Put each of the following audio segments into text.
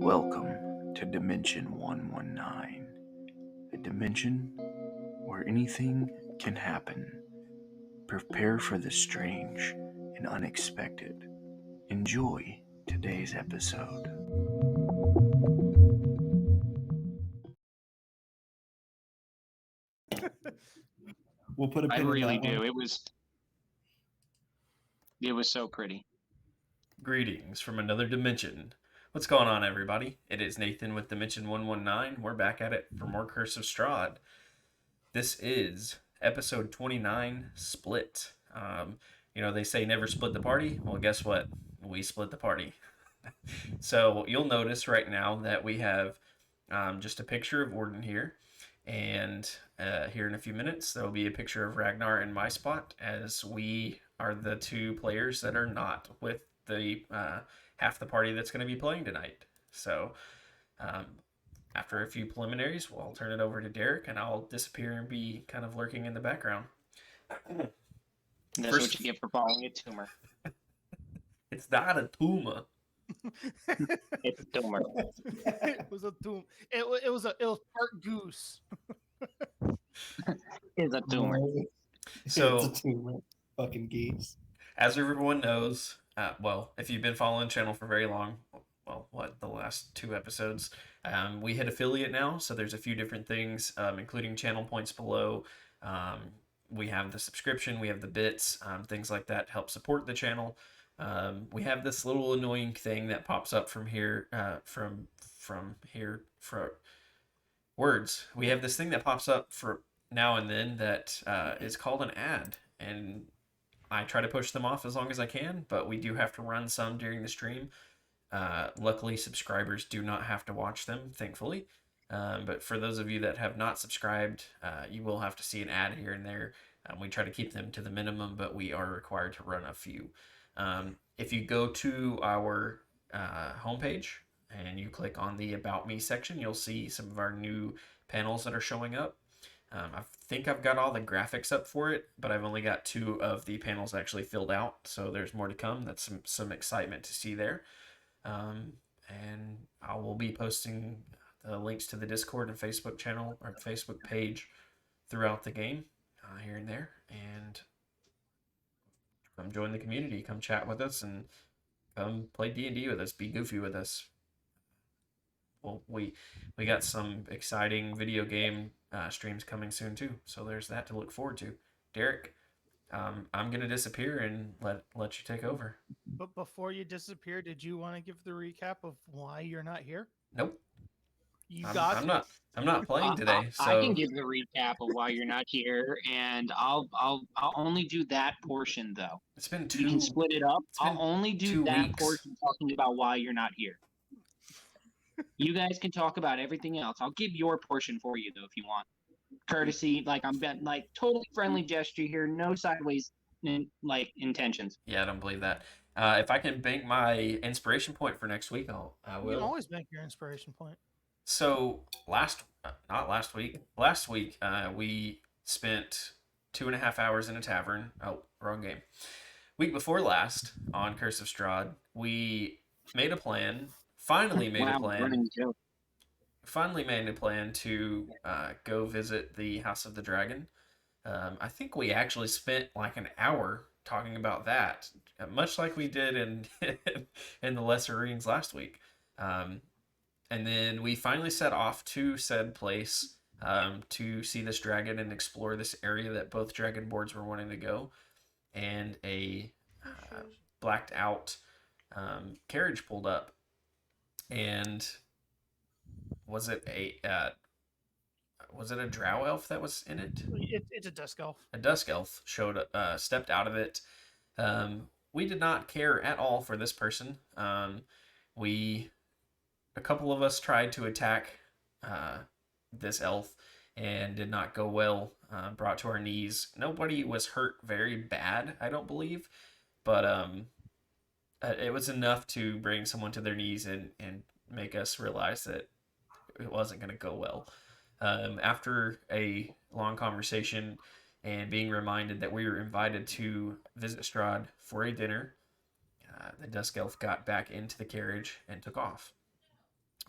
Welcome to Dimension 119, a dimension where anything can happen. Prepare for the strange and unexpected. Enjoy today's episode. We'll put a I pin in really that do. one. It was so pretty. Greetings from another dimension. What's going on, everybody? It is Nathan with Dimension 119. We're back at it for more Curse of Strahd. This is episode 29, Split. They say never split the party. Well, guess what? We split the party. So you'll notice right now that we have just a picture of Ordin here. And here in a few minutes, there will be a picture of Ragnar in my spot, as we are the two players that are not with the half the party that's going to be playing tonight. So after a few preliminaries, I'll turn it over to Derek, and I'll disappear and be kind of lurking in the background. That's what you get for following a tumor. It's not a tumor. It's a tumor. It was a tumor. It was part goose. It's a tumor. So It's a tumor. Fucking geese. as everyone knows, if you've been following the channel for very long, the last 2 episodes, we hit affiliate now, so there's a few different things, including channel points below. We have the subscription, we have the bits, things like that to help support the channel. We have this little annoying thing that pops up from here, from words. We have this thing that pops up for now and then that is called an ad, and I try to push them off as long as I can, but we do have to run some during the stream. Luckily, subscribers do not have to watch them, thankfully. But for those of you that have not subscribed, you will have to see an ad here and there. We try to keep them to the minimum, but we are required to run a few. If you go to our homepage and you click on the About Me section, you'll see some of our new panels that are showing up. I think I've got all the graphics up for it, but I've only got 2 of the panels actually filled out, so there's more to come. That's some excitement to see there. And I will be posting the links to the Discord and Facebook channel or Facebook page throughout the game, here and there. And come join the community, come chat with us, and come play D&D with us, be goofy with us. Well, we got some exciting video game streams coming soon too, so there's that to look forward to. Derek, I'm gonna disappear and let you take over. But before you disappear, did you want to give the recap of why you're not here? Nope. I'm not playing today. So I can give the recap of why you're not here, and I'll only do that portion though. It's been You can split it up. I'll only do 2 that weeks. portion talking about why you're not here. You guys can talk about everything else. I'll give your portion for you though if you want. Courtesy, totally friendly gesture here, no sideways intentions. Yeah, I don't believe that. If I can bank my inspiration point for next week, I will. You can always make your inspiration point. So last week, we spent 2.5 hours in a tavern. Oh, wrong game. Week before last on Curse of Strahd, we made a plan. Finally made a plan to go visit the House of the Dragon. I think we actually spent like an hour talking about that, much like we did in the Lesser Readings last week. And then we finally set off to said place to see this dragon and explore this area that both dragon boards were wanting to go. And a blacked out carriage pulled up. And was it a drow elf that was in it? It's a dusk elf. A dusk elf stepped out of it. We did not care at all for this person. A couple of us tried to attack this elf and did not go well. Brought to our knees. Nobody was hurt very bad, I don't believe, but it was enough to bring someone to their knees and make us realize that it wasn't going to go well. After a long conversation and being reminded that we were invited to visit Strahd for a dinner, the Dusk Elf got back into the carriage and took off.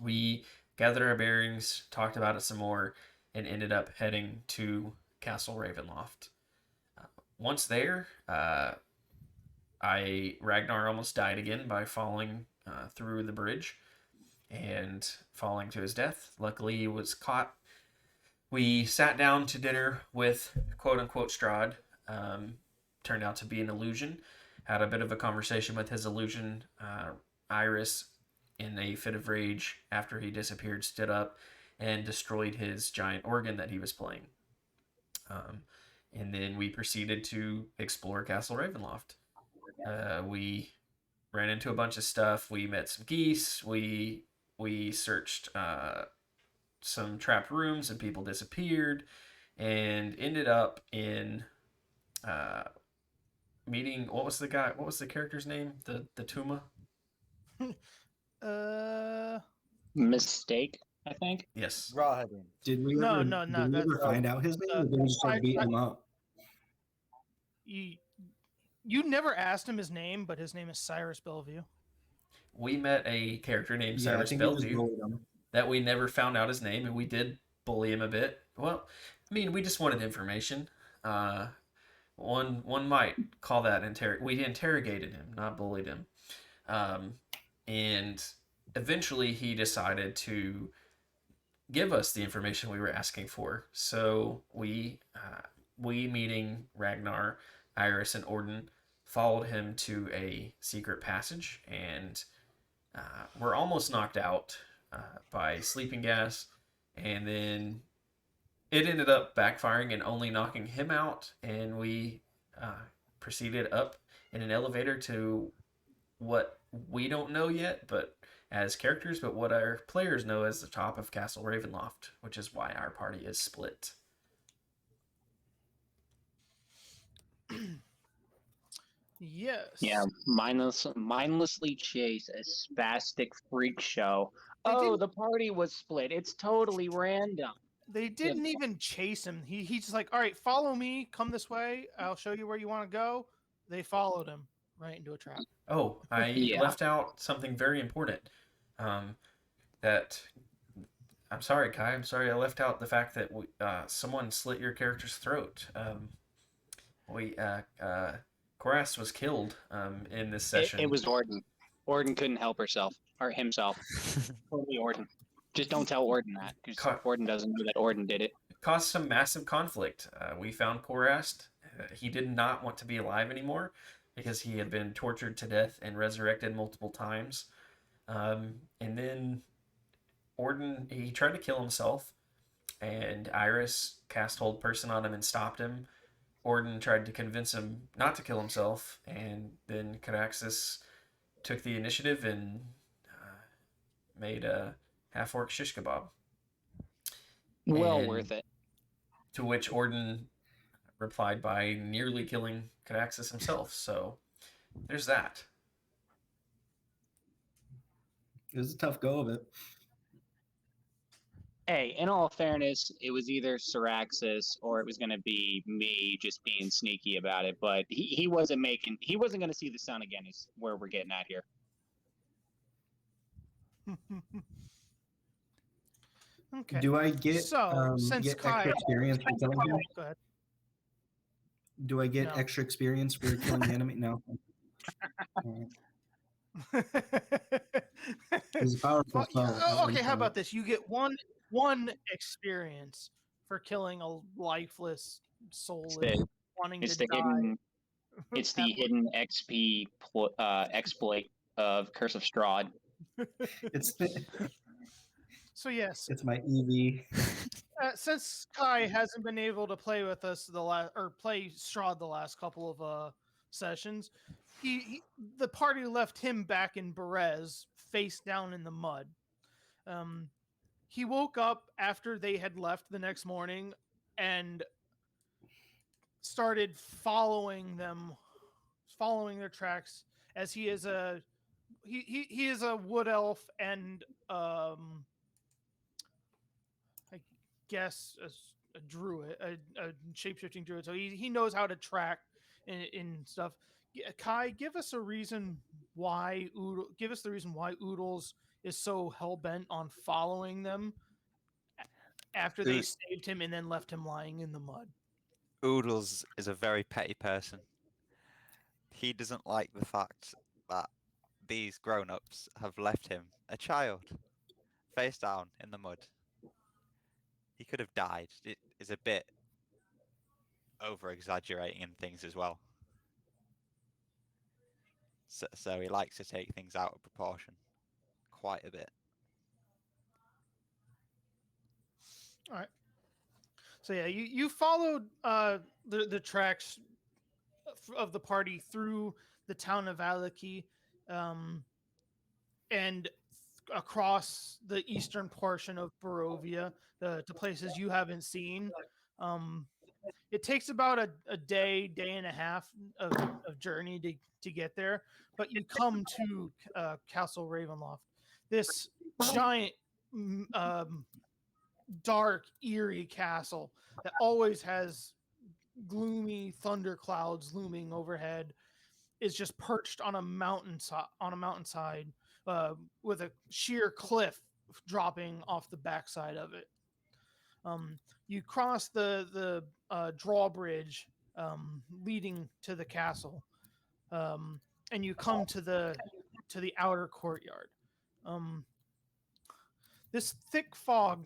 We gathered our bearings, talked about it some more, and ended up heading to Castle Ravenloft. Once there, Ragnar almost died again by falling through the bridge and falling to his death. Luckily, he was caught. We sat down to dinner with quote unquote Strahd. Turned out to be an illusion. Had a bit of a conversation with his illusion. Iris, in a fit of rage after he disappeared, stood up and destroyed his giant organ that he was playing. And then we proceeded to explore Castle Ravenloft. We ran into a bunch of stuff. We met some geese. We searched some trapped rooms and people disappeared, and ended up in meeting. What was the character's name? The Tuma. Mistake, I think. Yes. Rawheading. Did we No, ever, no, no, did we ever that's, find out his name? Or did we just start beating him up? You never asked him his name, but his name is Cyrus Bellevue. We met a character named Yeah, I Cyrus think we just Bellevue bullied him. that we never found out his name, and we did bully him a bit. Well, I mean, we just wanted information. One might call that we interrogated him, not bullied him. And eventually he decided to give us the information we were asking for. So we meeting Ragnar, Iris, and Ordin, followed him to a secret passage, and we're almost knocked out by sleeping gas, and then it ended up backfiring and only knocking him out, and we proceeded up in an elevator to what we don't know yet, but as characters, but what our players know as the top of Castle Ravenloft, which is why our party is split. Yes. Yeah, mindlessly chase a spastic freak show. They Oh, didn't- the party was split. It's totally random. They didn't even chase him. He's just like, all right, follow me. Come this way. I'll show you where you want to go. They followed him right into a trap. Oh, I Yeah. left out something very important. That I'm sorry, Kai. I'm sorry I left out the fact that someone slit your character's throat. Koras was killed in this session. It was Ordin. Ordin couldn't help himself. Totally Ordin. Just don't tell Ordin that, because Ordin doesn't know that Ordin did it. Caused some massive conflict. We found Korast. He did not want to be alive anymore because he had been tortured to death and resurrected multiple times. And then Ordin, he tried to kill himself, and Iris cast Hold Person on him and stopped him. Ordin tried to convince him not to kill himself, and then Caraxus took the initiative and made a half-orc shish kebab. Well And worth it. To which Ordin replied by nearly killing Caraxus himself. So there's that. It was a tough go of it. Hey, in all fairness, it was either Syraxis or it was going to be me just being sneaky about it. But he wasn't going to see the sun again. Is where we're getting at here. Okay. Do I get since get Kai, extra experience for killing him? go ahead. Do I get No. extra experience for killing the enemy? No. He's a powerful foe. Okay, how about this? You get one experience for killing a lifeless, soulless, wanting It's to the die. hidden. It's the hidden XP exploit of Curse of Strahd. It's So yes, it's my EV. since Kai hasn't been able to play with us play Strahd the last couple of sessions, the party left him back in Berez, face down in the mud. He woke up after they had left the next morning and started following their tracks, as he is a wood elf and I guess a druid, a shape-shifting druid. So he knows how to track in stuff. Kai, give us the reason why Oodles is so hell bent on following them after they saved him and then left him lying in the mud. Oodles is a very petty person. He doesn't like the fact that these grown-ups have left him, a child, face down in the mud. He could have died. It is a bit over-exaggerating in things as well. So he likes to take things out of proportion quite a bit. All right. So yeah, you followed the tracks of the party through the town of Alaki, and across the eastern portion of Barovia, to places you haven't seen. It takes about a day and a half of journey to get there, but you come to Castle Ravenloft, this giant, dark, eerie castle that always has gloomy thunder clouds looming overhead. Is just perched on a mountainside with a sheer cliff dropping off the backside of it. You cross the drawbridge leading to the castle, and you come to the outer courtyard. This thick fog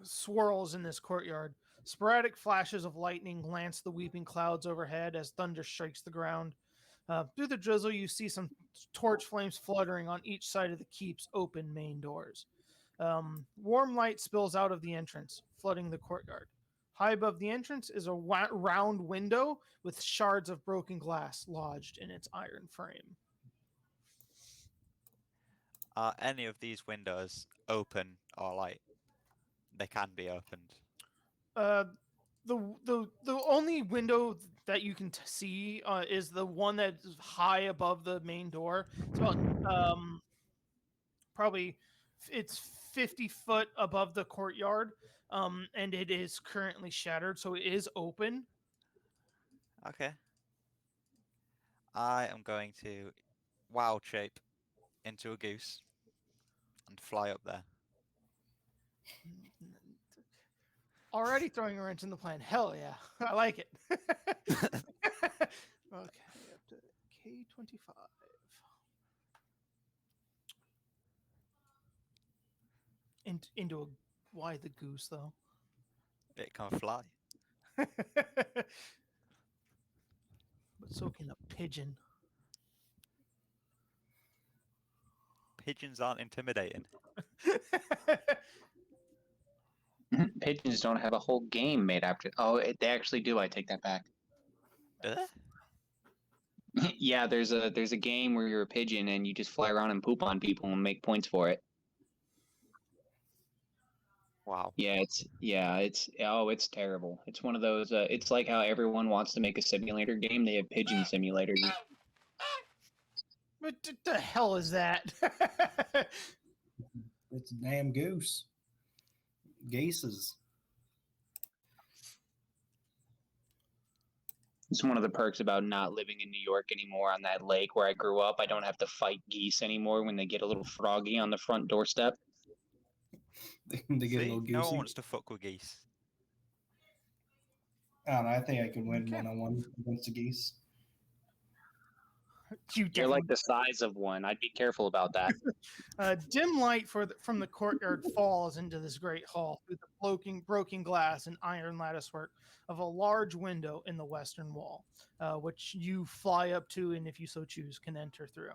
swirls in this courtyard. Sporadic flashes of lightning lance the weeping clouds overhead as thunder strikes the ground. Through the drizzle, you see some torch flames fluttering on each side of the keep's open main doors. Warm light spills out of the entrance, flooding the courtyard. High above the entrance is a round window with shards of broken glass lodged in its iron frame. Are any of these windows open or like they can be opened? The only window that you can see is the one that's high above the main door. It's about probably it's 50 foot above the courtyard, and it is currently shattered, so it is open. Okay. I am going to wild shape into a goose and fly up there. Already throwing a wrench in the plan. Hell yeah. I like it. Okay, up to K25. Into a... Why the goose, though? It can fly. But so can a pigeon. Pigeons aren't intimidating. Pigeons don't have a whole game made after. Oh, they actually do. I take that back. Yeah, there's a game where you're a pigeon and you just fly around and poop on people and make points for it. Wow. Yeah, it's terrible. It's one of those. It's like how everyone wants to make a simulator game. They have pigeon simulators. What the hell is that? It's a damn goose. Geeses. It's one of the perks about not living in New York anymore on that lake where I grew up. I don't have to fight geese anymore when they get a little froggy on the front doorstep. They get a See, little goosey. no one wants to fuck with geese. I don't know. I think I could win one-on-one against the geese. You're like the size of one. I'd be careful about that. Dim light from the courtyard falls into this great hall through the broken glass and iron latticework of a large window in the western wall, which you fly up to and, if you so choose, can enter through.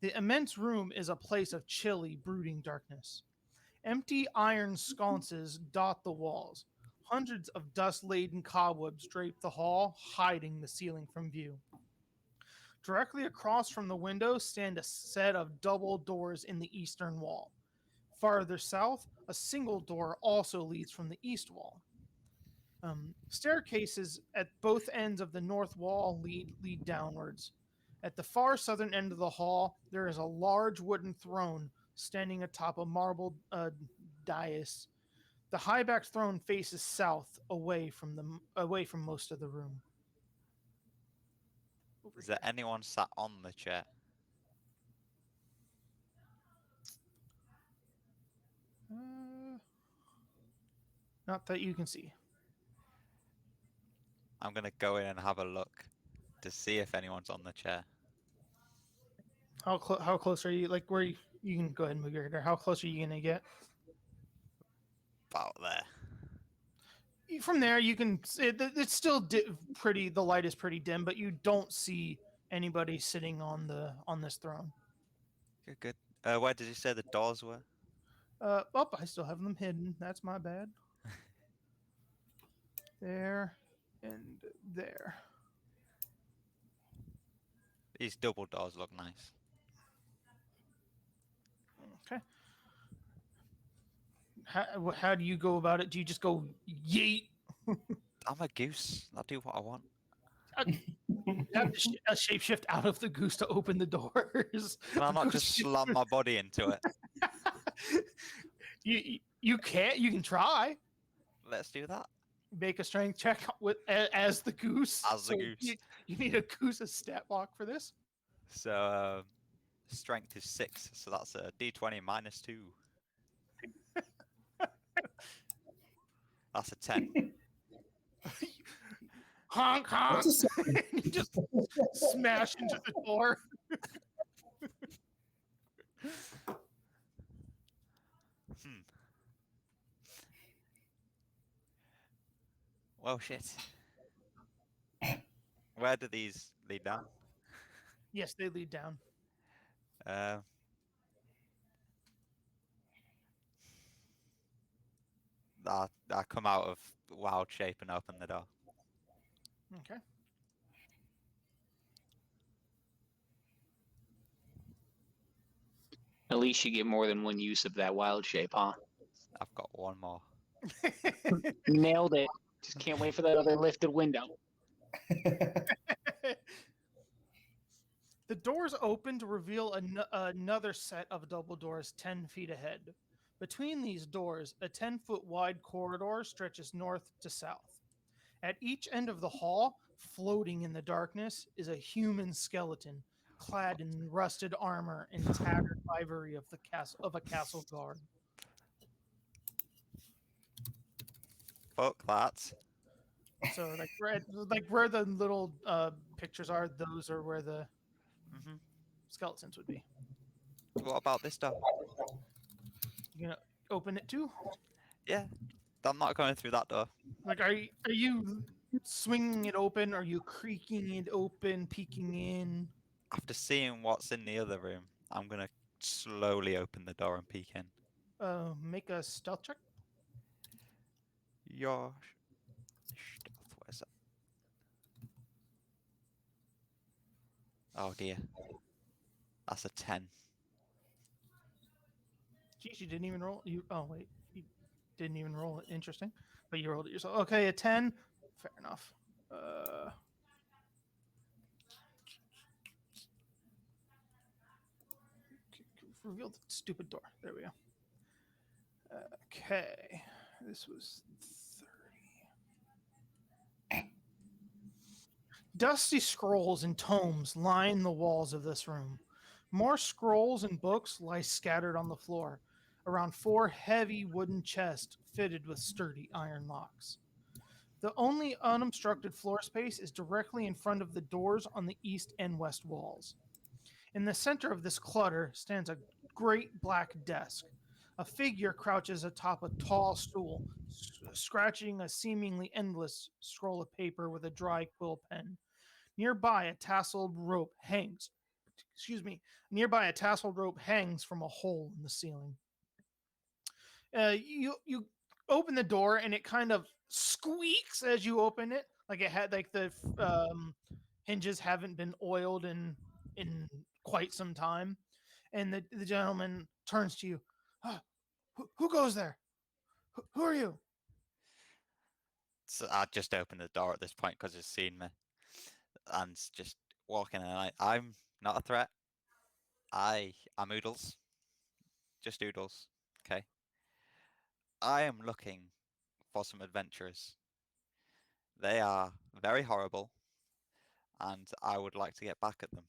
The immense room is a place of chilly, brooding darkness. Empty iron sconces dot the walls. Hundreds of dust-laden cobwebs drape the hall, hiding the ceiling from view. Directly across from the window stand a set of double doors in the eastern wall. Farther south, a single door also leads from the east wall. Staircases at both ends of the north wall lead downwards. At the far southern end of the hall, there is a large wooden throne standing atop a marble dais. The high-backed throne faces south, away from most of the room. Is there anyone sat on the chair? Not that you can see. I'm gonna go in and have a look to see if anyone's on the chair. How close are you? Like where you can go ahead and move your header. How close are you gonna get? About there. From there, you can. It's still pretty. The light is pretty dim, but you don't see anybody sitting on this throne. Good, good. Where did you say the doors were? Oh, I still have them hidden. That's my bad. There and there. These double doors look nice. Okay. How do you go about it? Do you just go yeet? I'm a goose. I'll do what I want. You have to a shapeshift out of the goose to open the doors. Can I The not goose- just slam my body into it? you can't. You can try. Let's do that. Make a strength check as the goose. As the goose. You need a goose's stat block for this. So, strength is 6, so that's a d20 minus 2. That's a 10. Honk honk. What's a seven? You just smash into the door. Well, shit. Where do these lead down? Yes, they lead down. I come out of wild shape and open the door. Okay. At least you get more than one use of that wild shape, huh? I've got one more. Nailed it. Just can't wait for that other lifted window. The doors open to reveal another set of double doors 10 feet ahead. Between these doors, a 10-foot wide corridor stretches north to south. At each end of the hall, floating in the darkness, is a human skeleton, clad in rusted armor and tattered livery of a castle guard. Fuck that. So, like where the little pictures are, those are where the hmm skeletons would be. What about this door? You gonna open it too? Yeah, I'm not going through that door. Like, are you swinging it open? Are you creaking it open, peeking in? After seeing what's in the other room, I'm gonna slowly open the door and peek in. Make a stealth check. Your stealth, where's that? Oh dear. That's a 10. Geez, you didn't even roll. Oh wait, you didn't even roll it. Interesting, but you rolled it yourself. Okay, a 10. Fair enough. Reveal the stupid door. There we go. Okay, this was 30. Dusty scrolls and tomes line the walls of this room. More scrolls and books lie scattered on the floor, around 4 heavy wooden chests fitted with sturdy iron locks. The only unobstructed floor space is directly in front of the doors on the east and west walls. In the center of this clutter stands a great black desk. A figure crouches atop a tall stool, scratching a seemingly endless scroll of paper with a dry quill pen. Nearby, a tasseled rope hangs. Nearby, a tasseled rope hangs from a hole in the ceiling. You open the door, and it kind of squeaks as you open it, like it had like the hinges haven't been oiled in quite some time. And the gentleman turns to you. Who goes there? Who are you? So I just opened the door at this point because it's seen me, and just walking in. I'm not a threat. I'm Oodles, just Oodles. Okay. I am looking for some adventurers. They are very horrible, and I would like to get back at them.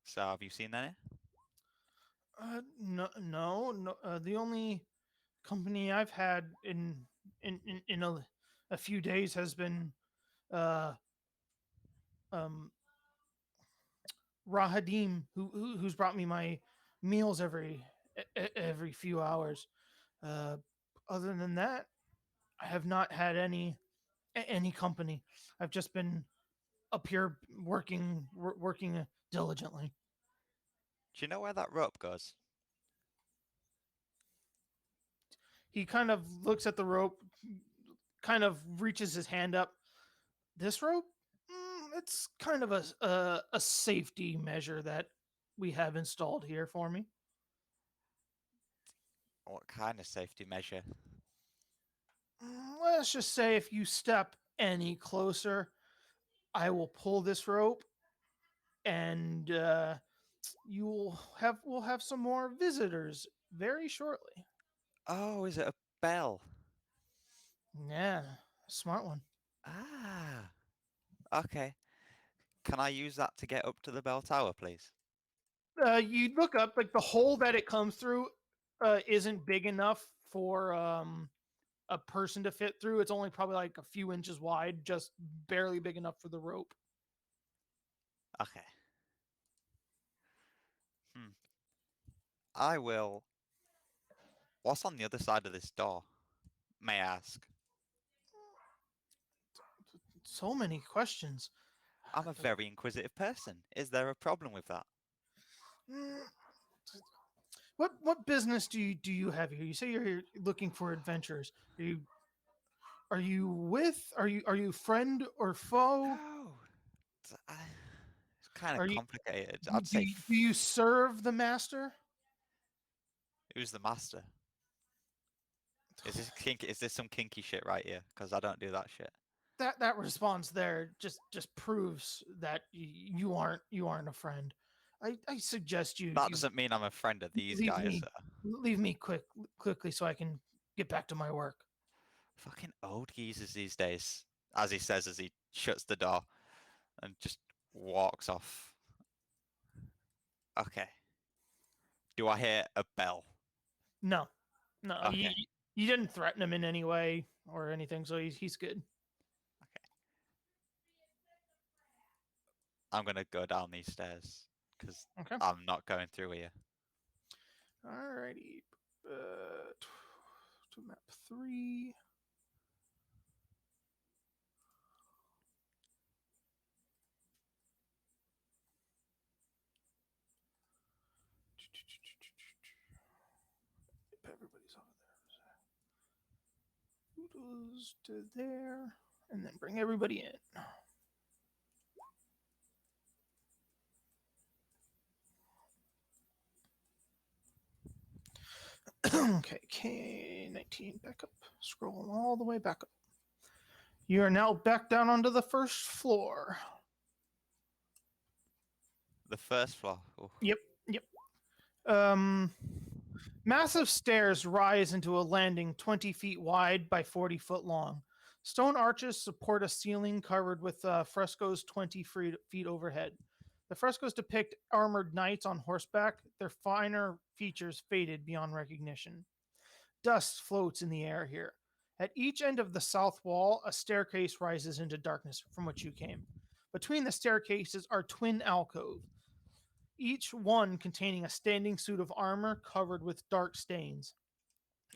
So, have you seen any? No. The only company I've had in in a few days has been uh, Rahadim, who's brought me my meals every few hours. Uh, Other than that, I have not had any company. I've just been up here working diligently. Do you know where that rope goes? He kind of looks at the rope, kind of reaches his hand up. This rope, it's kind of a safety measure that we have installed here for me. What kind of safety measure? Let's just say if you step any closer, I will pull this rope, and we'll have some more visitors very shortly. Oh, is it a bell? Yeah, smart one. Ah, okay. Can I use that to get up to the bell tower, please? You look up, like the hole that it comes through isn't big enough for a person to fit through. It's only probably like a few inches wide, just barely big enough for the rope. Okay. Hmm. I will. What's on the other side of this door? May I ask? So many questions. I'm a very inquisitive person. Is there a problem with that? Mm, what business do you have here? You say you're here looking for adventures. Are you friend or foe? No. It's kind of Are you complicated. I'd say. do you serve the master? Who's the master? Is this some kinky shit right here? Because I don't do that shit. That response there just proves that you aren't a friend. I suggest That you doesn't mean I'm a friend of these leave guys. leave me quickly so I can get back to my work. Fucking old geezers these days. As he says as he shuts the door and just walks off. Okay. Do I hear a bell? No, no, Okay. you didn't threaten him in any way or anything, so he's good. I'm gonna go down these stairs because Okay. I'm not going through here. Alrighty. To map 3. Everybody's over there. Goes to there, and then bring everybody in. Okay, K19 back up. Scroll all the way back up. You are now back down onto the first floor. The first floor. Ooh. Yep. Massive stairs rise into a landing 20 feet wide by 40 foot long. Stone arches support a ceiling covered with frescoes 20 feet overhead. The frescoes depict armored knights on horseback, their finer features faded beyond recognition. Dust floats in the air here. At each end of the south wall, a staircase rises into darkness from which you came. Between the staircases are twin alcoves, each one containing a standing suit of armor covered with dark stains.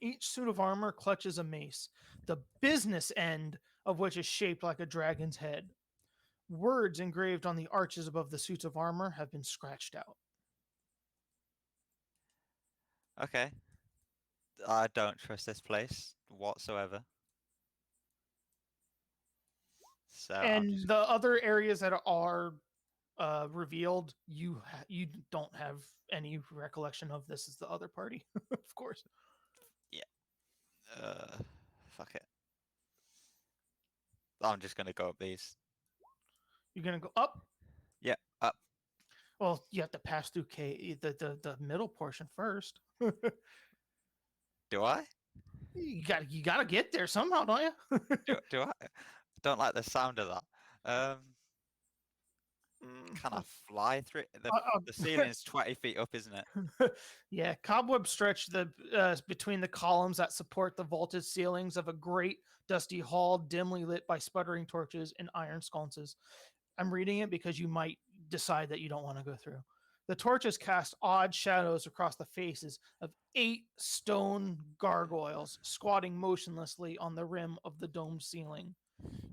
Each suit of armor clutches a mace, the business end of which is shaped like a dragon's head. Words engraved on the arches above the suits of armor have been scratched out. Okay. I don't trust this place whatsoever. So I'm And just the other areas that are revealed, you don't have any recollection of. This is the other party, of course. fuck it. I'm just gonna go up these. You're gonna go up. Yeah, up. Well, you have to pass through the middle portion first. Do I? You gotta get there somehow, don't you? Do I? I don't like the sound of that. Can I fly through it? Uh, The ceiling's 20 feet up, isn't it? Yeah, cobwebs stretch between the columns that support the vaulted ceilings of a great dusty hall, dimly lit by sputtering torches and iron sconces. I'm reading it because you might decide that you don't want to go through. The torches cast odd shadows across the faces of 8 stone gargoyles squatting motionlessly on the rim of the domed ceiling.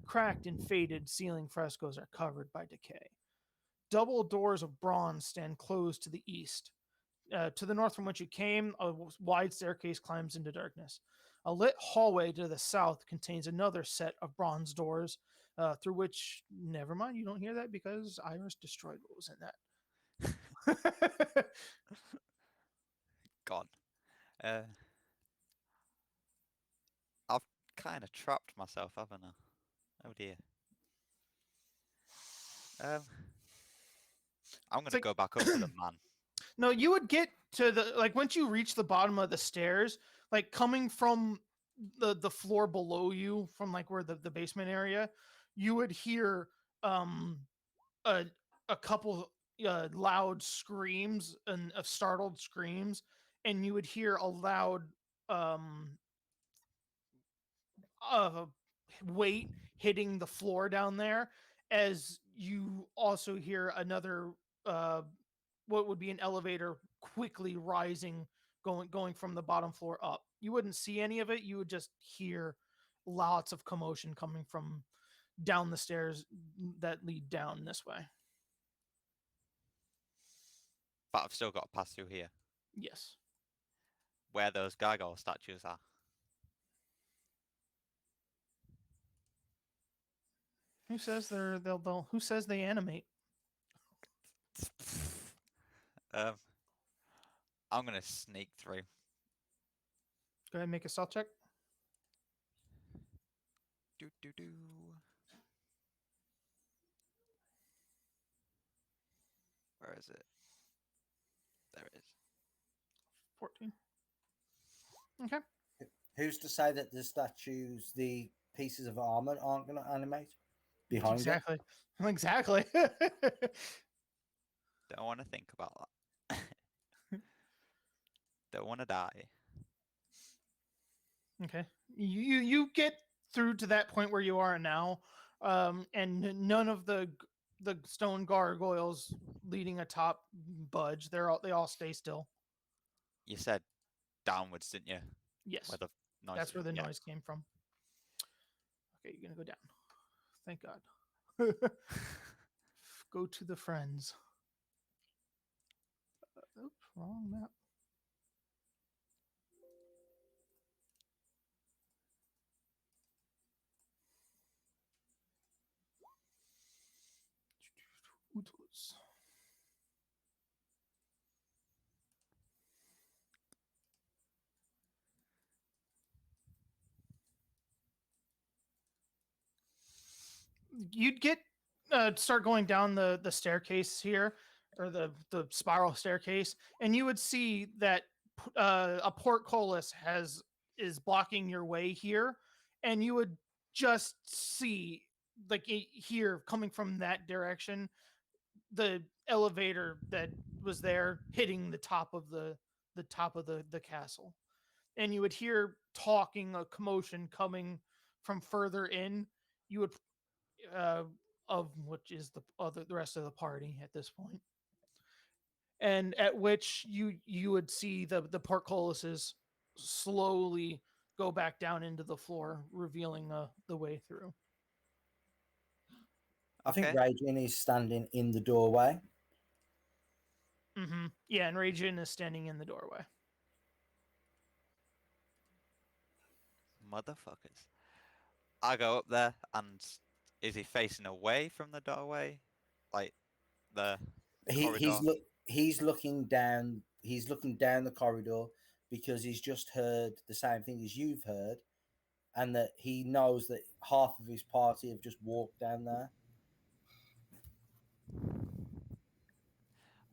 Cracked and faded ceiling frescoes are covered by decay. Double doors of bronze stand closed to the east. To the north from which you came, a wide staircase climbs into darkness. A lit hallway to the south contains another set of bronze doors, through which, never mind, you don't hear that because Iris destroyed what was in that. Gone. I've kind of trapped myself, haven't I? Oh dear. I'm gonna like- go back up to the man. No, you would get to once you reach the bottom of the stairs, like coming from the floor below you, from like where the basement area, you would hear a couple loud screams and of startled screams, and you would hear a loud weight hitting the floor down there, as you also hear another what would be an elevator quickly rising, going from the bottom floor up. You wouldn't see any of it, you would just hear lots of commotion coming from down the stairs that lead down this way. But I've still got to pass through here, Yes. where those gargoyle statues are. Who says they'll who says they animate? I'm gonna sneak through. Go ahead and make a stealth check. Do do do. Where is it? There it is. 14. Okay. Who's to say that the statues, the pieces of armor, aren't going to animate behind it? Exactly. Don't want to think about that. Don't want to die. Okay. You get through to that point where you are now, and none of the stone gargoyles leading atop budge. They all stay still. You said downwards, didn't you? Yes. Where the noise That's where the yeah. noise came from. Okay, you're gonna go down. Thank God. Go to the friends. Oops, wrong map. Ootles. You'd get start going down the staircase here, or the spiral staircase, and you would see that a portcullis is blocking your way here, and you would just see here coming from that direction the elevator that was there hitting the top of the castle, and you would hear talking, a commotion coming from further in. You would of which is the rest of the party at this point, and at which you would see the portcullises slowly go back down into the floor, revealing the way through. I think Okay. Raging is standing in the doorway. Mm-hmm. Yeah, and Ragin is standing in the doorway. Motherfuckers. I go up there, and is he facing away from the doorway, like the corridor? He's looking down. He's looking down the corridor because he's just heard the same thing as you've heard, and that he knows that half of his party have just walked down there.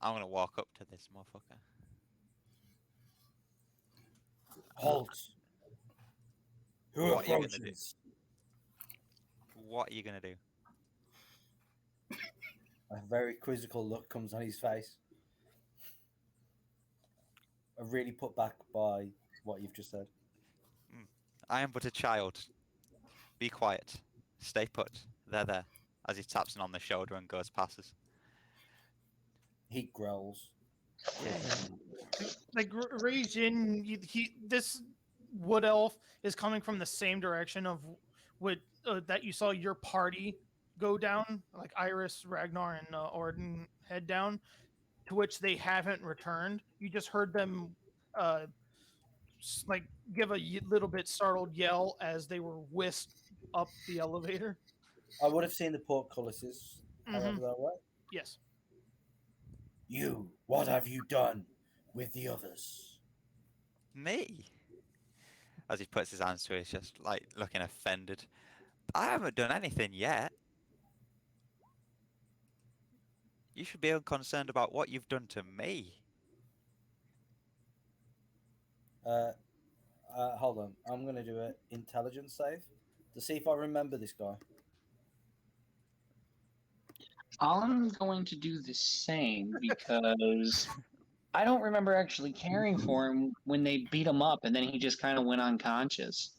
I'm gonna walk up to this motherfucker. Halt! Who What are you gonna do? approaches? What are you gonna do? A very quizzical look comes on his face. I'm really put back by what you've just said. I am but a child. Be quiet. Stay put. There. As he taps him on the shoulder and goes passes. He growls. Like Reijin, this wood elf is coming from the same direction of what that you saw your party go down, like Iris, Ragnar, and Ordin head down, to which they haven't returned. You just heard them uh, like give a little bit startled yell as they were whisked up the elevator. I would have seen the portcullises, however, Mhm. that way. Yes. You, what have you done with the others? Me? As he puts his hands to his chest, like looking offended. I haven't done anything yet. You should be unconcerned about what you've done to me. Hold on. I'm going to do an intelligence save to see if I remember this guy. I'm going to do the same because I don't remember actually caring for him when they beat him up, and then he just kind of went unconscious.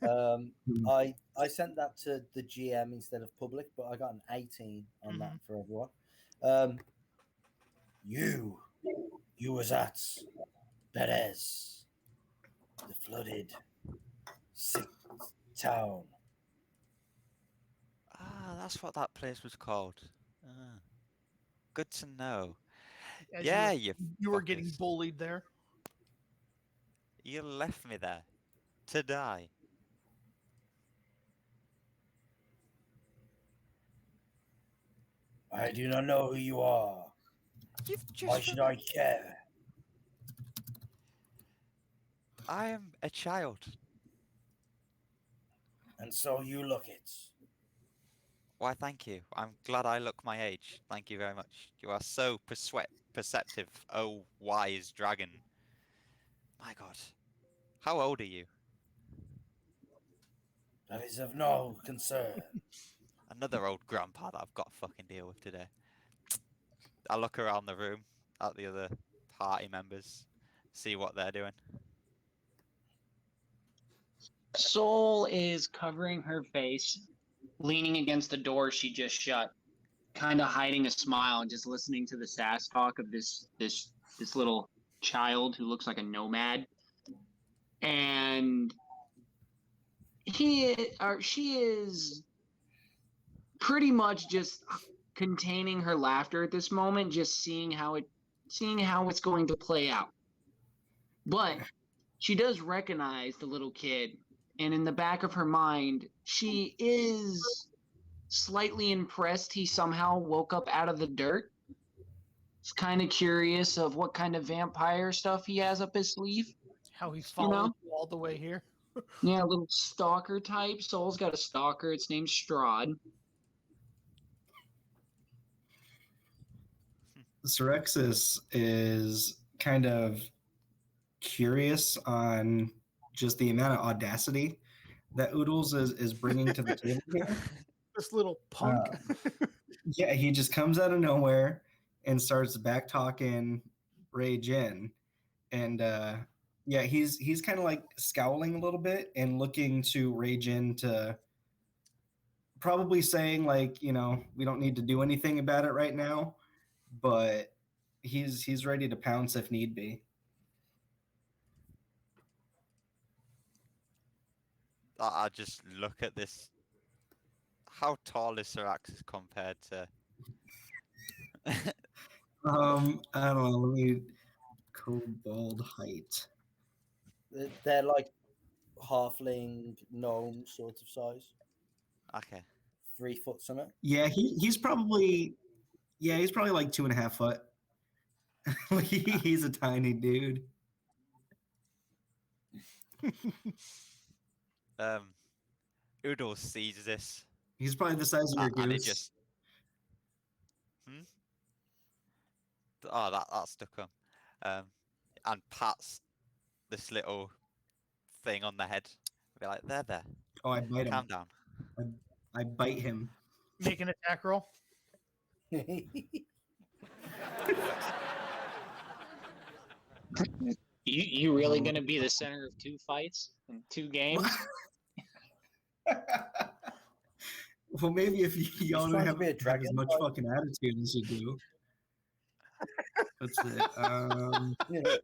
I sent that to the GM instead of public, but I got an 18 on that for everyone. You was at Perez, the flooded sick town. Ah, that's what that place was called. Ah, good to know. As Yeah, you were getting fuckers. bullied there. You left me there to die. I do not know who you are. You've just. Why should I care? I am a child. And so you look it. Why, thank you. I'm glad I look my age. Thank you very much. You are so perceptive, oh wise dragon. My god. How old are you? That is of no concern. Another old grandpa that I've got to fucking deal with today. I look around the room at the other party members, see what they're doing. Soul is covering her face, leaning against the door she just shut, kind of hiding a smile and just listening to the sass talk of this little child who looks like a nomad. And she is pretty much just containing her laughter at this moment, just seeing how it's going to play out. But she does recognize the little kid, and in the back of her mind, she is slightly impressed he somehow woke up out of the dirt. She's kind of curious of what kind of vampire stuff he has up his sleeve. How he followed you all the way here. Yeah, a little stalker type. Soul's got a stalker. Its name's Strahd. Sirexis is kind of curious on just the amount of audacity that Oodles is bringing to the table here. This little punk. Yeah, he just comes out of nowhere and starts back talking Rage in, and yeah, he's kind of like scowling a little bit and looking to Rage in to probably saying like, you know, we don't need to do anything about it right now, but he's ready to pounce if need be. I just look at this. How tall is Siraxis compared to? I don't know. Let me kobold height. They're like halfling gnome sort of size. Okay. 3 foot something. Yeah, he's probably like 2.5 foot. He's a tiny dude. Oodles sees this. He's probably the size of your And it goose. just. Oh, that stuck him. And pats this little thing on the head. Be like, there. Oh, I bite him. Calm down. I bite him. Make an attack roll. You really gonna be the center of 2 fights in 2 games? Well, maybe if y'all don't trying to have, be a have as dragon, much like- fucking attitude as you do. What's it? Yeah.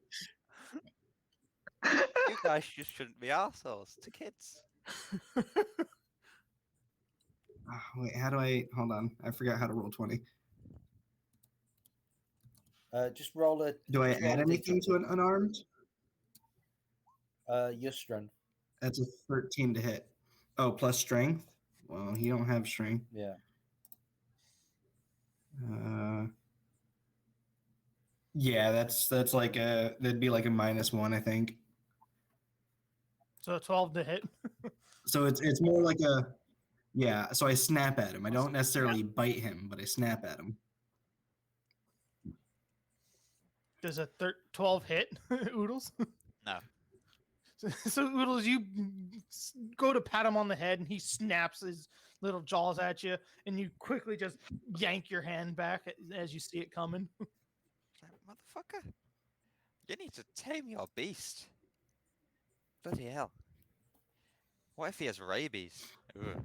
You guys just shouldn't be arseholes to kids. Wait, how do I? Hold on, I forgot how to roll 20. Just roll a. Do I just roll add a anything D20. to an unarmed? Your strength. That's a 13 to hit. Oh, plus strength. Well, he don't have strength. Yeah. Yeah, that's like that'd be like a -1, I think. So 12 to hit. So it's more like a, yeah. So I snap at him. I don't Awesome. necessarily bite him, but I snap at him. Does a 12 hit, Oodles? No. So Oodles, you go to pat him on the head, and he snaps his little jaws at you, and you quickly just yank your hand back as you see it coming. Motherfucker. You need to tame your beast. Bloody hell. What if he has rabies? Ugh.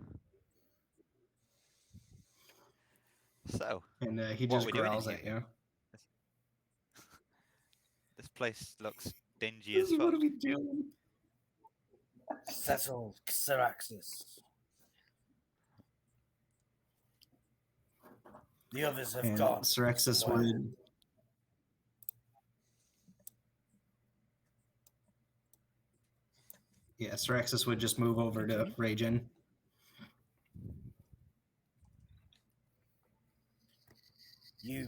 So, And he What just are we doing in growls here? at you. this place looks dingy as What fuck. are we doing? Settle, Xeraxis. The others have And gone. Syrexis Wow. would. Yeah, Syrexis would just move over to Ragin. You,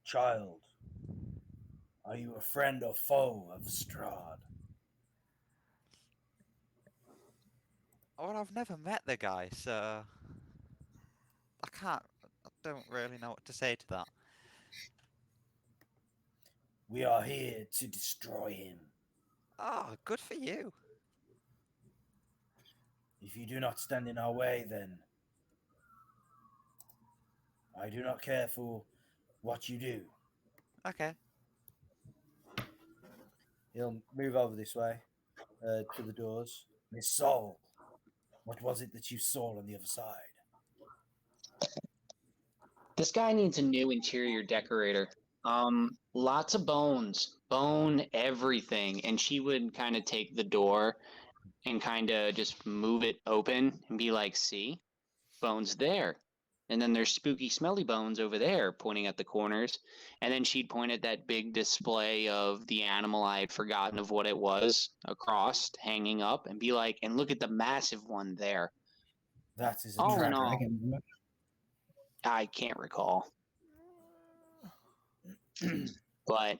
child, are you a friend or foe of Strahd? Well, I've never met the guy, so I don't really know what to say to that. We are here to destroy him. Oh, good for you. If you do not stand in our way, then I do not care for what you do. Okay. He'll move over this way to the doors. Miss Soul, what was it that you saw on the other side? This guy needs a new interior decorator. Lots of bones, bone everything, and she would kind of take the door and kind of just move it open and be like, "See, bones there." And then there's spooky, smelly bones over there, pointing at the corners. And then she'd point at that big display of the animal I had forgotten of what it was across, hanging up, and be like, "And look at the massive one there." That is a All in dragon. all, I can't recall. But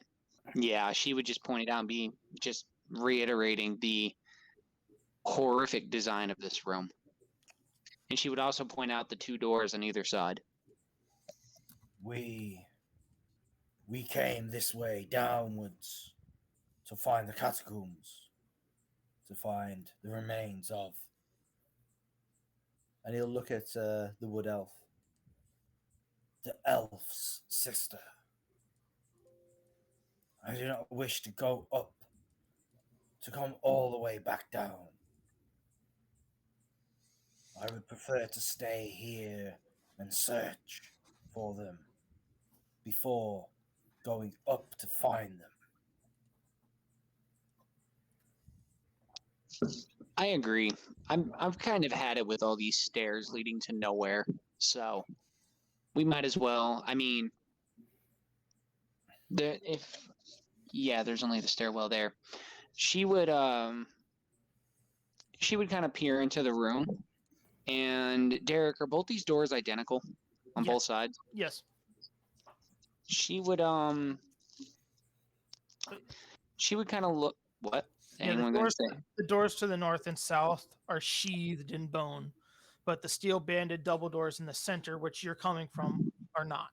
yeah, she would just point it out and be just reiterating the horrific design of this room. And she would also point out the 2 doors on either side. We came this way downwards to find the catacombs, to find the remains of. And he'll look at the wood elf. The elf's sister. I do not wish to go up, to come all the way back down. I would prefer to stay here and search for them before going up to find them. I agree. I've kind of had it with all these stairs leading to nowhere. So we might as well. I mean, there's only the stairwell there. She would kind of peer into the room. And Derek, are both these doors identical on both sides? Yes. She would kind of look. What? Yeah, Anyone gonna say? the doors to the north and south are sheathed in bone, but the steel banded double doors in the center, which you're coming from, are not.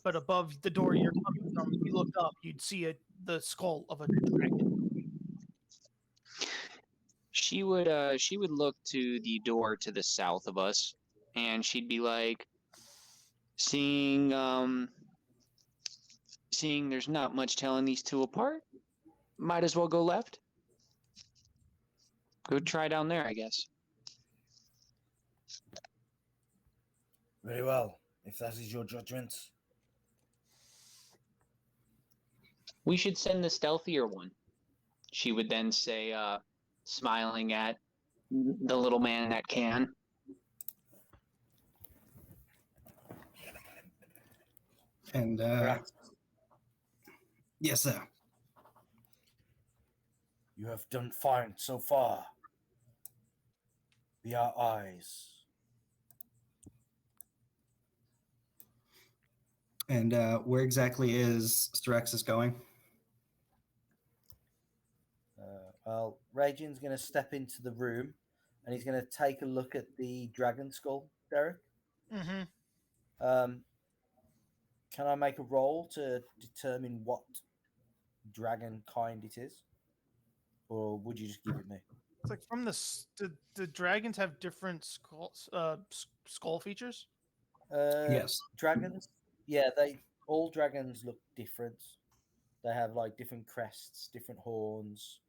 But above the door you're coming from, if you look up, you'd see the skull of a dragon. She would look to the door to the south of us, and she'd be like, seeing there's not much telling these two apart, might as well go left. Go try down there, I guess. Very well, if that is your judgment. We should send the stealthier one, she would then say, smiling at the little man in that can. And yes, sir. You have done fine so far. Be our eyes. And where exactly is Strexus going? Well, Regin's going to step into the room and he's going to take a look at the dragon skull, Derek. Mm-hmm. Can I make a roll to determine what dragon kind it is? Or would you just give it me? It's like from the dragons have different skull features. Yes. Dragons? Yeah, all dragons look different. They have like different crests, different horns,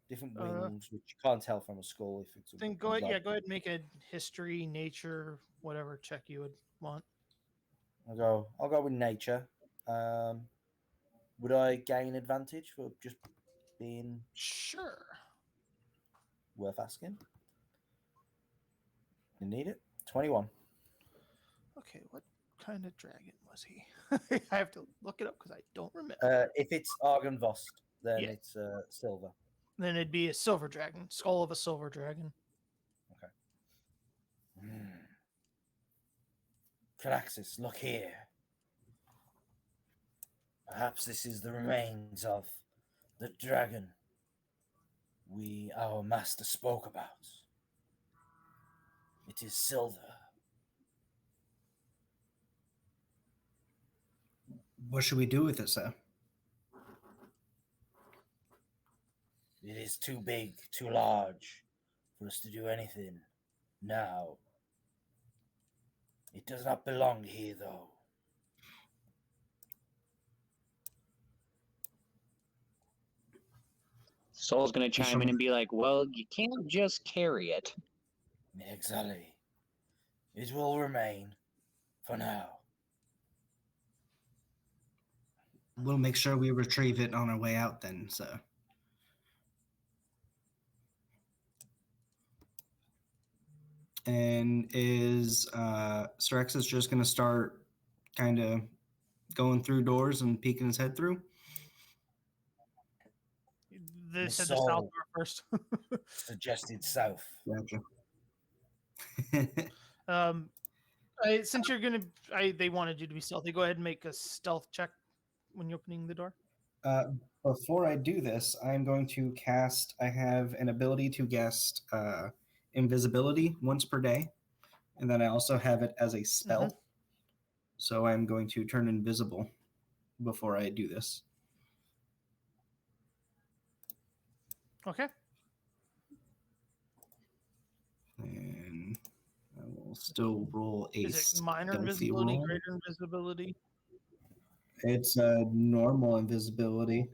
different wings, which you can't tell from a skull if it's. Then go ahead. Yeah, go ahead and make a history, nature, whatever check you would want. I'll go with nature. Would I gain advantage for just being Sure? worth asking? You need it. 21. Okay, what kind of dragon was he? I have to look it up because I don't remember. If it's Argynvost, then Yeah. it's silver. Then it'd be a silver dragon, skull of a silver dragon. Okay. Caraxes, look here. Perhaps this is the remains of the dragon our master spoke about. It is silver. What should we do with it, sir? It is too big, too large for us to do anything now. It does not belong here, though. Soul's gonna chime in and be like, well, you can't just carry it. Exactly. It will remain for now. We'll make sure we retrieve it on our way out then, sir. And is Strexus just going to start kind of going through doors and peeking his head through? They said the south door first. Suggested south. Gotcha. Since you're gonna, they wanted you to be stealthy. Go ahead and make a stealth check when you're opening the door. Before I do this, I'm going to cast. I have an ability to cast invisibility once per day, and then I also have it as a spell. Mm-hmm. So I'm going to turn invisible before I do this. Okay. And I will still roll a Is it minor stealthy invisibility, roll. greater invisibility? It's a normal invisibility.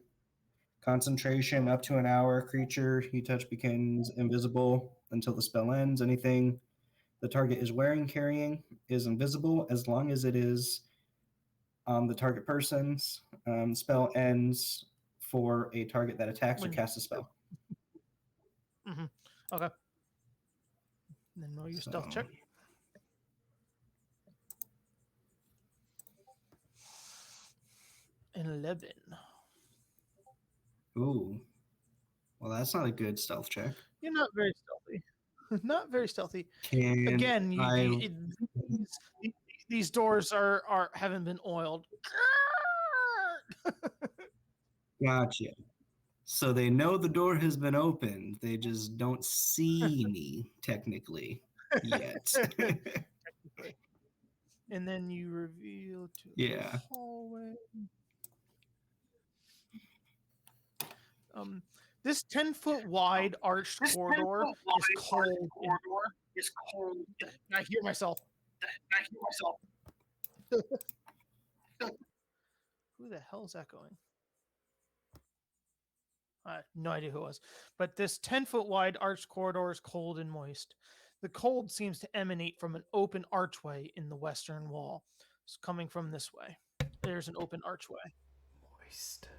Concentration up to an hour. Creature you touch becomes invisible until the spell ends. Anything the target is wearing, carrying, is invisible as long as it is on the target person's. Spell ends for a target that attacks or casts a spell. Mm-hmm. Okay. Then roll your stealth check. An 11. Ooh. Well, that's not a good stealth check. You're not very stealthy. Not very stealthy. Can Again, these doors haven't been oiled. Gotcha. So they know the door has been opened. They just don't see me technically yet. And then you reveal to Yeah. the hallway. This 10-foot wide arched corridor is cold. I hear myself. I kill myself. Who the hell is echoing? I have no idea who it was. But this 10-foot wide arched corridor is cold and moist. The cold seems to emanate from an open archway in the western wall. It's coming from this way. There's an open archway. Moist.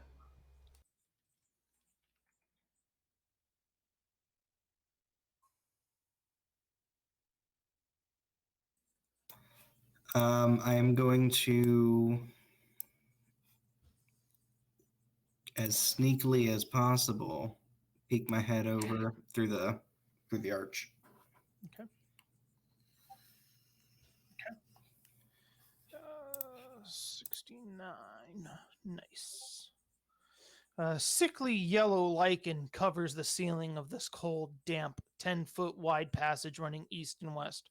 I am going to, as sneakily as possible, peek my head over through the arch. Okay. 69. Nice. A sickly yellow lichen covers the ceiling of this cold, damp, 10-foot wide passage running east and west.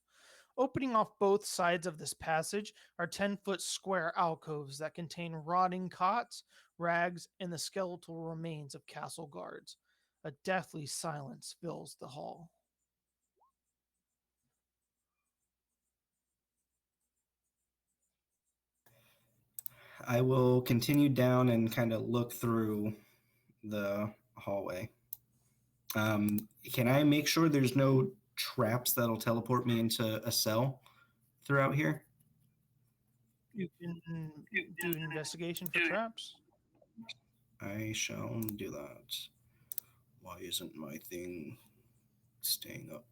Opening off both sides of this passage are 10-foot square alcoves that contain rotting cots, rags, and the skeletal remains of castle guards. A deathly silence fills the hall. I will continue down and kind of look through the hallway. Can I make sure there's no traps that'll teleport me into a cell throughout here? You can do an investigation for traps. I shall do that. Why isn't my thing staying up?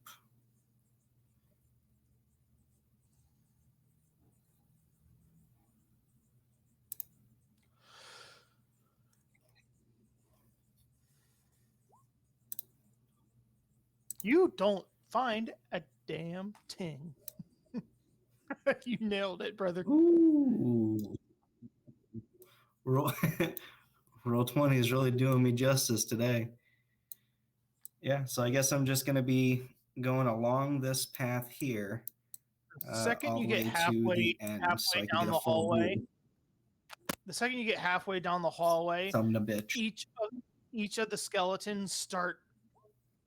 You don't find a damn thing. You nailed it, brother. Ooh. Roll, roll 20 is really doing me justice today. Yeah, so I guess I'm just going to be going along this path here. The second you get to halfway, the end, halfway so I can down get the a full hallway, view. the second you get halfway down the hallway, Son of a bitch. each of the skeletons start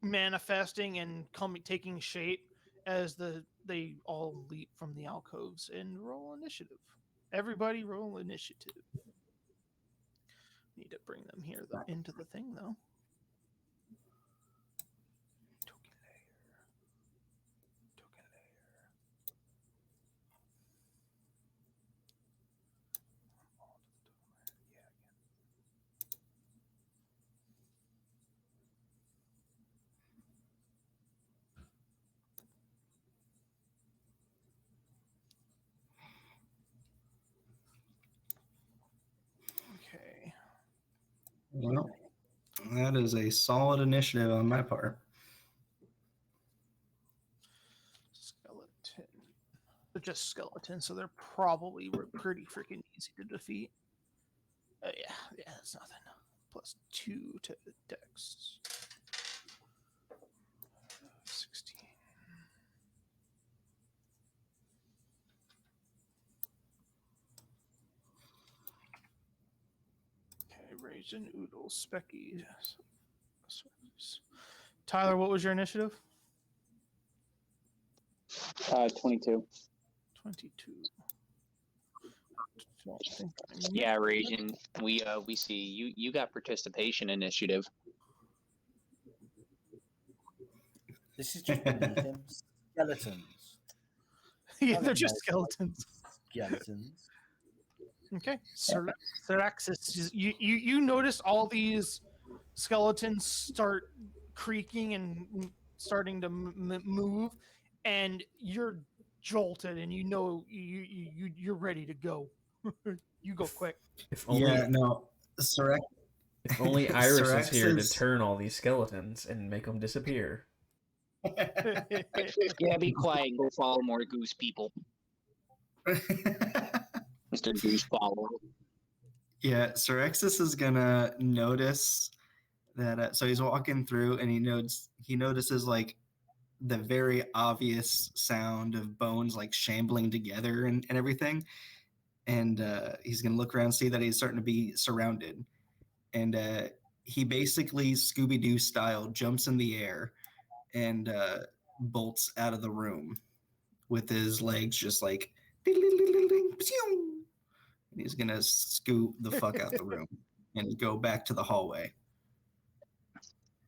manifesting and taking shape as they all leap from the alcoves and roll initiative. Everybody roll initiative. Need to bring them here into the thing though. Okay. Well, that is a solid initiative on my part. Skeleton. They're just skeletons, so they're probably pretty freaking easy to defeat. Yeah, that's nothing. Plus 2 to dex. 16. Okay, Raisin, Oodle, Specky. Tyler, what was your initiative? 22. 22. Yeah, Raging. We see you got participation initiative. This is just beneath him. Skeletons. Yeah, they're just skeletons. Skeletons. Okay, Syraxis, you notice all these skeletons start creaking and starting to move, and you're jolted, and you know you're ready to go. You go quick. If only, Yeah, no. if only Iris was here to Syraxis- turn all these skeletons and make them disappear. Yeah, be quiet and go follow more goose people. Mr. Goose follower. Yeah, Sirexis is gonna notice that. So he's walking through, and he notices like the very obvious sound of bones like shambling together and everything. And he's gonna look around, see that he's starting to be surrounded, and he basically Scooby-Doo style jumps in the air and bolts out of the room with his legs just like, and he's gonna scoot the fuck out the room and go back to the hallway.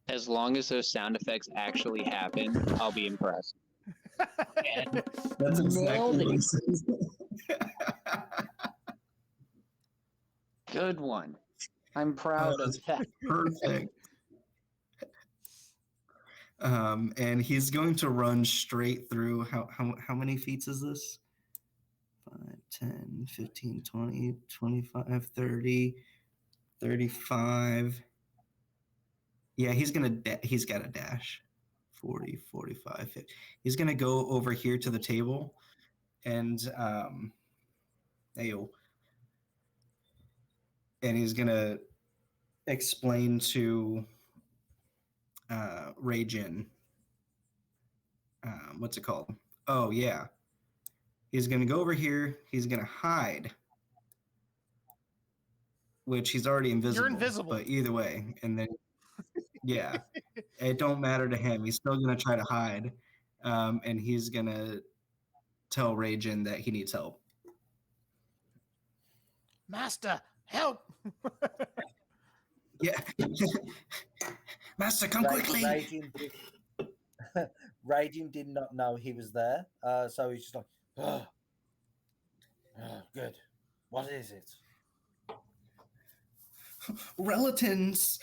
As long as those sound effects actually happen, I'll be impressed. And That's exactly nailed what he it. says. Good one. I'm proud of that. Perfect. And he's going to run straight through. How many feet is this? 5, 10, 15, 20, 25, 30, 35. Yeah, he's got a dash. 40, 45, 50. He's going to go over here to the table and and he's going to explain to Ragin. What's it called? Oh, yeah. He's going to go over here. He's going to hide, which he's already invisible. You're invisible. But either way. And then, yeah, it don't matter to him. He's still going to try to hide. And he's going to tell Ragin that he needs help. Master, help! Yeah. Master, come quickly. Ragin did not know he was there. So he's just like, oh, good. What is it? Relatives.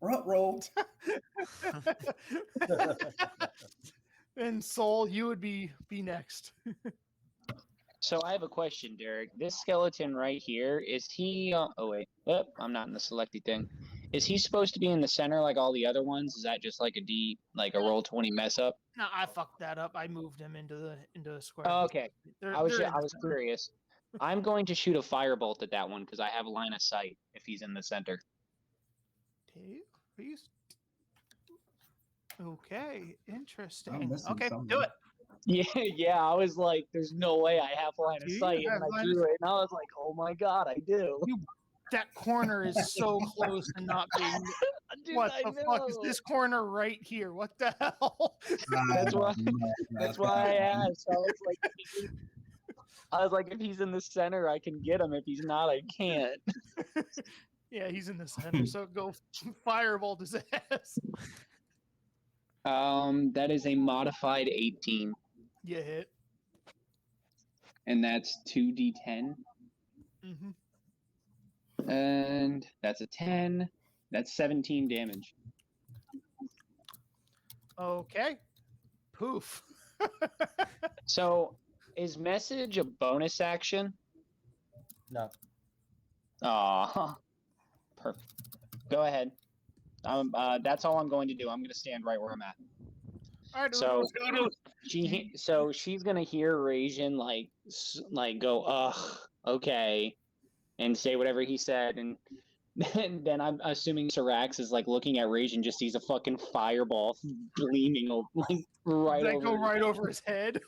Ruh-roh. And Soul, you would be next. So I have a question, Derek. This skeleton right here, is he... oh, wait. Oh, I'm not in the selected thing. Is he supposed to be in the center like all the other ones? Is that just like a roll 20 mess up? No, I fucked that up. I moved him into the square. Oh, okay. I was they're in the center. curious. I'm going to shoot a firebolt at that one because I have line of sight if he's in the center. Okay, please. Okay, I'm interesting. missing Okay, something. do it. Yeah, I was like, there's no way I have line of Do you sight. have And I line drew of- it, and I was like, oh my god, I do. That corner is so close to not being. Dude, What I the fuck is know. this corner right here? What the hell? That's why- That's why I asked. asked. I was like, if he's in the center, I can get him. If he's not, I can't. Yeah, he's in the center. So go firebolt his ass. That is a modified 18, You hit. and that's 2d10, Mm-hmm. and that's a 10. That's 17 damage. Okay. Poof. So, is message a bonus action? No. Aw, perfect. Go ahead. That's all I'm going to do. I'm going to stand right where I'm at. All right. So she's gonna hear Ragin like go ugh, okay, and say whatever he said, and then I'm assuming Syrax is like looking at Ragin, just sees a fucking fireball gleaming like right They over. go right over his head.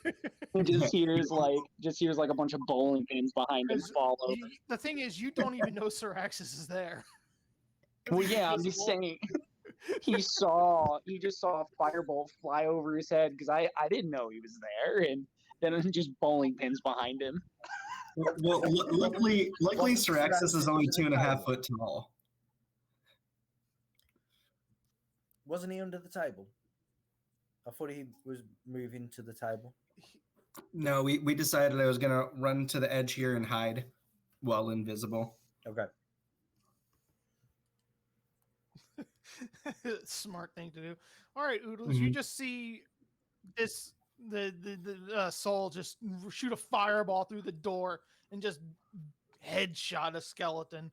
And just hears like a bunch of bowling pins behind him fall over. The thing is, you don't even know Syraxis is there. Well, yeah, I'm just saying. He just saw a firebolt fly over his head because I didn't know he was there, and then just bowling pins behind him. Well, luckily, Syraxis is only 2.5 foot tall. Wasn't he under the table? I thought he was moving to the table. No, we decided I was gonna run to the edge here and hide while invisible. Okay. Smart thing to do. All right, Oodles, you just see this the soul just shoot a fireball through the door and just headshot a skeleton.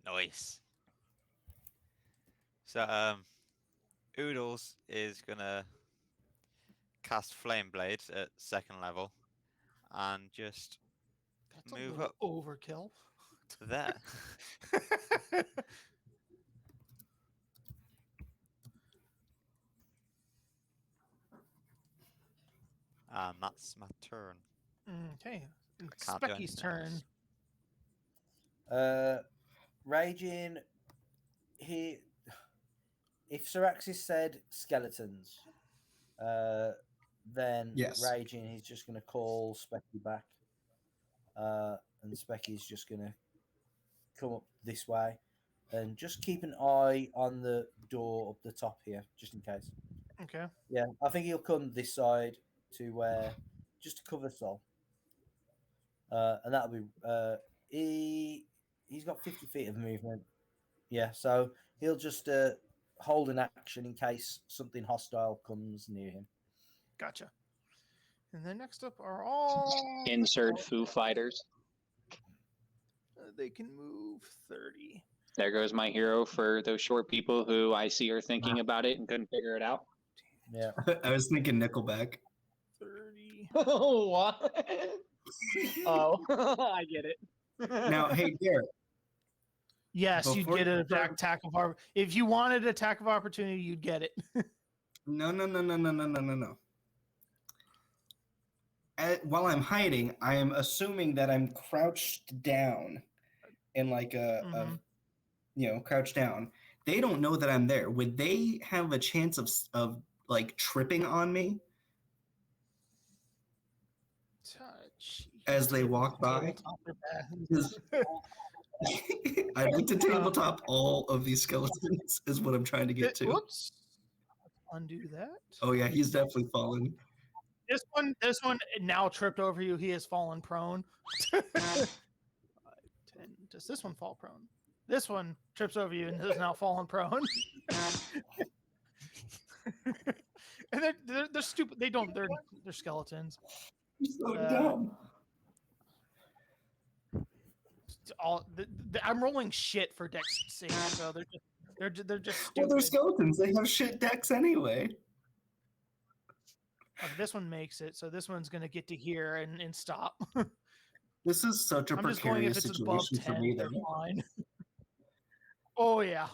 Nice. So Oodles is gonna cast Flame Blades at 2nd level and just That's move a up little overkill. there. And that's my turn. Okay, it's can't do Specky's anything turn. else. Raging, if Syraxis said skeletons, then Yes. Raging, he's just going to call Specky back. And Specky's just going to come up this way. And just keep an eye on the door up the top here, just in case. Okay. Yeah, I think he'll come this side to where, just to cover Sol. And that'll be, he's got 50 feet of movement. Yeah, so he'll just hold an action in case something hostile comes near him. Gotcha. And then next up are all Insert Foo Fighters. They can move 30. There goes my hero for those short people who I see are thinking about it and couldn't figure it out. Yeah. I was thinking Nickelback. 30. Oh, what? Oh, I get it. Now, hey, Garrett. Yes, you'd Before get an you start- attack of if you wanted attack of opportunity, you'd get it. No. While I'm hiding, I am assuming that I'm crouched down in like a crouched down. They don't know that I'm there. Would they have a chance of like tripping on me Touch. as they walk by? I'd like to tabletop all of these skeletons is what I'm trying to get to. Whoops. Undo that. Oh yeah, he's definitely fallen. This one now tripped over you. He has fallen prone. 5, 10. Does this one fall prone? This one trips over you and has now fallen prone. And they're stupid. They're skeletons. So dumb. I'm rolling shit for Dex save, so they're just stupid. Well, they're skeletons. They have shit decks anyway. Okay, this one makes it, so this one's gonna get to here and stop. This is such a I'm just going if precarious it's above situation for 10, me. they're Then. fine. Oh yeah.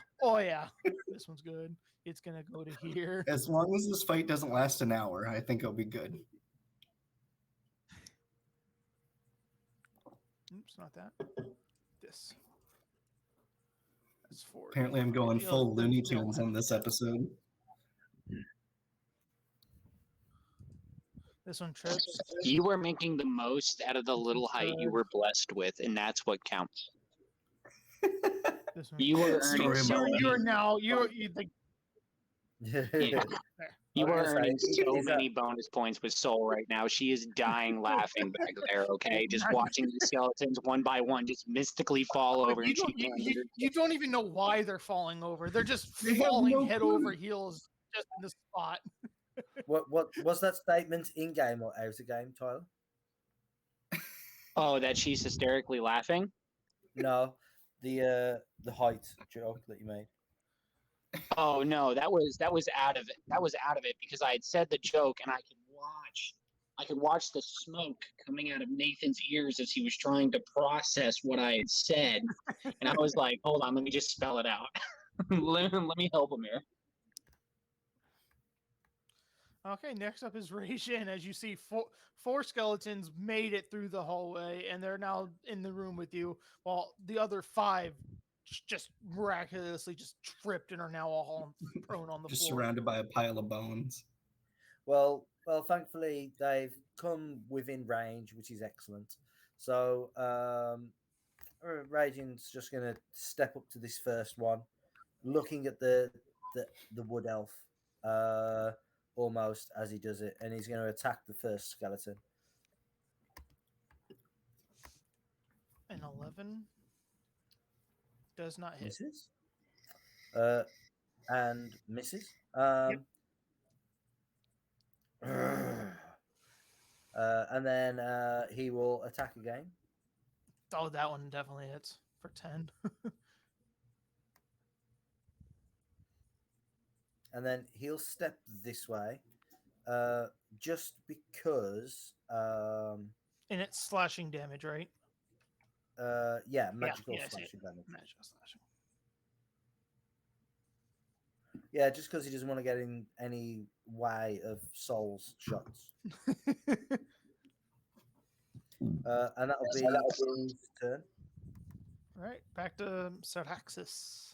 This one's good. It's gonna go to here. As long as this fight doesn't last an hour, I think it'll be good. Oops, not that. This. That's 4. Apparently, I'm going full Looney Tunes on this episode. This one trips. You were making the most out of the little height you were blessed with, and that's what counts. This one. You were earning Story of so my life. You're now you the Yeah. You I are was gonna earning say, so is that- many bonus points with Soul right now. She is dying laughing back there, okay? Just watching the skeletons one by one just mystically fall over. you And don't, she you don't even know why they're falling over. They're just They have falling no head clue. over heels just in the spot. What was that statement in game or out of game, Tyler? Oh, that she's hysterically laughing? No, the height joke that you made. Oh no, that was out of it. That was out of it because I had said the joke and I could watch the smoke coming out of Nathan's ears as he was trying to process what I had said. And I was like, hold on, let me just spell it out. let me help him here. Okay, next up is Raishin. As you see, four skeletons made it through the hallway, and they're now in the room with you, while the other 5 just miraculously just tripped and are now all prone on the Just floor. surrounded by a pile of bones. Well, thankfully they've come within range, which is excellent. So, Raging's just going to step up to this first one, looking at the wood elf, almost as he does it, and he's going to attack the first skeleton. An 11 does not hit. Misses. And misses. And then he will attack again. Oh, that one definitely hits for 10. And then he'll step this way, just because. And it's slashing damage, right? Yeah, magical I see it. slashing damage. Magical slashing. Yeah, just because he doesn't want to get in any way of Soul's shots. And that'll be his turn. Right, back to Saraxis.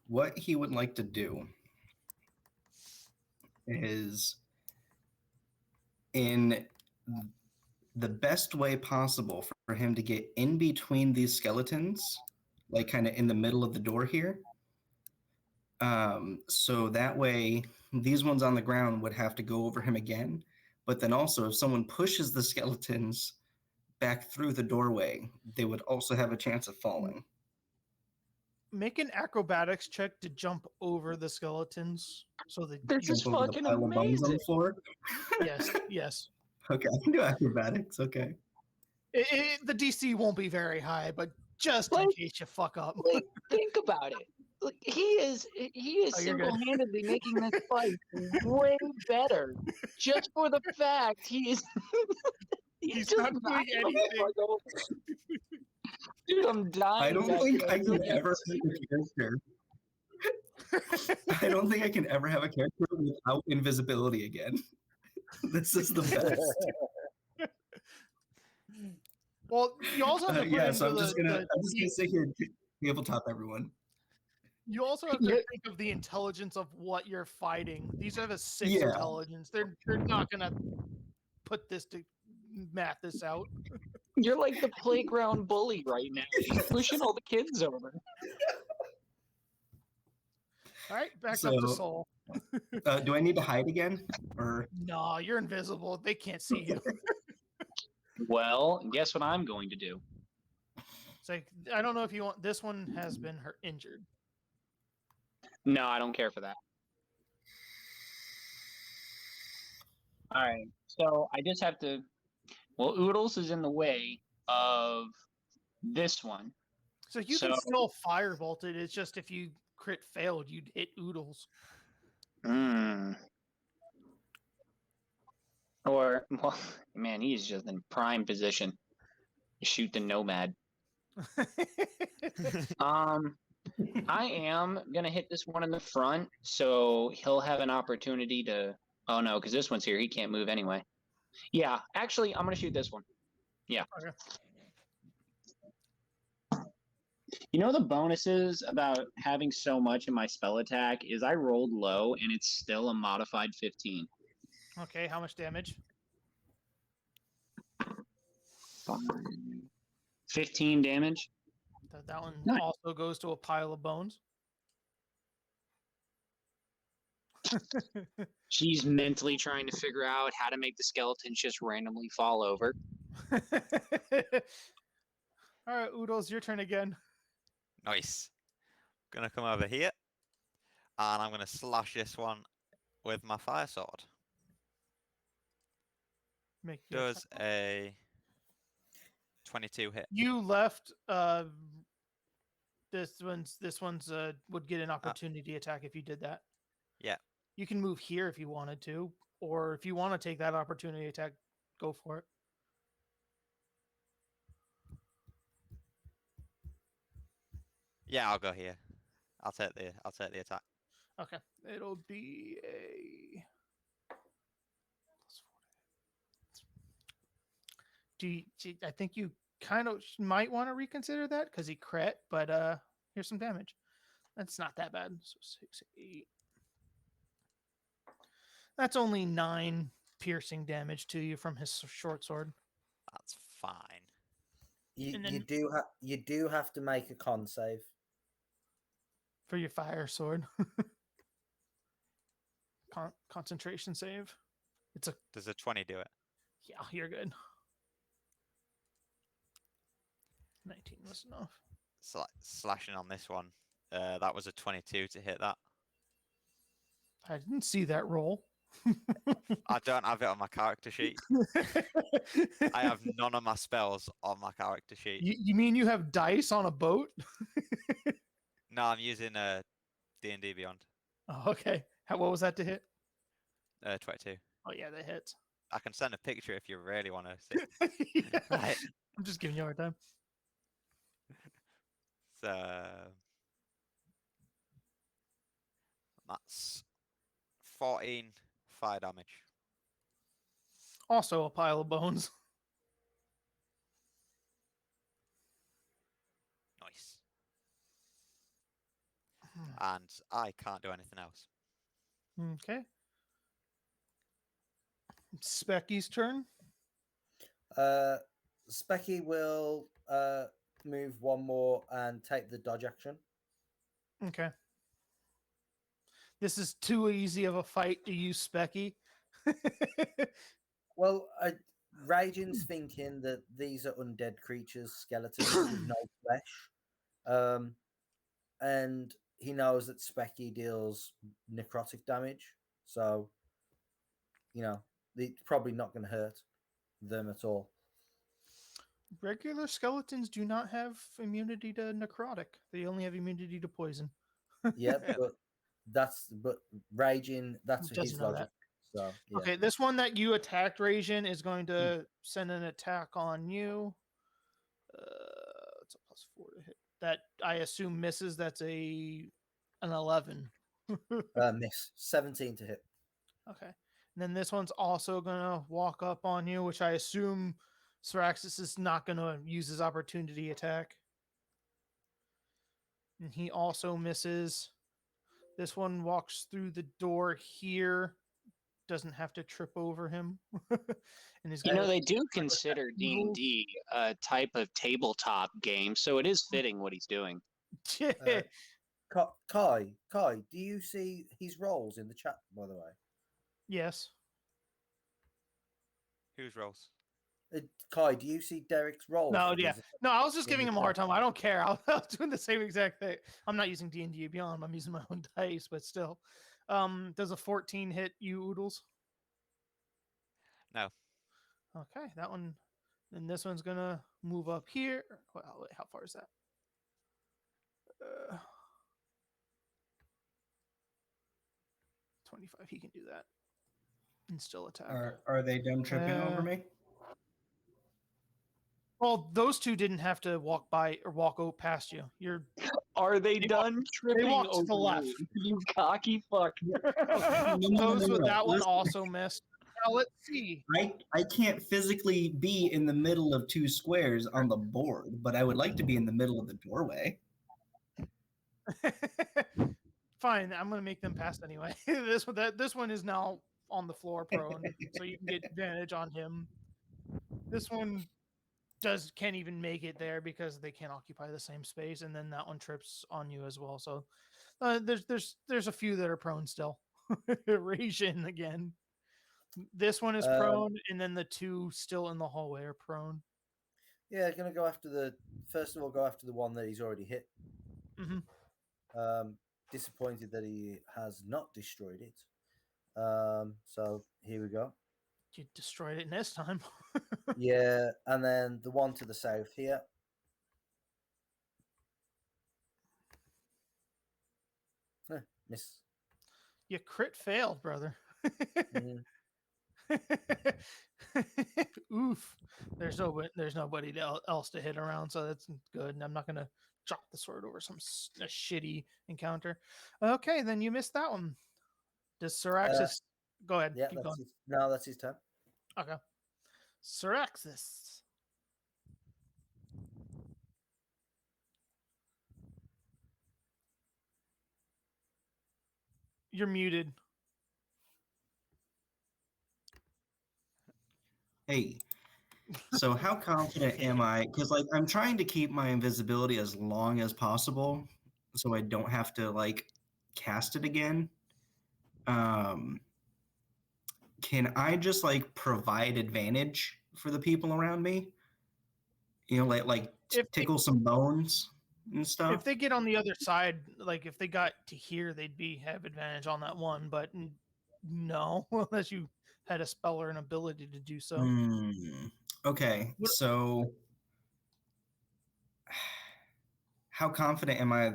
What he would like to do is in the best way possible for him to get in between these skeletons, like kind of in the middle of the door here. So that way, these ones on the ground would have to go over him again. But then also, if someone pushes the skeletons back through the doorway, they would also have a chance of falling. Make an acrobatics check to jump over the skeletons. So that This you, is Jump over the fucking pile of bones on amazing. the floor. yes. Okay, I can do acrobatics. Okay. The DC won't be very high, but just in Like- case you fuck up. Like, think about it. Like, he is Oh, you're good. single-handedly making this fight way better, just for the fact he is. He's just not doing knocking the anything. fuck over. Dude, I'm dying. I don't back think there. I can ever have a character. I don't think I can ever have a character without invisibility again. This is the best. Well, you also have to put Yeah, into so I'm just gonna the sit here and tabletop everyone. you also have to Yeah. think of the intelligence of what you're fighting. These have a 6 Yeah. intelligence. They're not gonna put this to math this out. You're like the playground bully right now. Just pushing all the kids over. All right, back up So- to Soul. Do I need to hide again? Or No, you're invisible. They can't see you. Well, guess what I'm going to do? It's like I don't know if you want. This one has been injured. No, I don't care for that. All right, so I just have to. Well, Oodles is in the way of this one. So you can So- still firebolt it. It's just if you crit failed, you'd hit Oodles. Or, well, man, he's just in prime position to shoot the Nomad. I am gonna hit this one in the front, so he'll have an opportunity to. Oh no, because this one's here. He can't move anyway. Yeah, actually, I'm gonna shoot this one. Yeah. Okay. You know the bonuses about having so much in my spell attack is I rolled low and it's still a modified 15. Okay, how much damage? 15 damage. That one Nice. also goes to a pile of bones. She's mentally trying to figure out how to make the skeletons just randomly fall over. All right, Oodles, your turn again. Nice. Gonna come over here, and I'm gonna slash this one with my fire sword. Make your Does a 22 hit? You left. This one's would get an opportunity attack if you did that. Yeah. You can move here if you wanted to, or if you want to take that opportunity attack, go for it. Yeah, I'll go here. I'll take the attack. Okay, it'll be a. I think you kind of might want to reconsider that because he crit, but here's some damage. That's not that bad. So 6, 8. That's only 9 piercing damage to you from his short sword. That's fine. You, And you then- do have to make a con save. For your fire sword. Concentration save. It's a Does a 20 do it? yeah, you're good. 19 was enough. Slashing on this one. That was a 22 to hit that. I didn't see that roll. I don't have it on my character sheet. I have none of my spells on my character sheet. You mean you have dice on a boat? No, I'm using D&D Beyond. Oh, okay. What was that to hit? 22. Oh yeah, that hits. I can send a picture if you really want to see. Yeah. Right. I'm just giving you a hard time. So that's 14 fire damage. Also a pile of bones. Nice. And I can't do anything else. Okay. Specky's turn. Specky will move one more and take the dodge action. Okay. This is too easy of a fight to use Specky. Well, Raging's thinking that these are undead creatures, skeletons with no flesh. And he knows that Specky deals necrotic damage. So, it's probably not going to hurt them at all. Regular skeletons do not have immunity to necrotic. They only have immunity to poison. Yeah, but Raging, that's Doesn't his know logic. that. So, yeah. Okay, this one that you attacked, Raging, is going to send an attack on you. It's a +4 to hit. That I assume misses. That's an 11. Miss. 17 to hit. Okay. And then this one's also going to walk up on you, which I assume Syraxis is not going to use his opportunity attack. And he also misses. This one walks through the door here. Doesn't have to trip over him. And he's got They do consider D&D a type of tabletop game, so it is fitting what he's doing. Kai, do you see his rolls in the chat, by the way? Yes. Whose rolls? Kai, do you see Derek's rolls? No, yeah. No, I was just in giving the him a hard chat? time. I don't care. I was doing the same exact thing. I'm not using D&D Beyond. I'm using my own dice, but still. Does a 14 hit you, Oodles? No. Okay, that one. And this one's going to move up here. Well, wait, how far is that? 25. He can do that. And still attack. Are they done tripping over me? Well, those two didn't have to walk by or walk past you. Are they done tripping they walked to the over left. you, you cocky fuck? Those with that one Listen. also missed. Now let's see. I can't physically be in the middle of two squares on the board, but I would like to be in the middle of the doorway. Fine, I'm gonna make them pass anyway. This one is now on the floor prone, so you can get advantage on him. This one can't even make it there because they can't occupy the same space, and then that one trips on you as well. So there's a few that are prone still. Raging again. This one is prone, and then the two still in the hallway are prone. Yeah, gonna go after first of all, go after the one that he's already hit. Mm-hmm. Disappointed that he has not destroyed it. So here we go. You destroyed it next time. Yeah, and then the one to the south here. Miss. You crit failed, brother. Mhm. Oof. There's nobody else to hit around, so that's good. And I'm not gonna drop the sword over a shitty encounter. Okay, then you missed that one. Does Syraxis go ahead? Yeah, keep going. that's his turn. Okay. Syraxis. You're muted. Hey, so how confident am I? Because I'm trying to keep my invisibility as long as possible, so I don't have to cast it again. Can I just provide advantage for the people around me? Tickle some bones and stuff. If they get on the other side, if they got to here, they'd have advantage on that one. But no, unless you had a spell or an ability to do so. Okay, so how confident am I? I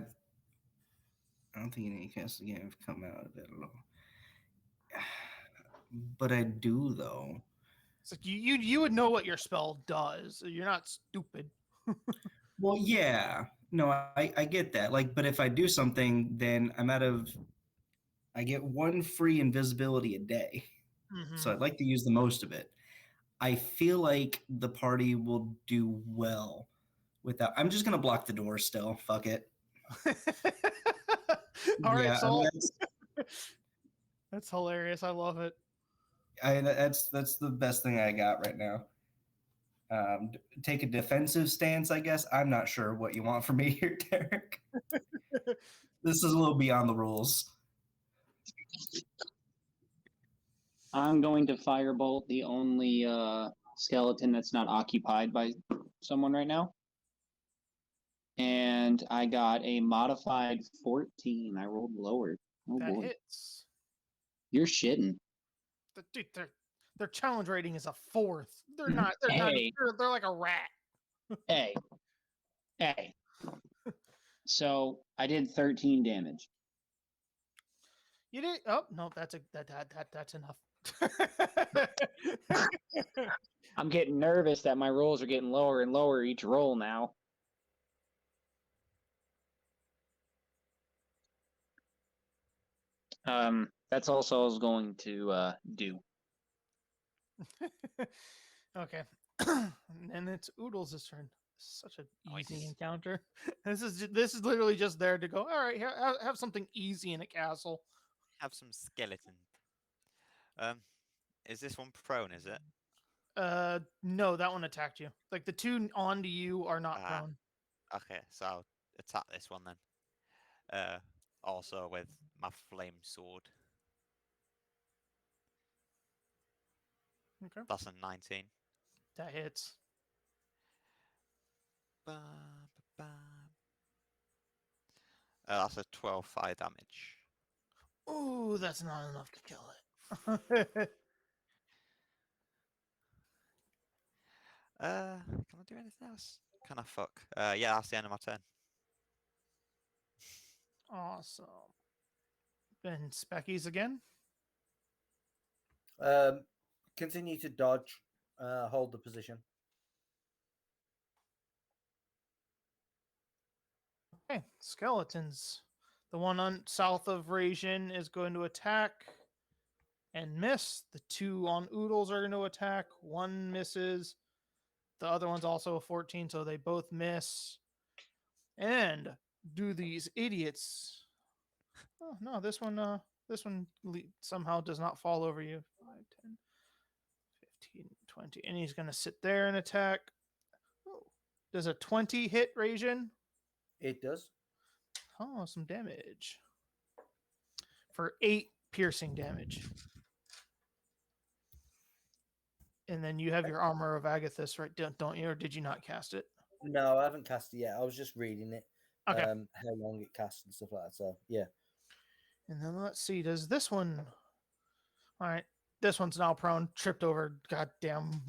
don't think any casts again have come out of it at all. But I do, though. It's like you would know what your spell does. You're not stupid. Well, yeah. No, I get that. But if I do something, then I get one free invisibility a day. Mm-hmm. So I'd like to use the most of it. I feel like the party will do well without. I'm just gonna block the door still. Fuck it. All right, Yeah, so that's hilarious. I love it. That's the best thing I got right now. Take a defensive stance, I guess. I'm not sure what you want from me here, Derek. This is a little beyond the rules. I'm going to firebolt the only skeleton that's not occupied by someone right now. And I got a modified 14. I rolled lower. Oh That boy. hits. You're shitting. Dude, their challenge rating is a 4th. They're not. They're not. Hey. They're like a rat. Hey. So I did 13 damage. You did. Oh no, that's enough. I'm getting nervous that my rolls are getting lower and lower each roll now. That's also what I was going to do. Okay. And it's Oodles' turn. Such an easy Nice. encounter. This is literally just there to go. All right, have something easy in a castle. Have some skeleton. Is this one prone? Is it? No, that one attacked you. Like the two onto you are not prone. Okay, so I'll attack this one then. Also with my flame sword. Okay, That's a 19. that hits. That's a 12 fire damage. Ooh, that's not enough to kill it. Can I do anything else? Can I fuck? Yeah, that's the end of my turn. Awesome. Then Specky's again. Continue to dodge. Hold the position. Okay, skeletons. The one on south of Rajin is going to attack and miss. The two on Oodles are going to attack. One misses. The other one's also a 14, so they both miss. And do these idiots? Oh no, this one somehow does not fall over you. 5, 10, 15, 20, and he's going to sit there and attack. Oh, does a 20 hit Rajin? It does. Oh, some damage. For 8 piercing damage. And then you have your Armor of Agathis, right? Don't you? Or did you not cast it? No, I haven't cast it yet. I was just reading it. Okay. How long it casts and stuff like that. So yeah. And then let's see. Does this one? All right. This one's now prone, tripped over. Goddamn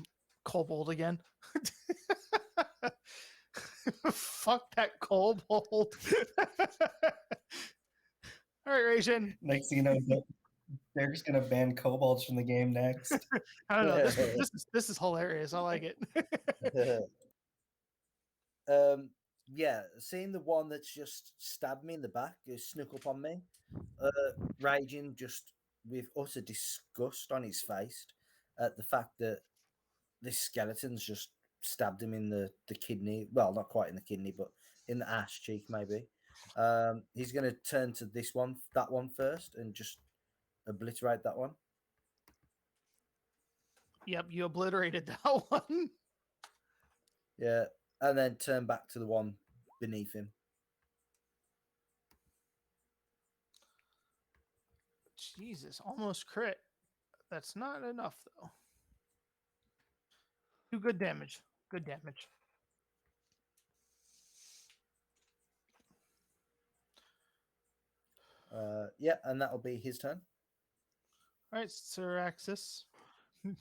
kobold again. Fuck that kobold. All right, Rajin. Next thing you know, Derek's gonna ban kobolds from the game next. I don't know. This is hilarious. I like it. Yeah, seeing the one that's just stabbed me in the back, snuck up on me, raging just with utter disgust on his face at the fact that this skeleton's just stabbed him in the kidney. Well, not quite in the kidney, but in the ass cheek, maybe. He's going to turn to that one first, and just obliterate that one. Yep, you obliterated that one. Yeah, and then turn back to the one beneath him. Jesus, almost crit. That's not enough, though. 2 good damage. Good damage. Yeah, and that'll be his turn. All right, Syraxis. You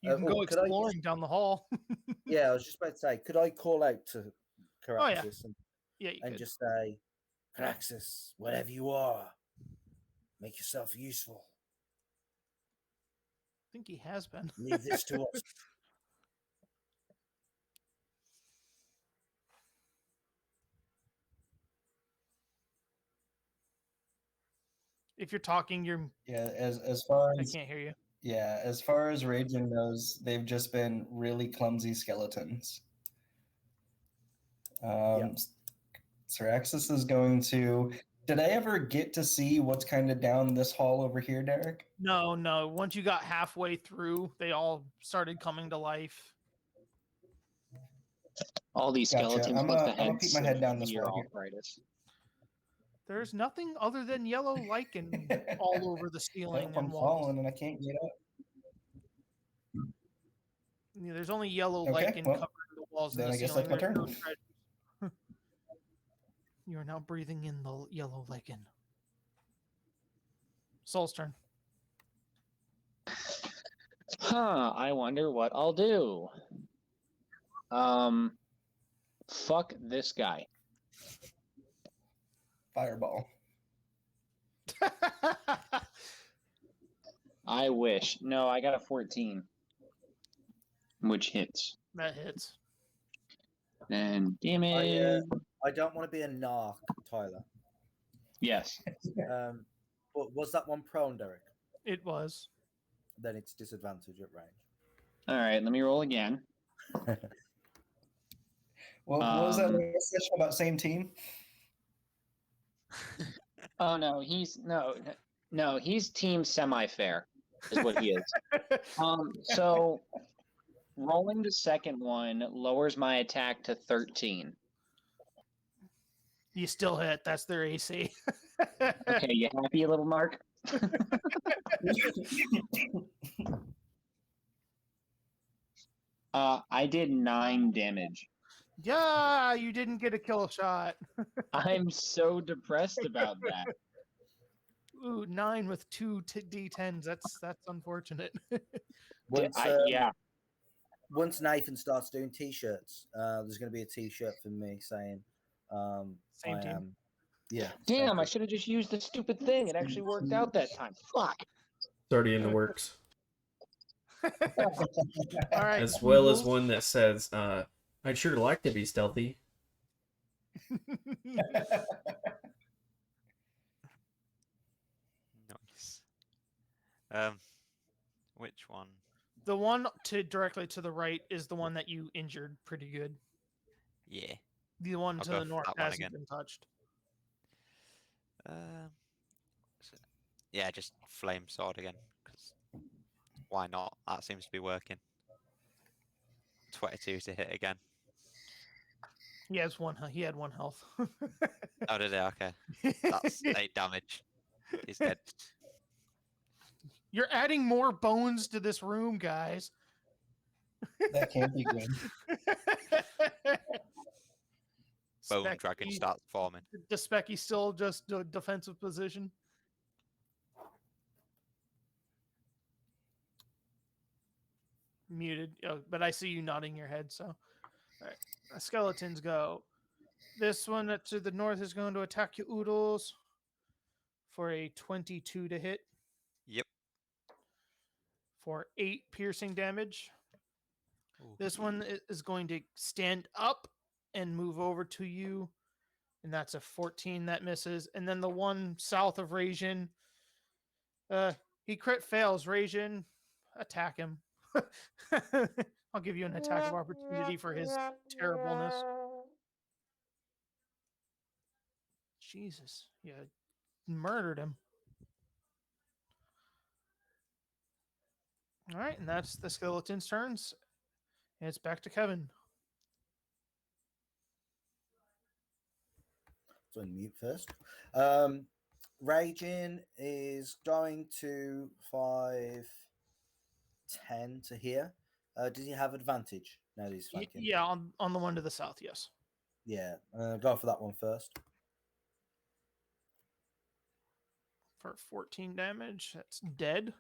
can go exploring down the hall. Yeah, I was just about to say, could I call out to Caraxis and just say, Caraxis, whatever you are, make yourself useful. I think he has been. Leave this to us. If you're talking, you're. Yeah, as far as I can't hear you. Yeah, as far as Raging knows, they've just been really clumsy skeletons. Syraxis is going to Did I ever get to see what's kind of down this hall over here, Derek? No. Once you got halfway through, they all started coming to life. All these Gotcha. skeletons I'm must gonna have had peek my head down this severe wall here. arthritis. There's nothing other than yellow lichen all over the ceiling Nope, and I'm walls. falling and I can't get up. Yeah, there's only yellow Okay, lichen well, covering the walls and then the I guess ceiling. that's my There's no turn. treasures. You are now breathing in the yellow lichen. Soul's turn. Huh, I wonder what I'll do. Fuck this guy. Fireball. I wish. No, I got a 14. Which hits. That hits. And damage. I don't want to be a narc, Tyler. Yes. But was that one prone, Derek? It was. Then it's disadvantage at range. Alright, let me roll again. Well, what was that last session about same team? Oh no, he's team semi-fair is what he is. So rolling the second one lowers my attack to 13. You still hit. That's their AC. Okay, you happy, little Marc? I did 9 damage. Yeah, you didn't get a kill shot. I'm so depressed about that. Ooh, 9 with 2 d10s. That's unfortunate. Once, Yeah. once Nathan starts doing t-shirts, there's going to be a t-shirt for me saying, Same I team. am. Yeah. Damn, I should have just used the stupid thing. It actually worked out that time. Fuck. It's already in the works. All right. As well as one that says, I'd sure like to be stealthy. Nice. Which one? The one directly to the right is the one that you injured pretty good. Yeah. The one I'll to go the for north that one hasn't again. been touched. Yeah, just flame sword again. 'Cause why not? That seems to be working. 22 to hit again. He has one. He had 1 health. Oh, did it? Okay. That's 8 damage. He's dead. You're adding more bones to this room, guys. That can't be good. Bone Specky- dragon starts forming. Does Specky still just do defensive position? Muted, but I see you nodding your head. So, all right, skeletons go. This one to the north is going to attack you, Oodles, for a 22 to hit. Yep. For 8 piercing damage. Ooh. This one is going to stand up and move over to you, and that's a 14 that misses. And then the one south of Rajin, he crit fails. Rajin, attack him. I'll give you an attack of opportunity for his terribleness. Jesus, you murdered him. All right, and that's the skeleton's turns. And it's back to Kevin. So mute first. Raging is going to 5, 10 to here. Does he have advantage now that he's flanking? Yeah, on the one to the south, yes. Yeah, go for that one first. For 14 damage, that's dead.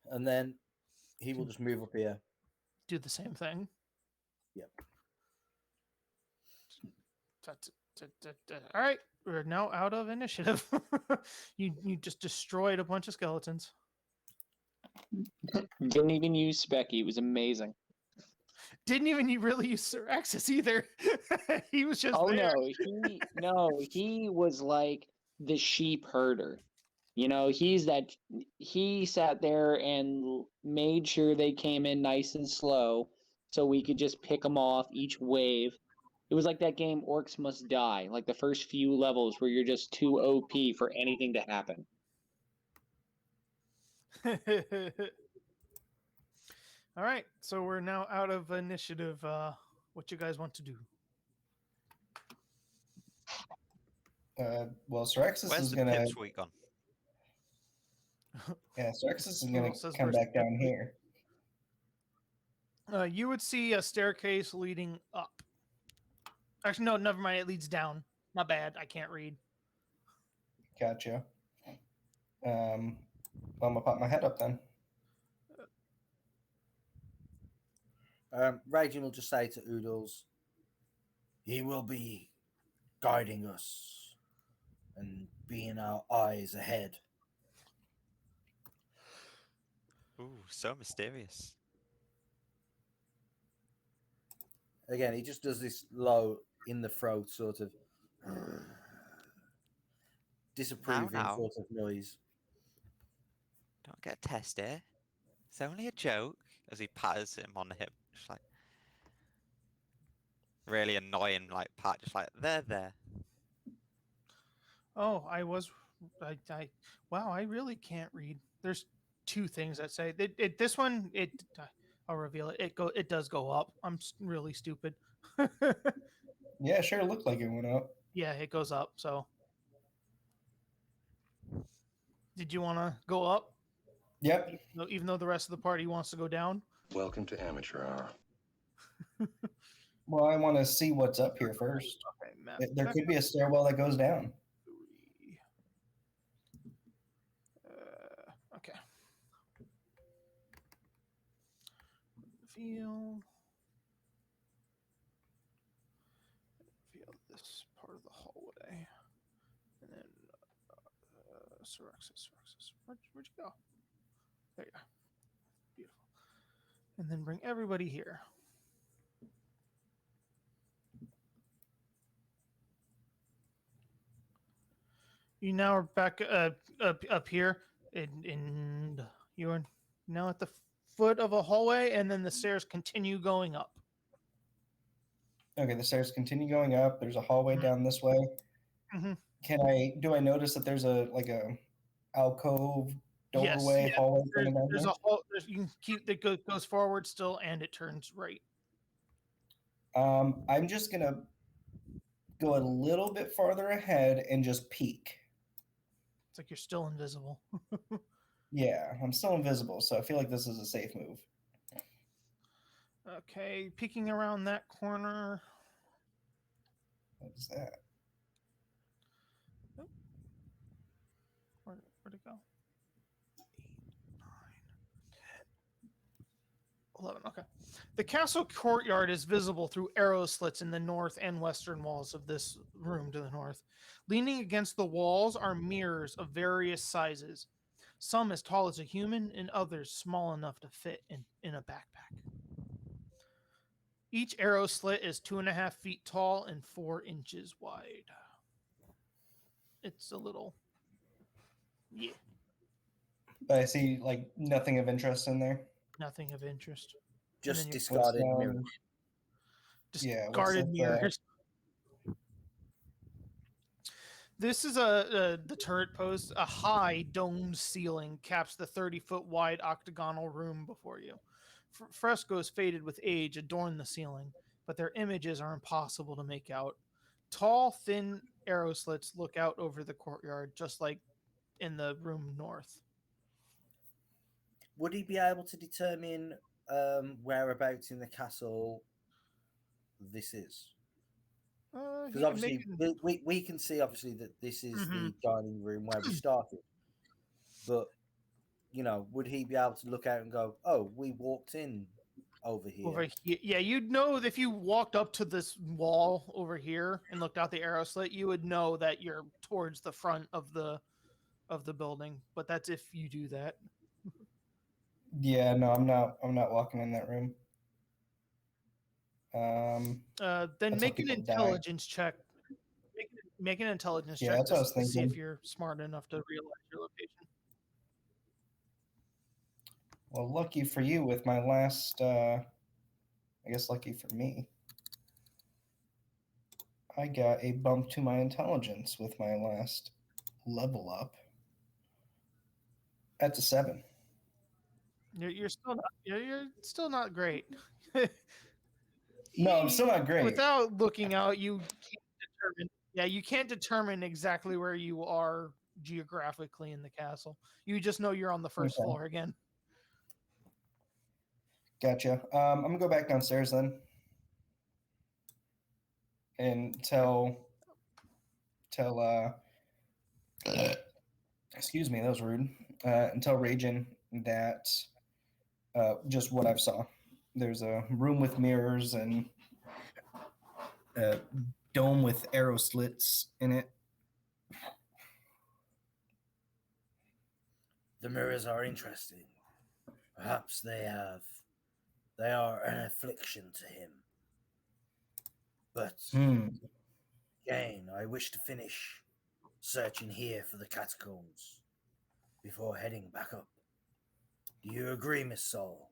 And then he will just move up here. Do the same thing. Yep. All right, we're now out of initiative. You just destroyed a bunch of skeletons. Didn't even use Specky. It was amazing. Didn't even really use Sir Axis either. He was just there. He was like the sheep herder. You know, he sat there and made sure they came in nice and slow so we could just pick them off each wave. It was like that game Orcs Must Die, like the first few levels where you're just too OP for anything to happen. All right, so we're now out of initiative. What you guys want to do? Well, Sirexis Where's is the gonna. pipsqueak gone? Yeah, Sirexis is Who gonna else says come where's back the down here. You would see a staircase leading up. Actually, no, never mind. It leads down. My bad. I can't read. Gotcha. Well, I'm gonna pop my head up then. Raging will just say to Oodles, he will be guiding us and being our eyes ahead. Ooh, so mysterious. Again, he just does this low in the throat sort of disapproving Now. sort of noise. Don't get testy. It's only a joke. As he pats him on the hip, just like really annoying, like pat, just like there. Oh, wow, I really can't read. There's two things that say this one. I'll reveal it. It does go up. I'm really stupid. Yeah, sure. It looked like it went up. Yeah, it goes up. So, did you want to go up? Yep. Even though the rest of the party wants to go down. Welcome to amateur hour. Well, I want to see what's up here first. Okay, map. There could be a stairwell that goes down. Okay. Feel this part of the hallway, and then Sirexis. Where'd you go? There you go. Beautiful. And then bring everybody here. You now are back up here, and you are now at the foot of a hallway, and then the stairs continue going up. Okay, the stairs continue going up. There's a hallway down this way. Mhm. Do I notice that there's a alcove doorway hallway coming down There's here? you can keep that goes forward still, and it turns right. I'm just gonna go a little bit farther ahead and just peek. It's like you're still invisible. Yeah, I'm still invisible, so I feel like this is a safe move. Okay, peeking around that corner. What is that? Oh. Where'd it go? 8, 9, 10, 11. Okay. The castle courtyard is visible through arrow slits in the north and western walls of this room to the north. Leaning against the walls are mirrors of various sizes, some as tall as a human and others small enough to fit in a backpack. Each arrow slit is 2.5 feet tall and 4 inches wide. It's a little... Yeah. But I see nothing of interest in there. Nothing of interest. Just you- discarded mirrors. Discarded mirrors. This is the turret post. A high domed ceiling caps the 30-foot wide octagonal room before you. Frescoes faded with age adorn the ceiling, but their images are impossible to make out. Tall, thin arrow slits look out over the courtyard, just like in the room north. Would he be able to determine whereabouts in the castle this is? Because obviously we can see obviously that this is the dining room where we started, but would he be able to look out and go, "Oh, we walked in over here"? Yeah, you'd know if you walked up to this wall over here and looked out the arrow slit, you would know that you're towards the front of the building. But that's if you do that. Yeah, no, I'm not walking in that room. Then make an intelligence check. Make an intelligence check that's what I was to see thinking. if you're smart enough to realize your location. Well, lucky for you with my last, I guess lucky for me. I got a bump to my intelligence with my last level up. That's a 7. You're still not. You're still not great. No, I'm still not great. Without looking out, you can't determine. Yeah, you can't determine exactly where you are geographically in the castle. You just know you're on the first Okay. floor again. Gotcha. I'm gonna go back downstairs then, and tell excuse me, that was rude. And tell Ragin that just what I saw. There's a room with mirrors and a dome with arrow slits in it. The mirrors are interesting. Perhaps they are an affliction to him. But again, I wish to finish searching here for the catacombs before heading back up. Do you agree, Miss Saul?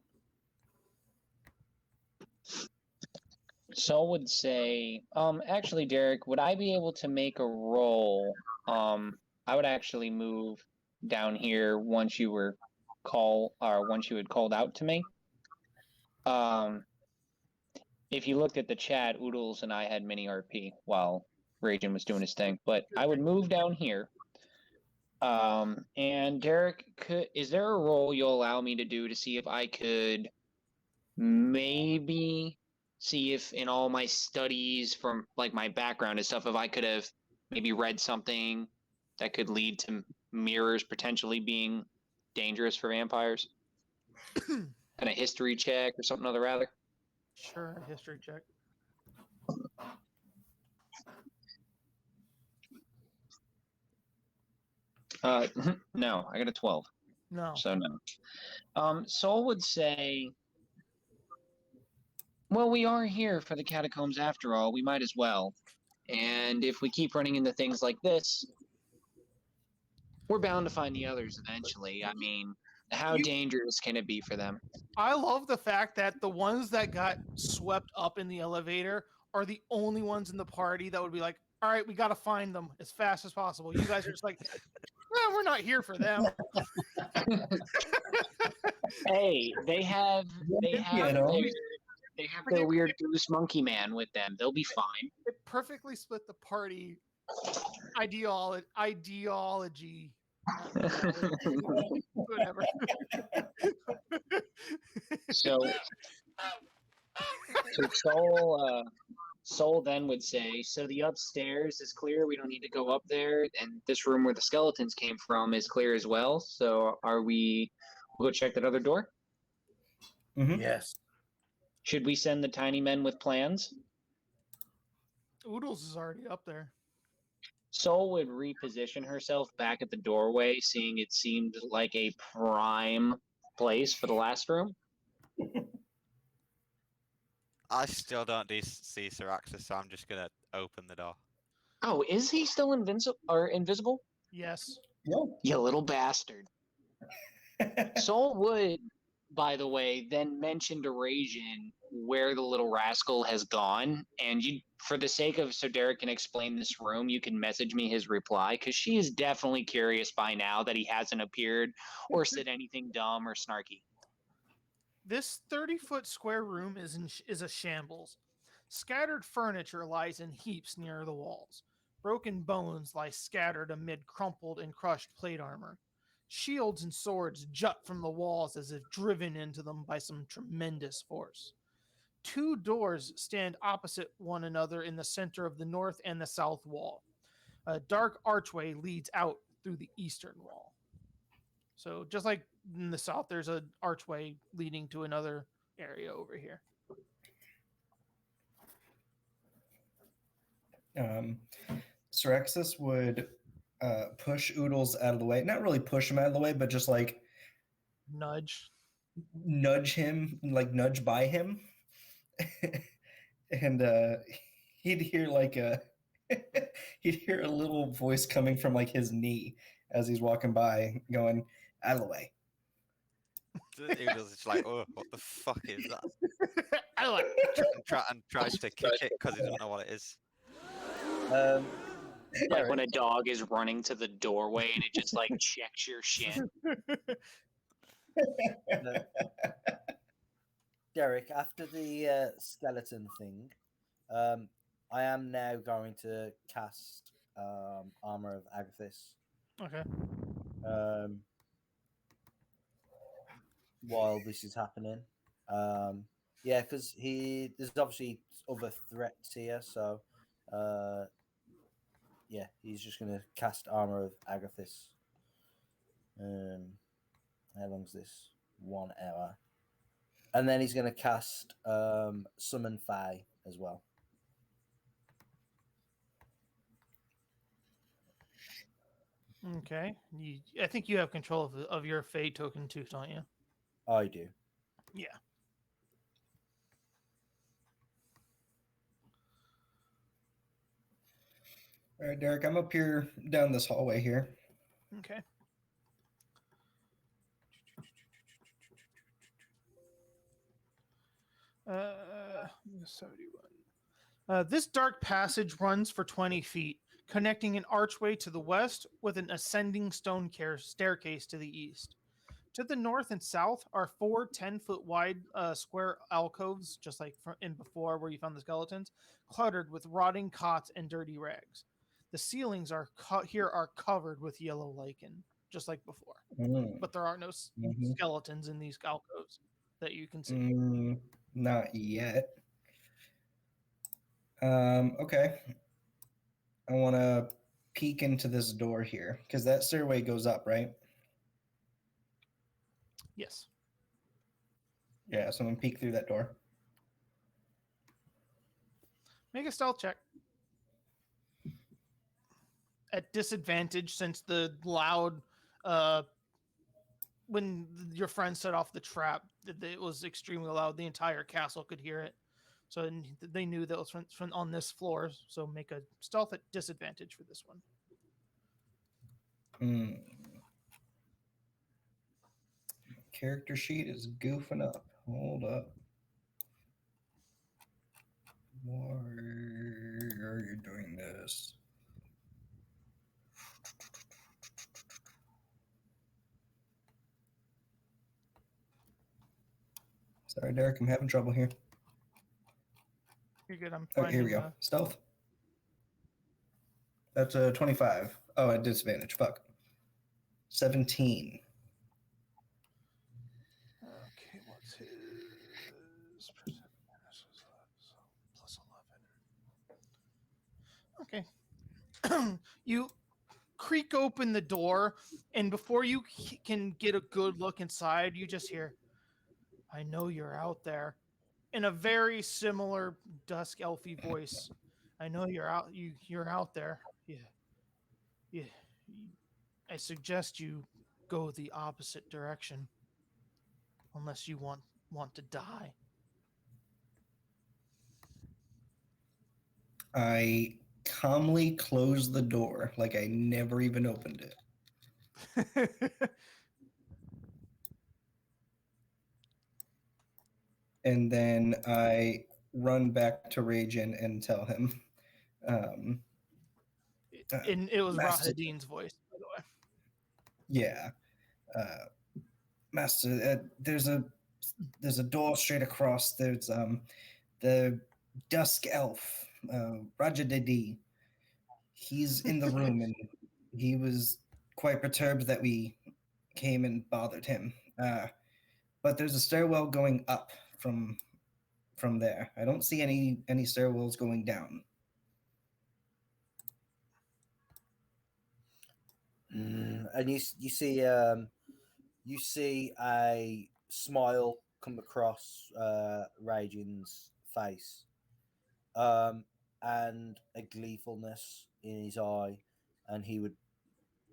Saul would say, actually, Derek, would I be able to make a roll? I would actually move down here once you had called out to me. If you looked at the chat, Oodles and I had mini RP while Ragin was doing his thing, but I would move down here. And Derek, is there a roll you'll allow me to do to see if I could maybe see if in all my studies from like my background and stuff, if I could have maybe read something that could lead to mirrors potentially being dangerous for vampires? Kind of history check or something of the rather? Sure, history check. No, I got a 12. No. So no. Saul would say, well, we are here for the catacombs after all. We might as well. And if we keep running into things like this, we're bound to find the others eventually. I mean, how dangerous can it be for them? I love the fact that the ones that got swept up in the elevator are the only ones in the party that would be like, all right, we got to find them as fast as possible. You guys are just like, well, we're not here for them. Hey, they have their weird goose monkey man with them. They'll be fine. It perfectly split the party ideology. Whatever. So Soul then would say, so the upstairs is clear, we don't need to go up there, and this room where the skeletons came from is clear as well, so we'll go check that other door? Mm-hmm. Yes. Should we send the tiny men with plans? Oodles is already up there. Soul would reposition herself back at the doorway, seeing it seemed like a prime place for the last room. I still don't see Syraxis, so I'm just gonna open the door. Oh, is he still invisible? Yes. You little bastard. Soul would, by the way, then mention to Ragin where the little rascal has gone, and for the sake of so Derek can explain this room, you can message me his reply, because she is definitely curious by now that he hasn't appeared or said anything dumb or snarky. This 30-foot square room is a shambles. Scattered furniture lies in heaps near the walls. Broken bones lie scattered amid crumpled and crushed plate armor. Shields and swords jut from the walls as if driven into them by some tremendous force. 2 doors stand opposite one another in the center of the north and the south wall. A dark archway leads out through the eastern wall. So just like in the south, there's an archway leading to another area over here. Syraxis would push Oodles out of the way. Not really push him out of the way, but just like nudge him, like nudge by him. And he'd hear like he'd hear a little voice coming from like his knee as he's walking by, going, out of the way. Oodles is like, oh, what the fuck is that? I like and tries to kick it because he doesn't know what it is. Um, Like when Derek, a dog is running to the doorway and it just like checks your shin. Derek, after the skeleton thing, I am now going to cast Armor of Agathis. Okay. While this is happening. Yeah, because there's obviously other threats here, so yeah, he's just gonna cast Armor of Agathis. How long's this? 1 hour. And then he's gonna cast Summon Fae as well. Okay. I think you have control of your fate token too, don't you? I do. Yeah. All right, Derek, I'm up here down this hallway here. Okay. Uh, 71. This dark passage runs for 20 feet, connecting an archway to the west with an ascending stone staircase to the east. To the north and south are 4 10-foot wide square alcoves, just like in before where you found the skeletons, cluttered with rotting cots and dirty rags. The ceilings here are covered with yellow lichen, just like before. But there are no skeletons in these alcoves that you can see. Not yet. Okay. I want to peek into this door here because that stairway goes up, right? Yes. Yeah, so I'm gonna peek through that door. Make a stealth check. At disadvantage, since the loud, when your friend set off the trap, it was extremely loud. The entire castle could hear it. So they knew that it was from on this floor. So make a stealth at disadvantage for this one. Character sheet is goofing up. Hold up. Why are you doing this? Sorry, Derek, I'm having trouble here. You're good. I'm Oh, finding. here we go. Stealth. That's a 25. Oh, at disadvantage. Fuck. 17. Okay, what's his plus 11? Okay. You creak open the door, and before you can get a good look inside, you just hear, "I know you're out there," in a very similar dusk elfy voice. "I know you're out. You're out there. Yeah. I suggest you go the opposite direction, unless you want to die." I calmly closed the door like I never even opened it. And then I run back to Ragin and tell him. And it was Master, Rahadin's voice, by the way. Yeah. Master, there's a door straight across. There's the dusk elf, Rajadidi. He's in the room and he was quite perturbed that we came and bothered him. But there's a stairwell going up from there. I don't see any stairwells going down. And you see a smile come across Ragin's face, and a gleefulness in his eye, and he would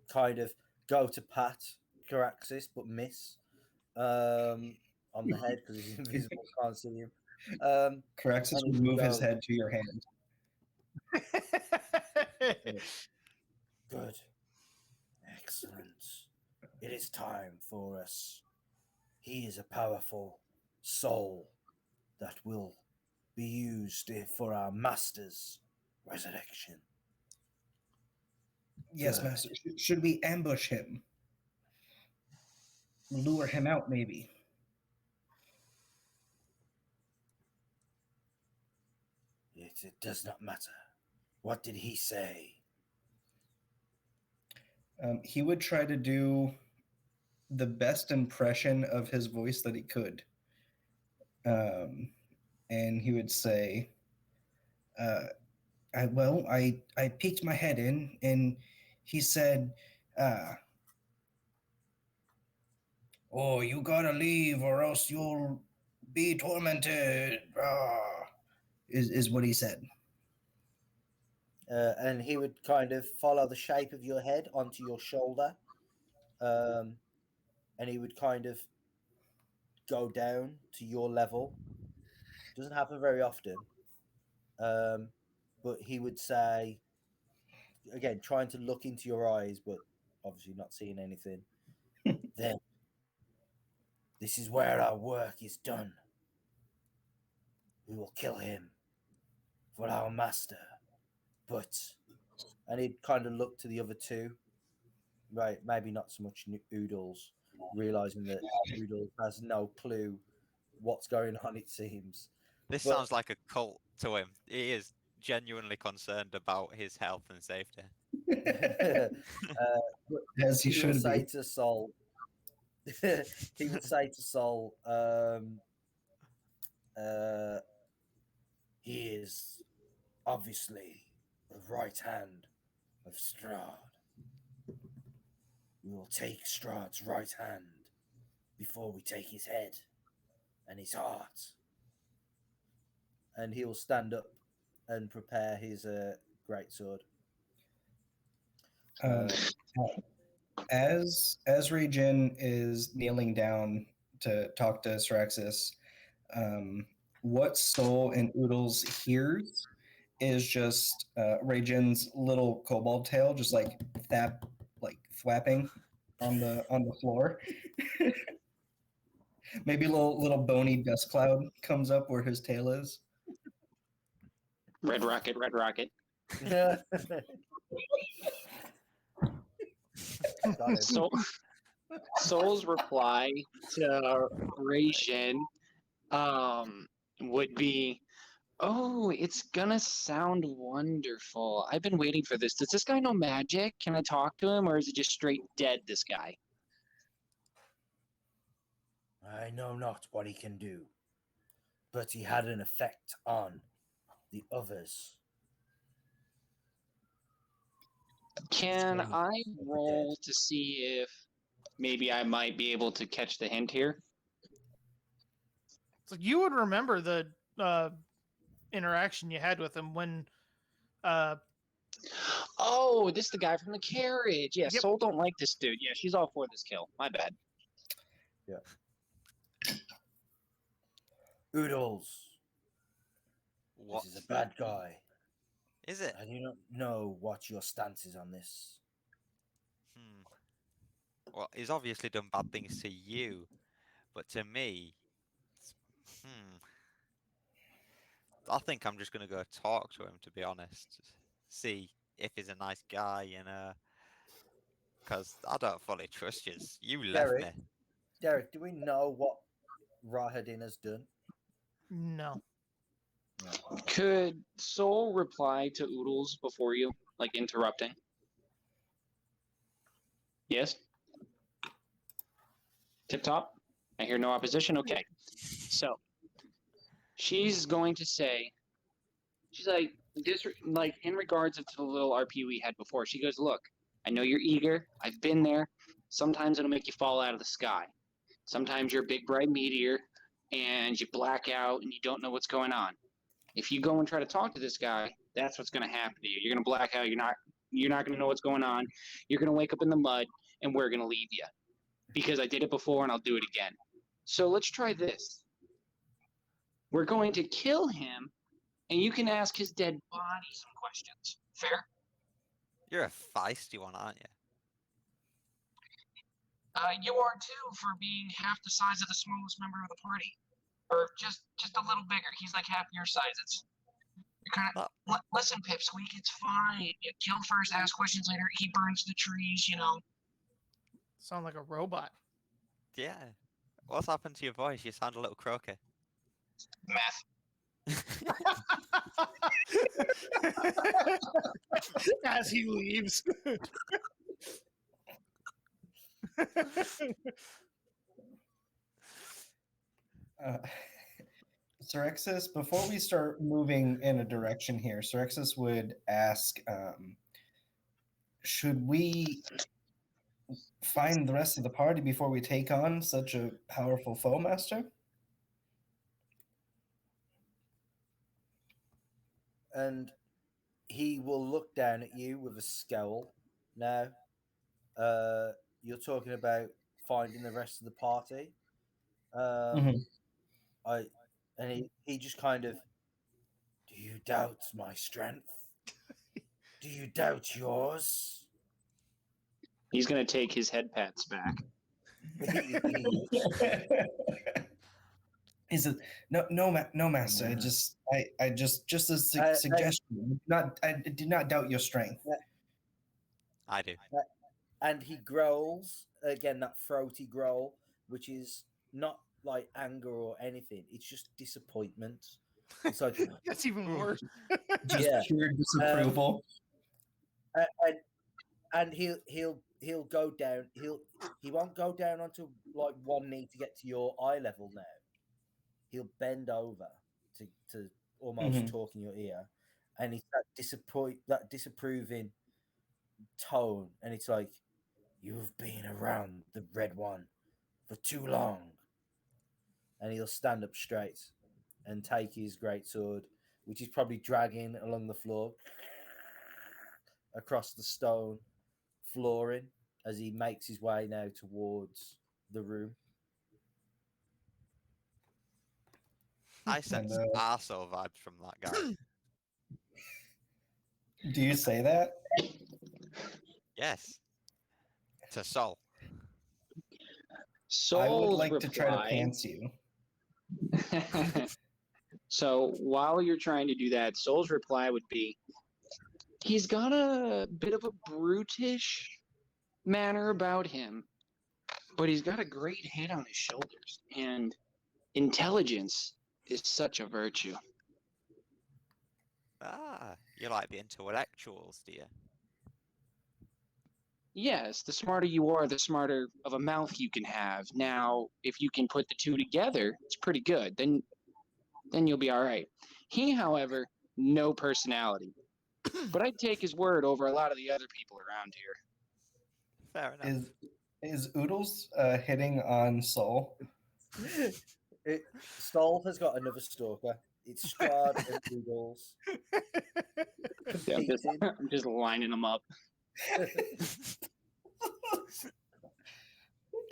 kind of go to pat Caraxis but miss on the head because he's invisible, can't see him. Caraxis would move his head to your hand. Good. Excellent. It is time for us. He is a powerful soul that will be used for our master's resurrection. Yes, Good. Master. Should we ambush him? Lure him out, maybe. It does not matter. What did he say? He would try to do the best impression of his voice that he could. And he would say, I peeked my head in, and he said, oh, you gotta leave or else you'll be tormented, is what he said. And he would kind of follow the shape of your head onto your shoulder. And he would kind of go down to your level. Doesn't happen very often. But he would say, again, trying to look into your eyes, but obviously not seeing anything. Then, this is where our work is done. We will kill him for our master. But, and he'd kind of look to the other two. Right, maybe not so much Oodles, realizing that Oodles has no clue what's going on, it seems. This But- sounds like a cult to him. He is genuinely concerned about his health and safety. As he he should would say be. to Sol, he would say to Sol, he is obviously the right hand of Strahd. We will take Strahd's right hand before we take his head and his heart. And he will stand up and prepare his greatsword. As Regen is kneeling down to talk to Syraxis, what Soul and Oodles hears is just Regen's little kobold tail, just like thwapping on the floor. Maybe a little bony dust cloud comes up where his tail is. Red rocket, red rocket. So, Soul's reply to Ration would be, "Oh, it's gonna sound wonderful. I've been waiting for this. Does this guy know magic? Can I talk to him, or is it just straight dead, this guy?" I know not what he can do, but he had an effect on the others. Can Scream I of the roll dead. to see if maybe I might be able to catch the hint here? So you would remember the interaction you had with him when Oh, this is the guy from the carriage. Yeah, Yep. Soul don't like this dude. Yeah, she's all for this kill. My bad. Oodles, What this is a bad guy. is it? I do not know what your stance is on this. Well, he's obviously done bad things to you, but to me, I think I'm just gonna go talk to him, to be honest. See if he's a nice guy, because I don't fully trust you. You left Derek? me. Derek, do we know what Rahadin has done? no. Could Soul reply to Oodles before you, like interrupting? Yes? Tip top? I hear no opposition? Okay. So, she's going to say, she's like, in regards to the little RP we had before, she goes, "Look, I know you're eager. I've been there. Sometimes it'll make you fall out of the sky. Sometimes you're a big bright meteor and you black out and you don't know what's going on. If you go and try to talk to this guy, that's what's going to happen to you. You're going to black out. You're not going to know what's going on. You're going to wake up in the mud, and we're going to leave you. Because I did it before, and I'll do it again. So let's try this. We're going to kill him, and you can ask his dead body some questions. Fair? You're a feisty one, aren't you? You are too, for being half the size of the smallest member of the party. Or just a little bigger. He's like half your size. You're Listen, Pipsqueak, it's fine. You kill first, ask questions later. He burns the trees, you know. Sound like a robot. Yeah. What's happened to your voice? You sound a little croaky. Meth. As he leaves. Sirexis, before we start moving in a direction here, Sirexis would ask, should we find the rest of the party before we take on such a powerful foe, Master? And he will look down at you with a scowl. Now, you're talking about finding the rest of the party. He just kind of, do you doubt my strength? Do you doubt yours? He's gonna take his head pats back. He says, no, Master. I just a suggestion. I did not doubt your strength. I do. And he growls again, that throaty growl, which is not like anger or anything. It's just disappointment. It's like that's even worse. Just pure disapproval. And he'll go down. He won't go down onto like one knee to get to your eye level now. He'll bend over to almost talk in your ear, and it's that disapproving tone, and it's like, you've been around the Red One for too long. And he'll stand up straight and take his greatsword, which is probably dragging along the floor, across the stone flooring as he makes his way now towards the room. I sense arsehole vibes from that guy. Do you say that? Yes. To Sol. I would Sol's like to try to pants you. So while you're trying to do that, Sol's reply would be, he's got a bit of a brutish manner about him, but he's got a great head on his shoulders, and intelligence is such a virtue. Ah, you like the intellectuals, do you? Yes, the smarter you are, the smarter of a mouth you can have. Now, if you can put the two together, it's pretty good. Then you'll be all right. He, however, no personality. But I'd take his word over a lot of the other people around here. Fair enough. Is Oodles hitting on Sol? Sol has got another stalker. It's Strahd and Oodles. Yeah, I'm just lining them up.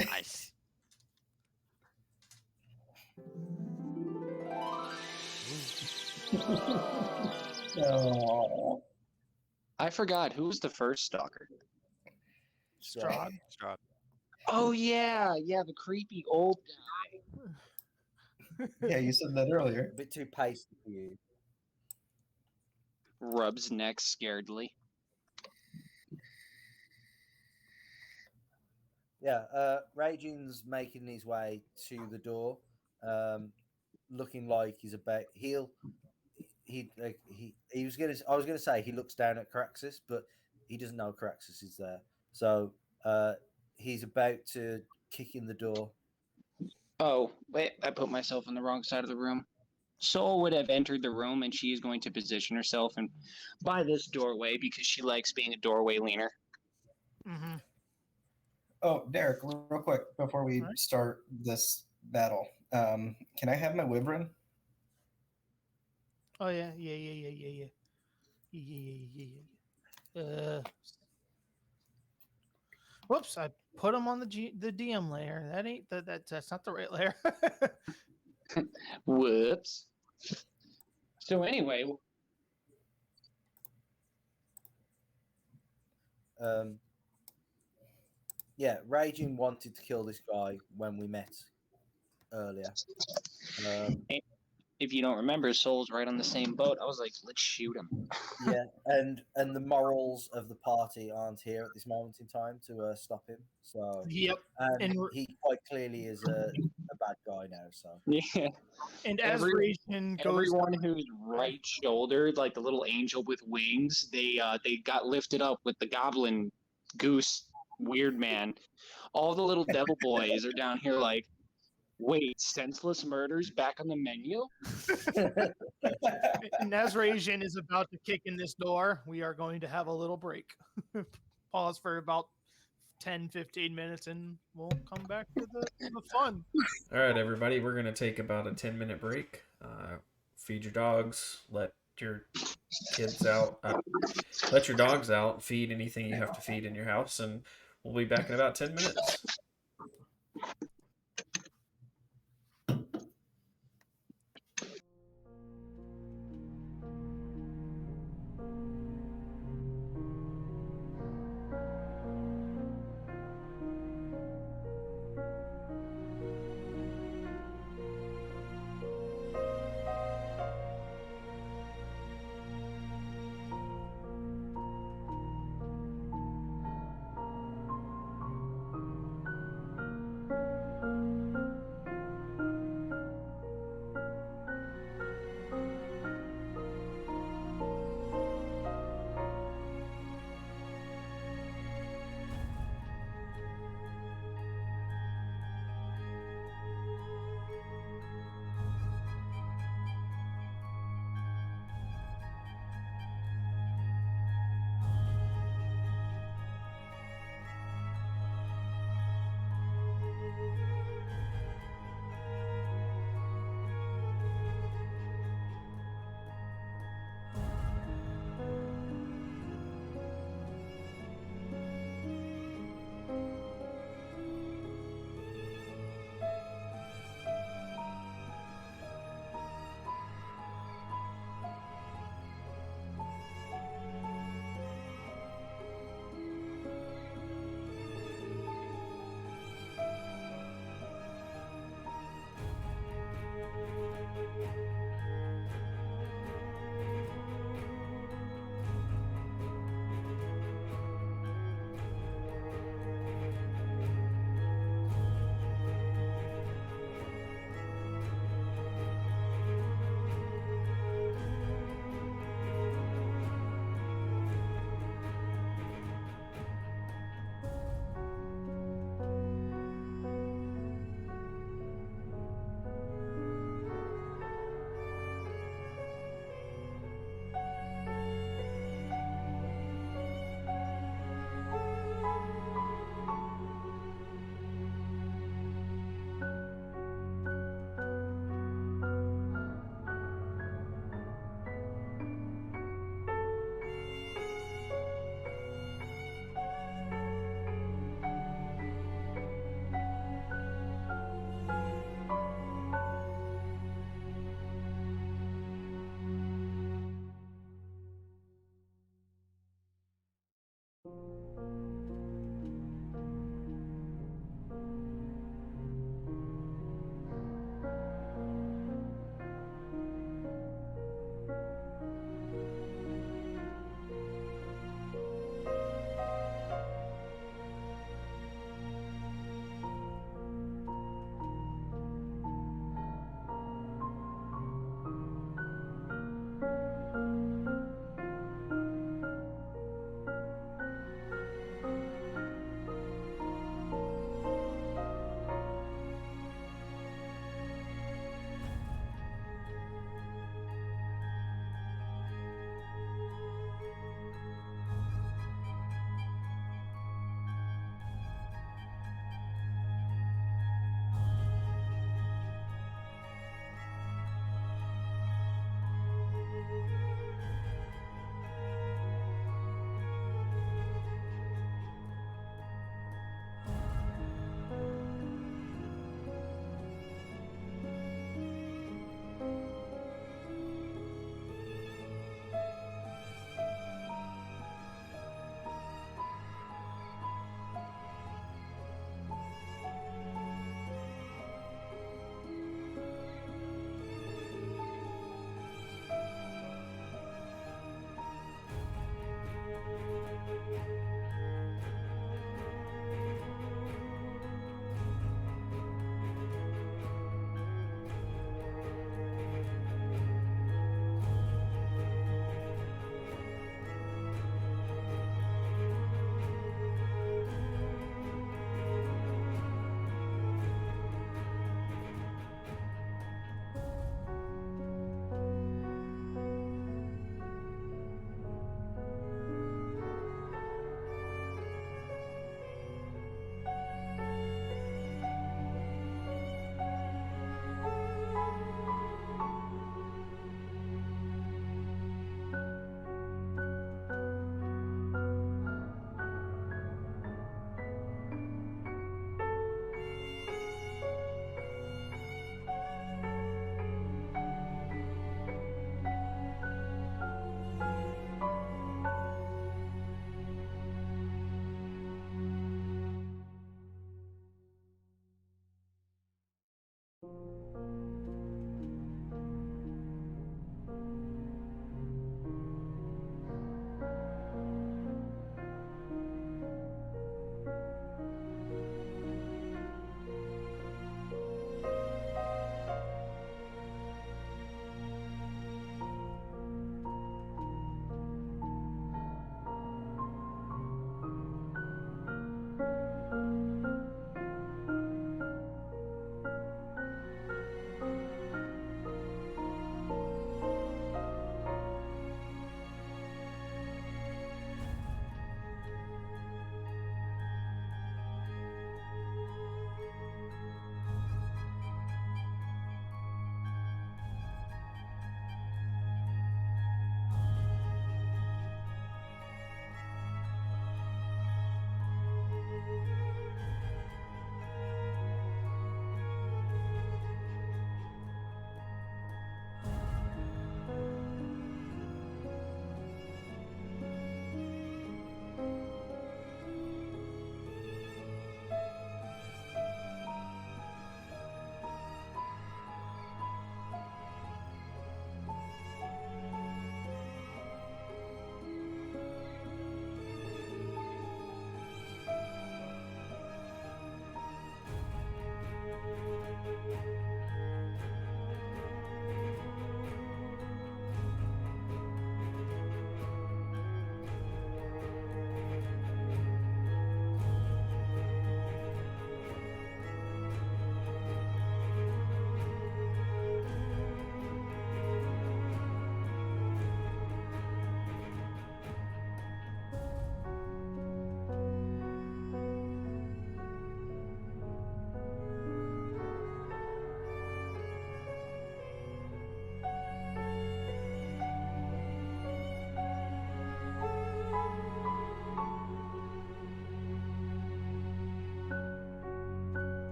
Nice. Oh. I forgot, who was the first stalker? Strahd. Strahd. Oh, yeah, the creepy old guy. Yeah, you said that earlier. A bit too pasty for you. Rubs neck scaredly. Yeah, Raging's making his way to the door, looking like he's about. I was gonna say he looks down at Caraxes, but he doesn't know Caraxes is there. So he's about to kick in the door. Oh, wait, I put myself on the wrong side of the room. Sol would have entered the room, and she is going to position herself by this doorway because she likes being a doorway leaner. Mm-hmm. Oh, Derek, real quick before we start this battle, can I have my wyvern? Oh yeah. Whoops! I put him on the DM layer. That ain't that's not the right layer. Whoops. So anyway, yeah, Raging wanted to kill this guy when we met earlier. if you don't remember, Soul's right on the same boat. I was like, let's shoot him. Yeah, and the morals of the party aren't here at this moment in time to stop him. So Yep. and And we're- he quite clearly is a bad guy now. So Yeah. And as Ragin goes, Everyone who's right shouldered, like the little angel with wings, they got lifted up with the goblin goose weird man. All the little devil boys are down here like, wait, senseless murders back on the menu? and as Ragin is about to kick in this door, we are going to have a little break. Pause for about 10-15 minutes, and we'll come back to the fun. All right, everybody, we're going to take about a 10-minute break. Feed your dogs, let your kids out, let your dogs out, feed anything you have to feed in your house, and we'll be back in about 10 minutes.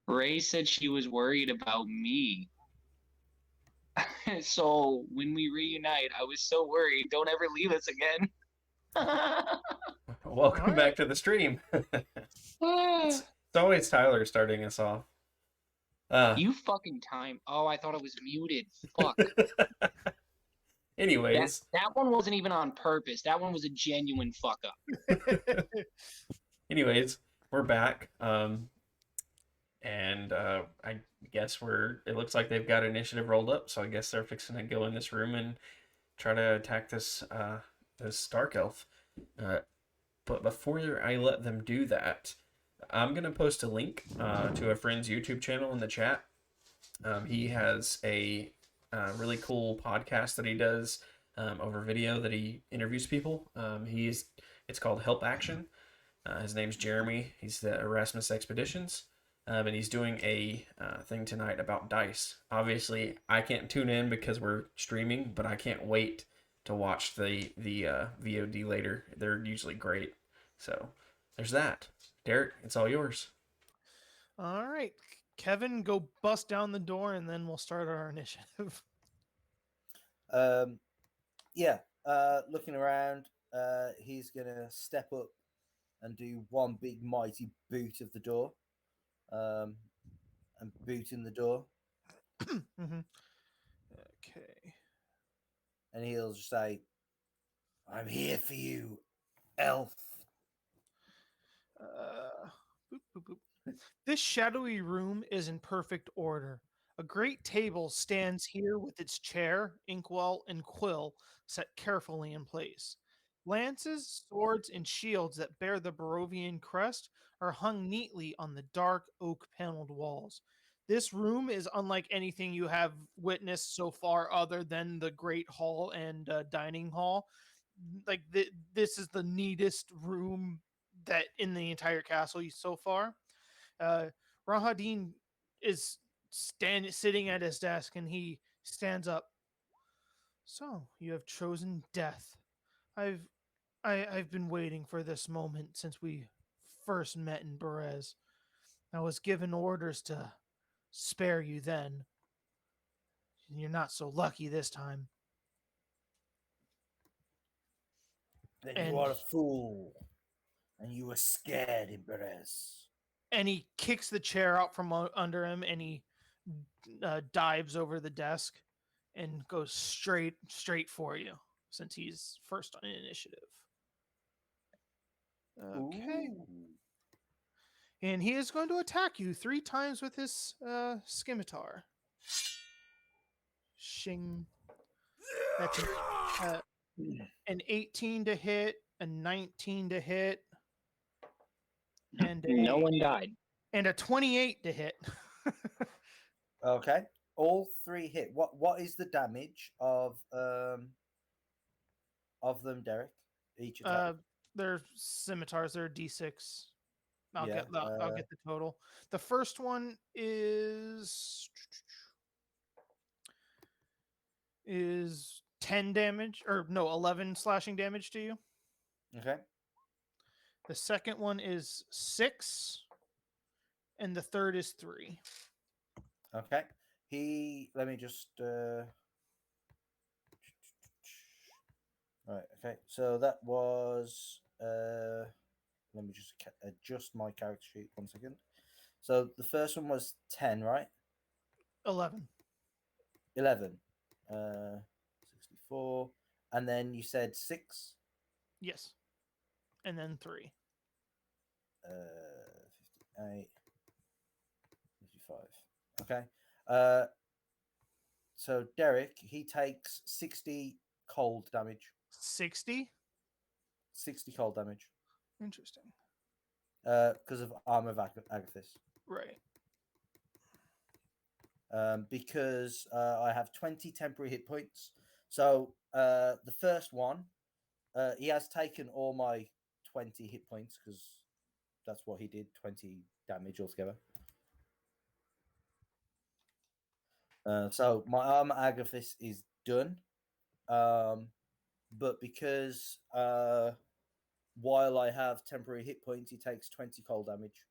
Ray said she was worried about me. So when we reunite, I was so worried. Don't ever leave us again. Welcome Alright. back to the stream. It's always Tyler starting us off. You fucking time. Oh, I thought it was muted. Fuck. Anyways, That one wasn't even on purpose. That one was a genuine fuck up. anyways, we're back. And I guess it looks like they've got initiative rolled up, so I guess they're fixing to go in this room and try to attack this Stark Elf. But before I let them do that, I'm gonna post a link to a friend's YouTube channel in the chat. He has a really cool podcast that he does over video that he interviews people. It's called Help Action. His name's Jeremy. He's the Erasmus Expeditions. And he's doing a thing tonight about dice. Obviously, I can't tune in because we're streaming, but I can't wait to watch the VOD later. They're usually great. So there's that. Derek, it's all yours. All right, Kevin, go bust down the door, and then we'll start our initiative. Looking around, he's gonna step up and do one big mighty boot of the door, and boot in the door, Mm-hmm. Okay. and he'll just say, "I'm here for you, elf." Boop, boop, boop. This shadowy room is in perfect order. A great table stands here with its chair, inkwell, and quill set carefully in place. Lances, swords, and shields that bear the Barovian crest are hung neatly on the dark oak paneled walls. This room is unlike anything you have witnessed so far, other than the great hall and dining hall. Like this is the neatest room that in the entire castle so far. Uh, Rahadin is sitting at his desk, and he stands up. So you have chosen death. I've been waiting for this moment since we first met in Berez. I was given orders to spare you then. You're not so lucky this time. Then And- you are a fool, and you were scared in Perez. And he kicks the chair out from under him, and he dives over the desk and goes straight for you. since he's first on initiative. Okay. Ooh. And he is going to attack you 3 times with his scimitar. Shing. That's an 18 to hit, a 19 to hit, and No one died. and a 28 to hit. Okay. All 3 hit. What is the damage of them, Derek? Each attack. They're scimitars. They're D6. I'll Yeah, get the total. The first one is 10 damage, or no, 11 slashing damage to you. Okay. The second one is 6, and the third is 3. Okay. Let me just. Right. Okay. So that was. Let me just adjust my character sheet 1 second. So the first one was 10, right? 11. 11. 64. And then you said 6. Yes. And then 3. 58. 55. Okay. So Derek, he takes 60 cold damage. 60? 60 cold damage. Interesting. Because of Armor of Agathis. Right. Because I have 20 temporary hit points. So the first one, he has taken all my 20 hit points because that's what he did, 20 damage altogether. So my Armor Agathis is done. But because while I have temporary hit points, he takes 20 cold damage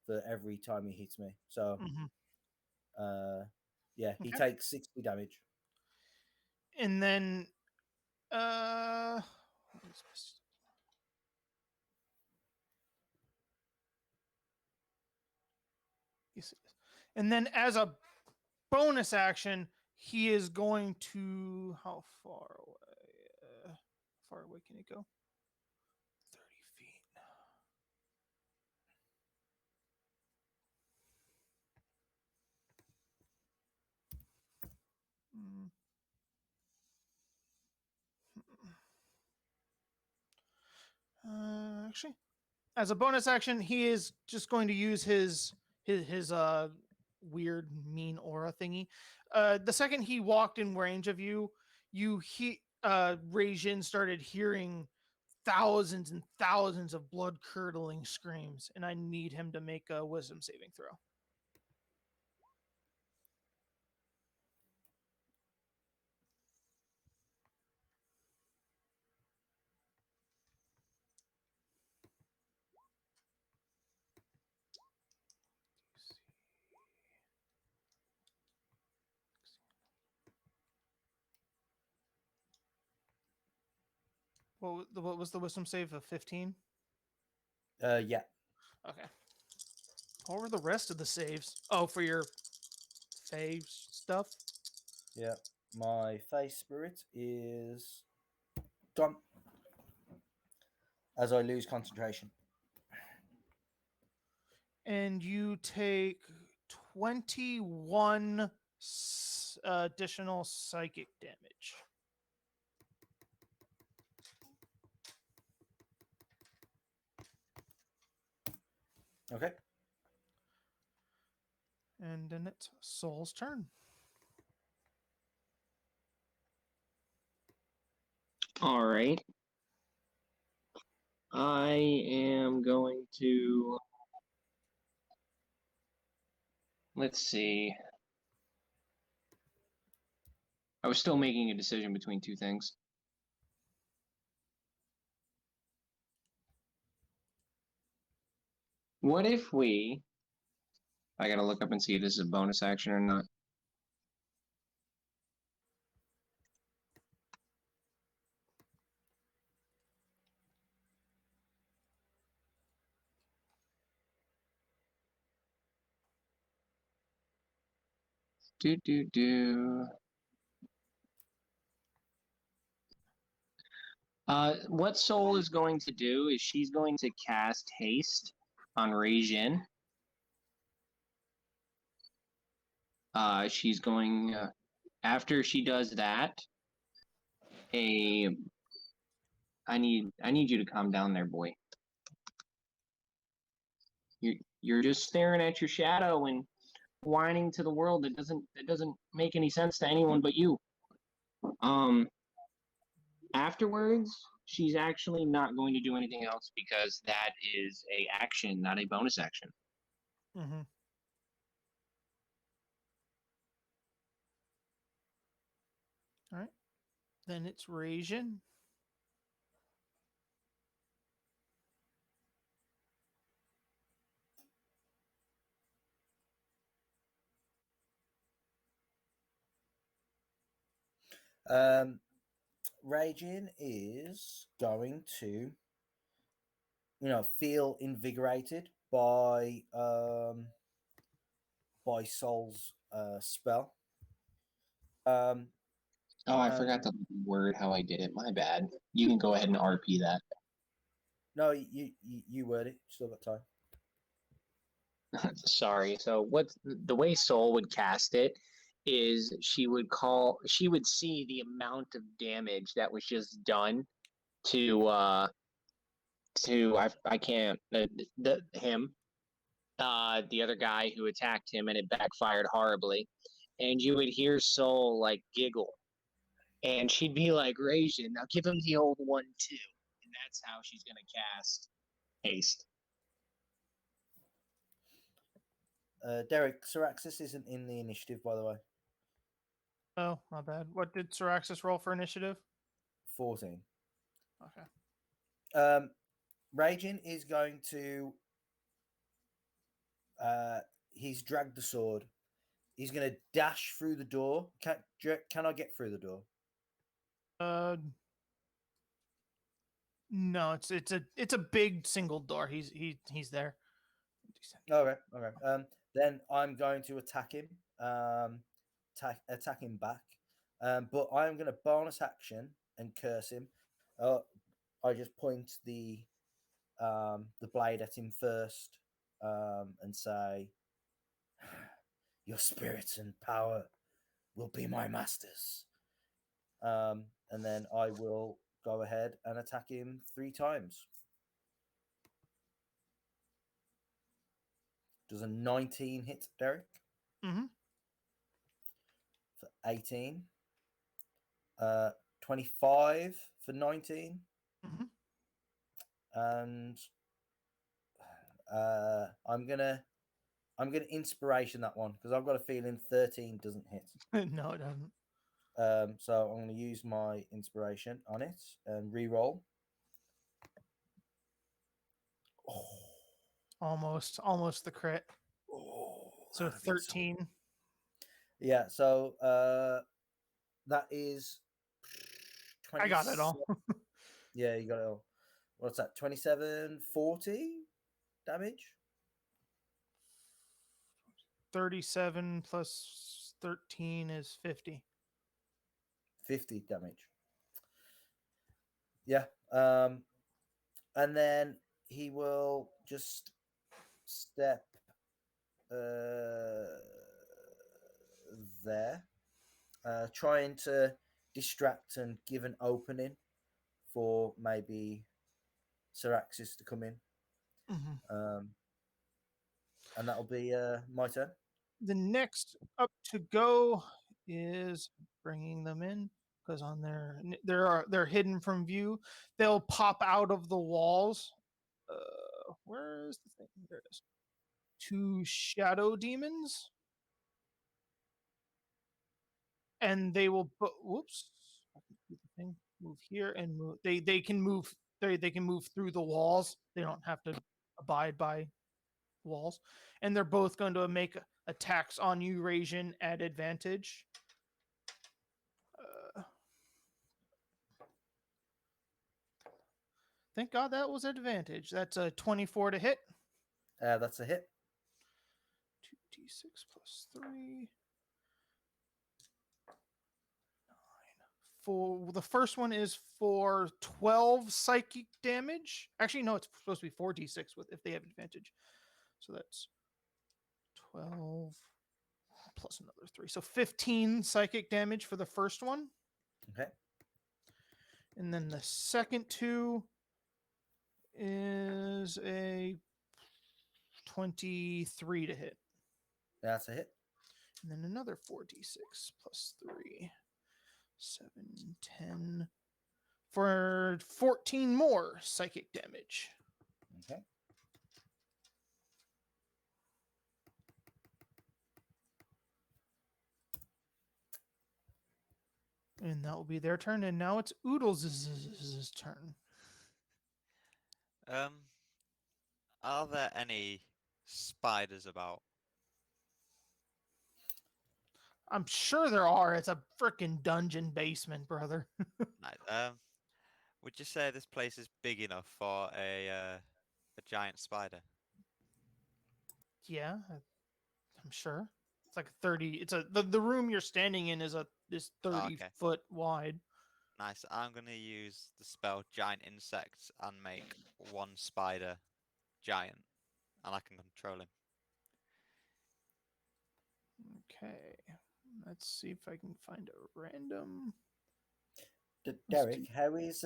for every time he hits me. So yeah, he takes 60 damage. And then and then as a bonus action, he is going to how far away can he go? 30 feet. Actually, as a bonus action, he is just going to use his weird mean aura thingy. The second he walked in range of you, Rajin started hearing thousands and thousands of blood curdling screams, and I need him to make a wisdom saving throw. What was the wisdom save of 15? Yeah. Okay. What were the rest of the saves? Oh, for your fave stuff? Yeah. My face spirit is gone as I lose concentration. And you take 21 additional psychic damage. Okay. And then it's Soul's turn. All right. I am going to. Let's see. I was still making a decision between 2 things. What if we... I gotta look up and see if this is a bonus action or not. Do. What Soul is going to do is she's going to cast Haste on Rajin. She's going after she does that. I need you to calm down there, boy. You're just staring at your shadow and whining to the world that doesn't make any sense to anyone but you. Afterwards, she's actually not going to do anything else because that is a action, not a bonus action. Mm-hmm. All right. Then it's Rajin. Raging is going to, feel invigorated by Soul's spell. I forgot the word how I did it. My bad. You can go ahead and RP that. No, you word it. Still got time. Sorry. So the way Soul would cast it is she would see the amount of damage that was just done to I can't him the other guy who attacked him, and it backfired horribly. And you would hear Soul like giggle, and she'd be like, "Rajin, now give him the old one too." And that's how she's gonna cast Haste. Derek, Syraxis isn't in the initiative, by the way. Oh, my bad. What did Syraxis roll for initiative? 14. Okay. Raging is going to. He's dragged the sword. He's going to dash through the door. Can I get through the door? No, it's a big single door. He's there. Okay. Then I'm going to attack him. Attack him back. But I'm going to bonus action and curse him. I just point the blade at him first, and say, "Your spirits and power will be my masters." And then I will go ahead and attack him 3 times. Does a 19 hit, Derek? Mm-hmm. For 18. 25 for 19. Mm-hmm. And I'm gonna inspiration that one because I've got a feeling 13 doesn't hit. No, it doesn't. So I'm gonna use my inspiration on it and re-roll. Oh. Almost the crit. Oh, So 13. Yeah, so that is 20. I got it all. Yeah, you got it all. What's that? 27, 40 damage? 37 plus 13 is 50. 50 damage. Yeah. And then he will just step there, trying to distract and give an opening for maybe Syraxis to come in. Mm-hmm. And that'll be my turn. The next up to go is bringing them in because on they're hidden from view. They'll pop out of the walls. Where is the thing? There it is. 2 shadow demons, and they will. Whoops! Move here and move. They can move. They can move through the walls. They don't have to abide by walls, and they're both going to make attacks on you, Rajin, at advantage. Thank God that was advantage. That's a 24 to hit. That's a hit. 2d6 plus 3. 9. for the first one is for 12 psychic damage. Actually, no, it's supposed to be 4d6 with if they have advantage. So that's 12 plus another 3. So 15 psychic damage for the first one. Okay. And then the second two is a 23 to hit. That's a hit. And then another 4d6 plus 3. 7, 10. For 14 more psychic damage. Okay. And that will be their turn. And now it's Oodles' turn. Are there any spiders about? I'm sure there are. It's a freaking dungeon basement, brother. Right, would you say this place is big enough for a giant spider? Yeah, I'm sure. It's like 30. It's the room you're standing in is 30 okay. foot wide. Nice. I'm gonna use the spell Giant Insect and make one spider giant, and I can control him. Okay. Let's see if I can find a random. Derek, how is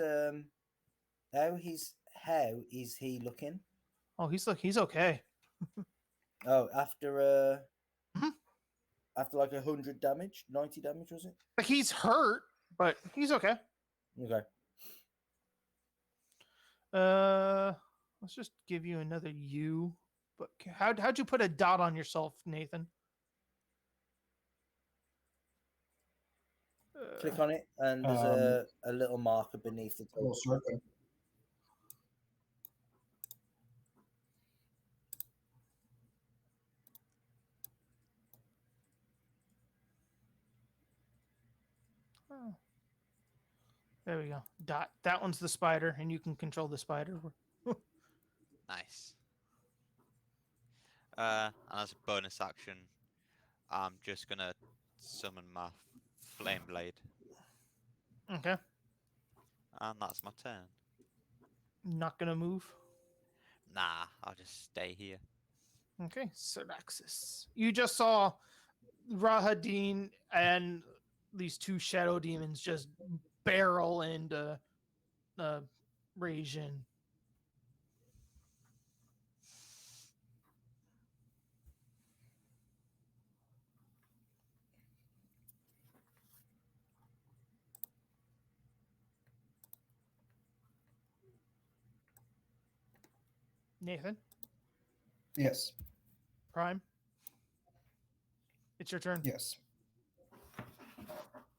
he looking? Oh, he's okay. Oh, after Mhm. after like 100 damage, 90 damage, was it? Like he's hurt, but he's okay. Okay. Let's just give you another U. But how'd you put a dot on yourself, Nathan? Click on it, and there's a little marker beneath the Little circle. Oh. There we go. Dot. That one's the spider, and you can control the spider. Nice. And as a bonus action, I'm just gonna summon my flame blade, Okay. and that's my turn. Not gonna move. Nah, I'll just stay here. Okay, Syraxis. You just saw Rahadin and these two shadow demons just barrel into Rajin. Nathan, Yes. Prime. It's your turn. Yes.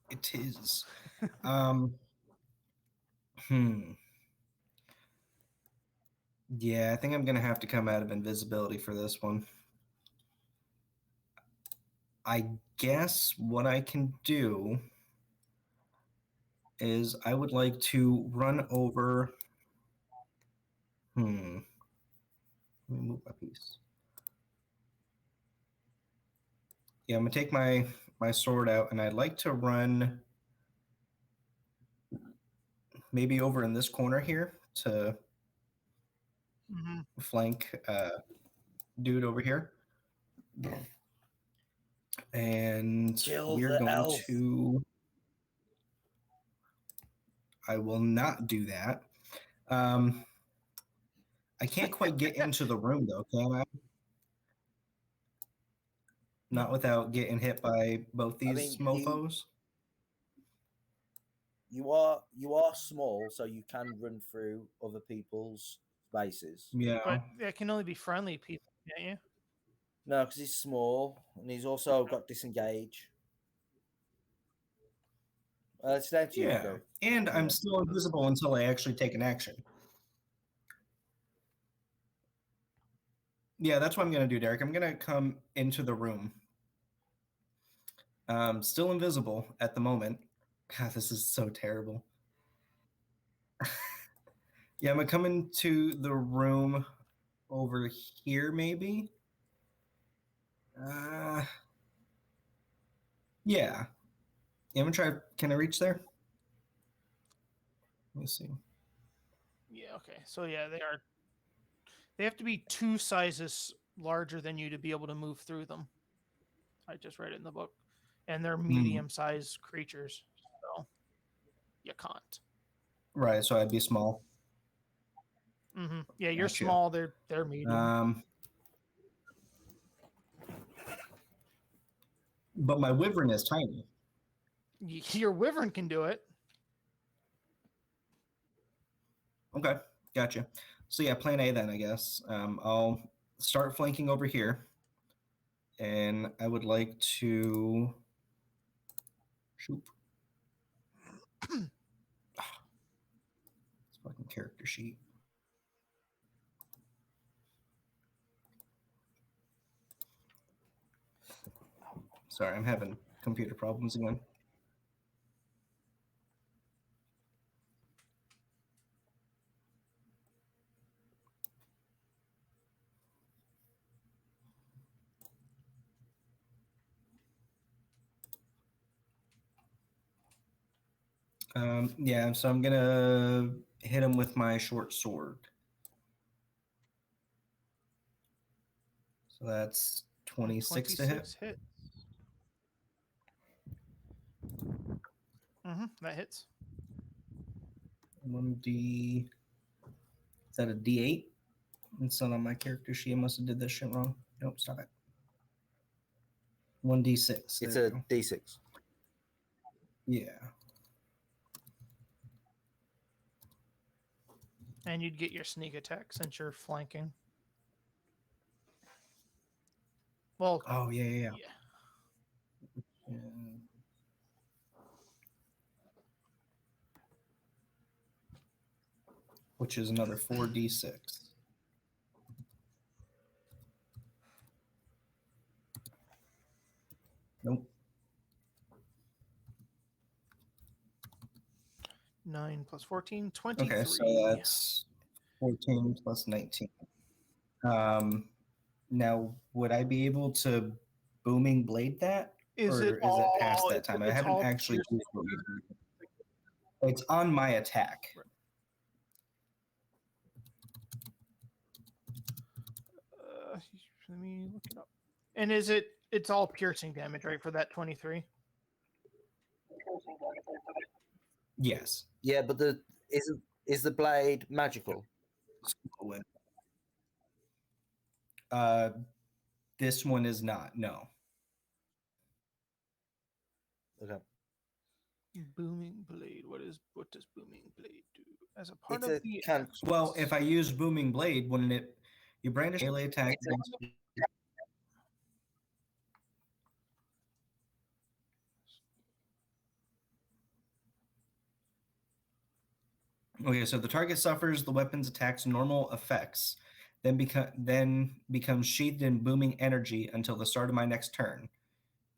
It is. Yeah, I think I'm gonna have to come out of invisibility for this one. I guess what I can do is I would like to run over. Let me move my piece. Yeah, I'm gonna take my sword out, and I'd like to run maybe over in this corner here to flank dude over here. And Kill we're the going elf. to. I will not do that. I can't quite get into the room though, can I? Not without getting hit by both these mofos. You are small, so you can run through other people's spaces. Yeah. But it can only be friendly people, can't you? No, because he's small, and he's also got disengage. It's down to you, Yeah. though. And I'm still invisible until I actually take an action. Yeah, that's what I'm going to do, Derek. I'm going to come into the room. Still invisible at the moment. God, this is so terrible. Yeah, I'm going to come into the room over here, maybe. Yeah. I'm going to try. Can I reach there? Let me see. Yeah, okay. So yeah, they have to be 2 sizes larger than you to be able to move through them. I just read it in the book. And they're medium-sized creatures. So you can't. Right, so I'd be small. Mm-hmm. Yeah, you're Gotcha. small, they're medium. But my wyvern is tiny. Your wyvern can do it. Okay, gotcha. So yeah, plan A then, I guess. I'll start flanking over here. And I would like to shoot. This fucking character sheet. Sorry, I'm having computer problems again. Yeah, so I'm gonna hit him with my short sword. So that's 26 to hit. Hits. Mm-hmm, that hits. 1d. Is that a d8? It's not on my character sheet. I must have did this shit wrong. Nope, stop it. 1d6. It's There a we go. D6. Yeah. And you'd get your sneak attack since you're flanking. Well, Oh, yeah. yeah. Which is another 4d6. Nope. 9 plus 14, 23. Okay, so that's 14 plus 19. Now, would I be able to booming blade that? Is or it is all, it past that time? I it's haven't all actually piercing? used booming blade. It's on my attack. Let me look it up. And it's all piercing damage, right, for that 23? Yes. Yeah, but is the blade magical? This one is not. No. Okay. Booming blade. What does booming blade do? As a part It's of a the can. Well, if I use booming blade, wouldn't it? You brandish melee attack. Okay, so the target suffers the weapon's attack's normal effects, then becomes sheathed in booming energy until the start of my next turn.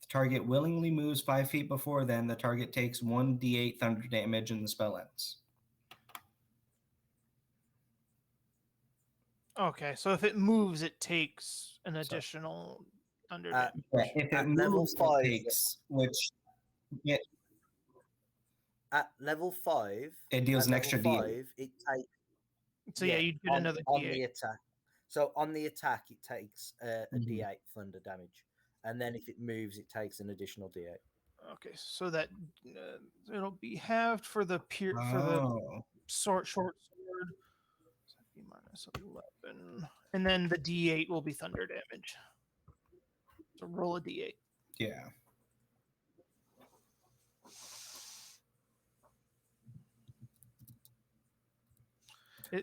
If the target willingly moves 5 feet before then, the target takes 1d8 thunder damage and the spell ends. Okay, so if it moves, it takes an additional thunder damage. Yeah, if it level moves, 5, it takes, which at level 5, it deals at an level extra 5, d8. it takes. So yeah, you get another on D8. the attack. So on the attack, it takes a D8 thunder damage, and then if it moves, it takes an additional D8. Okay, so that it'll be halved for the Oh. short sword. So that'd be minus 11, and then the D8 will be thunder damage. So roll a D8. Yeah.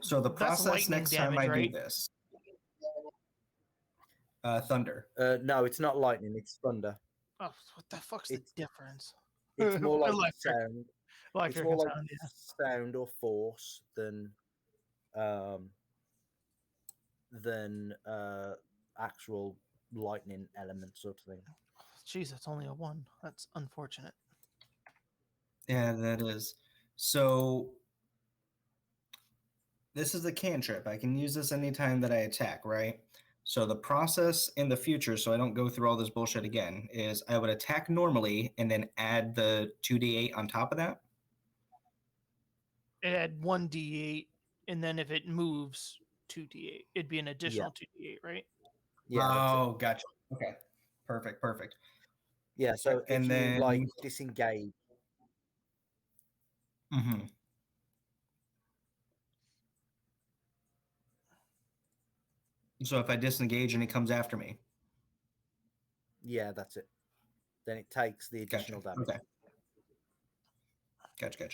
So the process next time I do this. Thunder. No, it's not lightning. It's thunder. Oh, what the fuck's the difference? It's more like Electric. sound. Electric It's more like sound, yeah. sound or force than actual lightning element sort of thing. Jeez, that's only a 1. That's unfortunate. Yeah, that is. So this is a cantrip. I can use this anytime that I attack, right? So the process in the future, so I don't go through all this bullshit again, is I would attack normally and then add the 2d8 on top of that. It had 1d8, and then if it moves, 2d8. It'd be an additional 2d8, right? Yeah. That's it. Oh, gotcha. Okay. Perfect. Yeah. So if And you then like disengage, Mhm. So if I disengage and he comes after me. yeah, that's it. Then it takes the Gotcha. additional damage. Okay. Gotcha.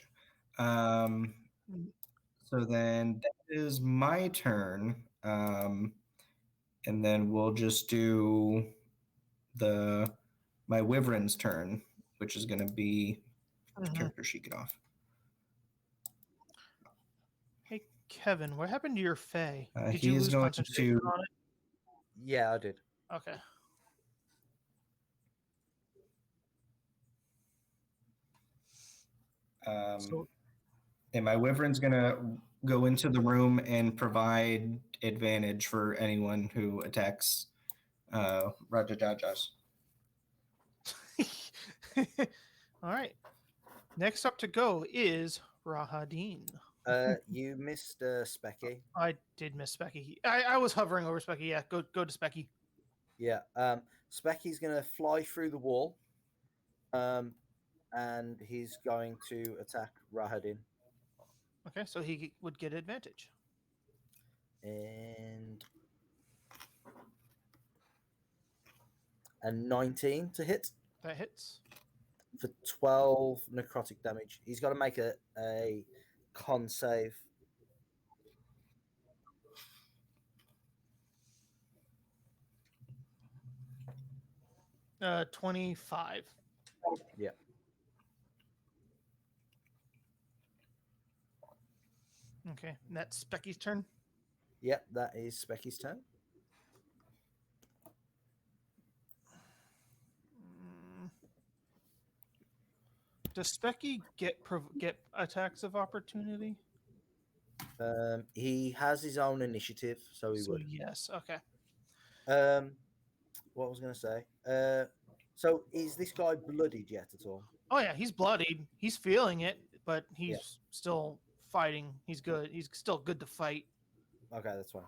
So then that is my turn. And then we'll just do my Wyvern's turn, which is going to be the character sheet get off. Hey, Kevin, what happened to your Fae? Did He you is lose going concentration to. on it? Yeah, I did. Okay. And my Wyvern's going to go into the room and provide advantage for anyone who attacks Rajajajas. All right. Next up to go is Rahadin. You missed Specky. I did miss Specky. I was hovering over Specky. Yeah, go to Specky. Yeah. Specky's gonna fly through the wall. And he's going to attack Rahadin. Okay, so he would get advantage. And a 19 to hit. That hits. For 12 necrotic damage. He's got to make a con save. Uh, 25. Yeah. Okay, and that's Specky's turn. Yep, that is Specky's turn. Does Specky get attacks of opportunity? He has his own initiative, so he would. Yes. Okay. What was I going to say? So is this guy bloodied yet at all? Oh yeah, he's bloodied. He's feeling it, but he's still fighting. He's good. He's still good to fight. Okay, that's fine.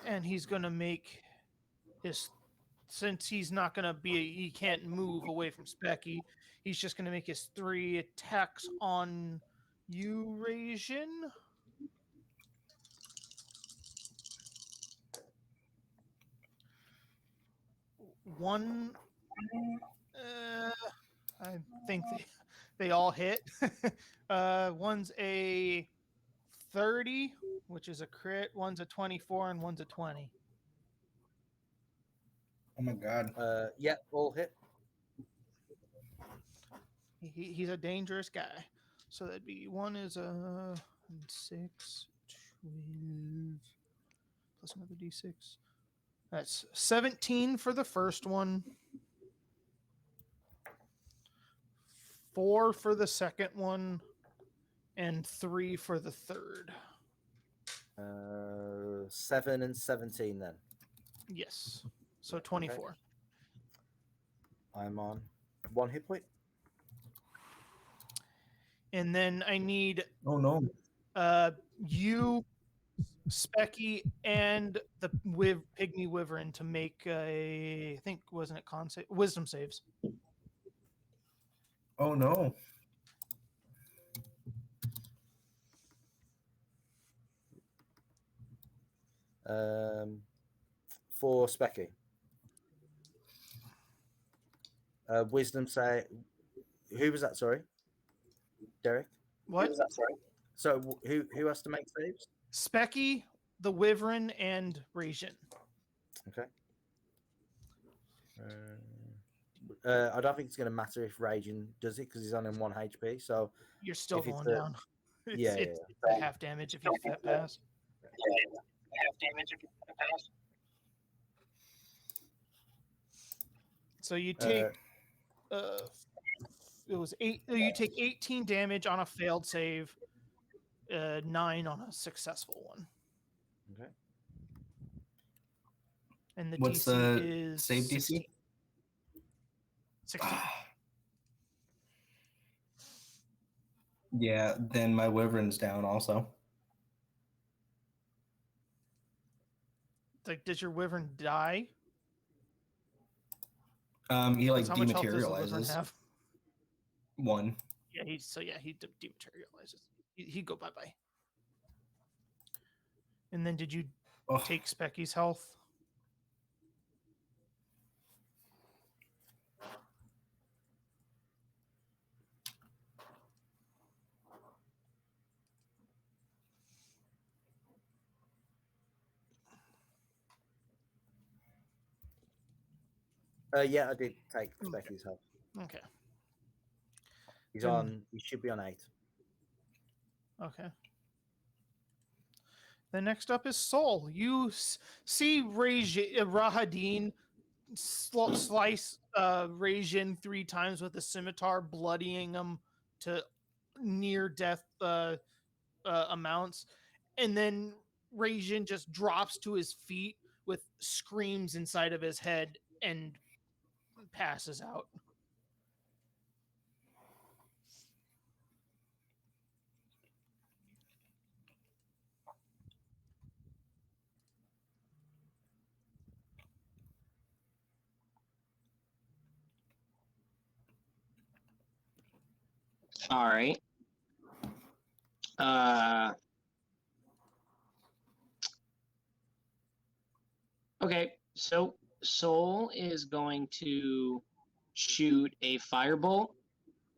And he's gonna make his, since he's not gonna be, he can't move away from Specky. He's just gonna make his 3 attacks on Eurasian. One, I think they all hit. One's a 30, which is a crit. One's a 24, and one's a 20. Oh my god. Yeah, all hit. He's a dangerous guy. So that'd be one is a 6, 12, plus another d6. That's 17 for the first one, 4 for the second one, and 3 for the third. 7 and 17 then. Yes. So 24. Okay. I'm on 1 hit point. And then I need Oh no. you, Specky, and the Pygmy Wyvern to make a, I think, wasn't it wisdom saves? Oh no. For Specky. Wisdom say. Who was that? Sorry, Derek. What? Who was that? Sorry. So who has to make saves? Specky, the Wyvern, and Ragin. Okay. I don't think it's going to matter if Ragin does it because he's only on 1 HP. So you're still going down. It's half damage if you pass. So you take it was 8. You take 18 damage on a failed save, 9 on a successful one. Okay. And the What's DC the is save DC? 16. Yeah, then my wyvern's down also. Like, does your wyvern die? He like 'Cause how much health does the wyvern dematerializes have? 1. Yeah, he dematerializes. He go bye bye. And then did you Oh, take Specky's health? Yeah, I did take Okay. Specky's help. Okay. He's Then- on. He should be on 8. Okay. Then next up is Soul. You see Rahadin slice Rajin 3 times with a scimitar, bloodying him to near death amounts, and then Rajin just drops to his feet with screams inside of his head and passes out. All right. Okay, so Soul is going to shoot a firebolt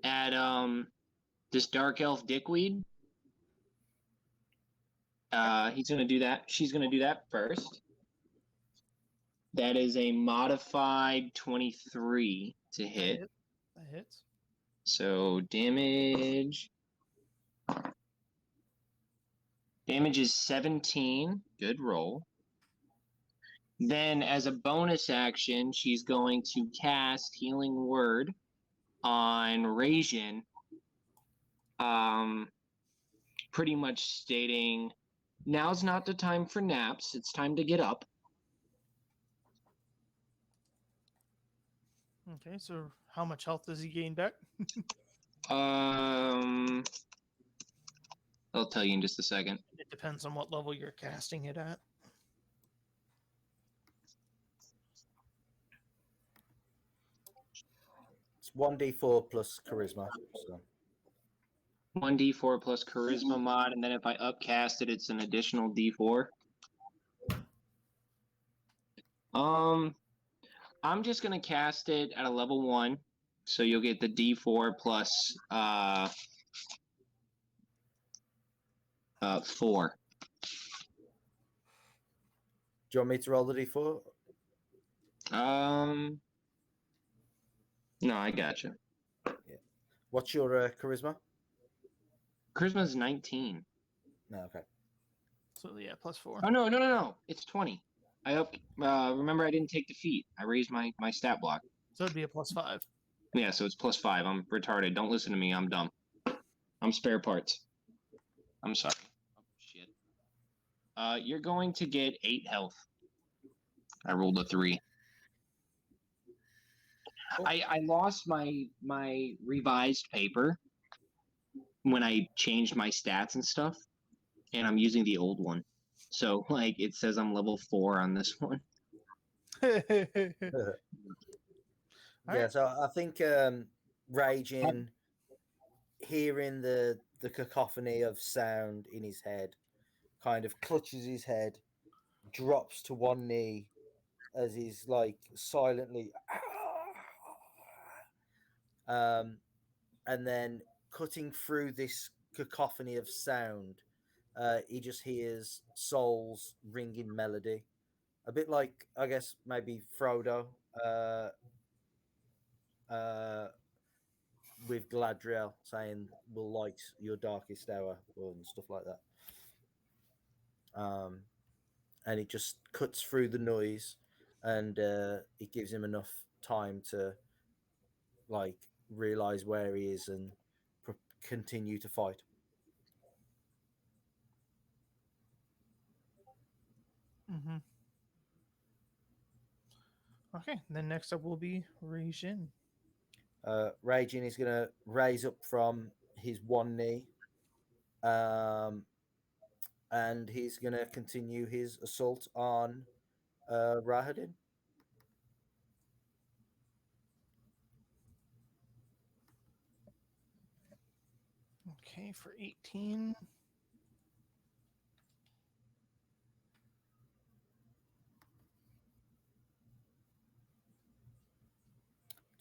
at this dark elf dickweed. He's gonna do that. She's gonna do that first. That is a modified 23 to hit. That hits. So damage. Damage is 17. Good roll. Then, as a bonus action, she's going to cast Healing Word on Rajin. Pretty much stating, now's not the time for naps. It's time to get up. Okay, so how much health does he gain back? I'll tell you in just a second. It depends on what level you're casting it at. It's 1d4 plus charisma. So 1d4 plus charisma mod, and then if I upcast it, it's an additional d4. I'm just gonna cast it at a level 1, so you'll get the d4 plus 4. do you want me to roll the d4? No, I gotcha. What's your charisma? Charisma's 19. No, okay. So yeah, plus 4. Oh no! It's 20. I up. Remember, I didn't take the feat. I raised my stat block. So it'd be a plus 5. Yeah, so it's plus 5. I'm retarded. Don't listen to me. I'm dumb. I'm spare parts. I'm sorry. Oh shit. You're going to get 8 health. I rolled a 3. I lost my revised paper when I changed my stats and stuff, and I'm using the old one. So like it says I'm level 4 on this one. Yeah, Alright. so I think Raging, hearing the cacophony of sound in his head, kind of clutches his head, drops to one knee as he's like silently and then cutting through this cacophony of sound, he just hears Soul's ringing melody, a bit like, I guess, maybe Frodo with Gladriel saying, "Will light your darkest hour," and stuff like that. And it just cuts through the noise, and it gives him enough time to like realize where he is and continue to fight. Mm-hmm. Okay, then next up will be Rajin. Raging is going to raise up from his one knee. And he's going to continue his assault on Rahadin. Okay, for 18.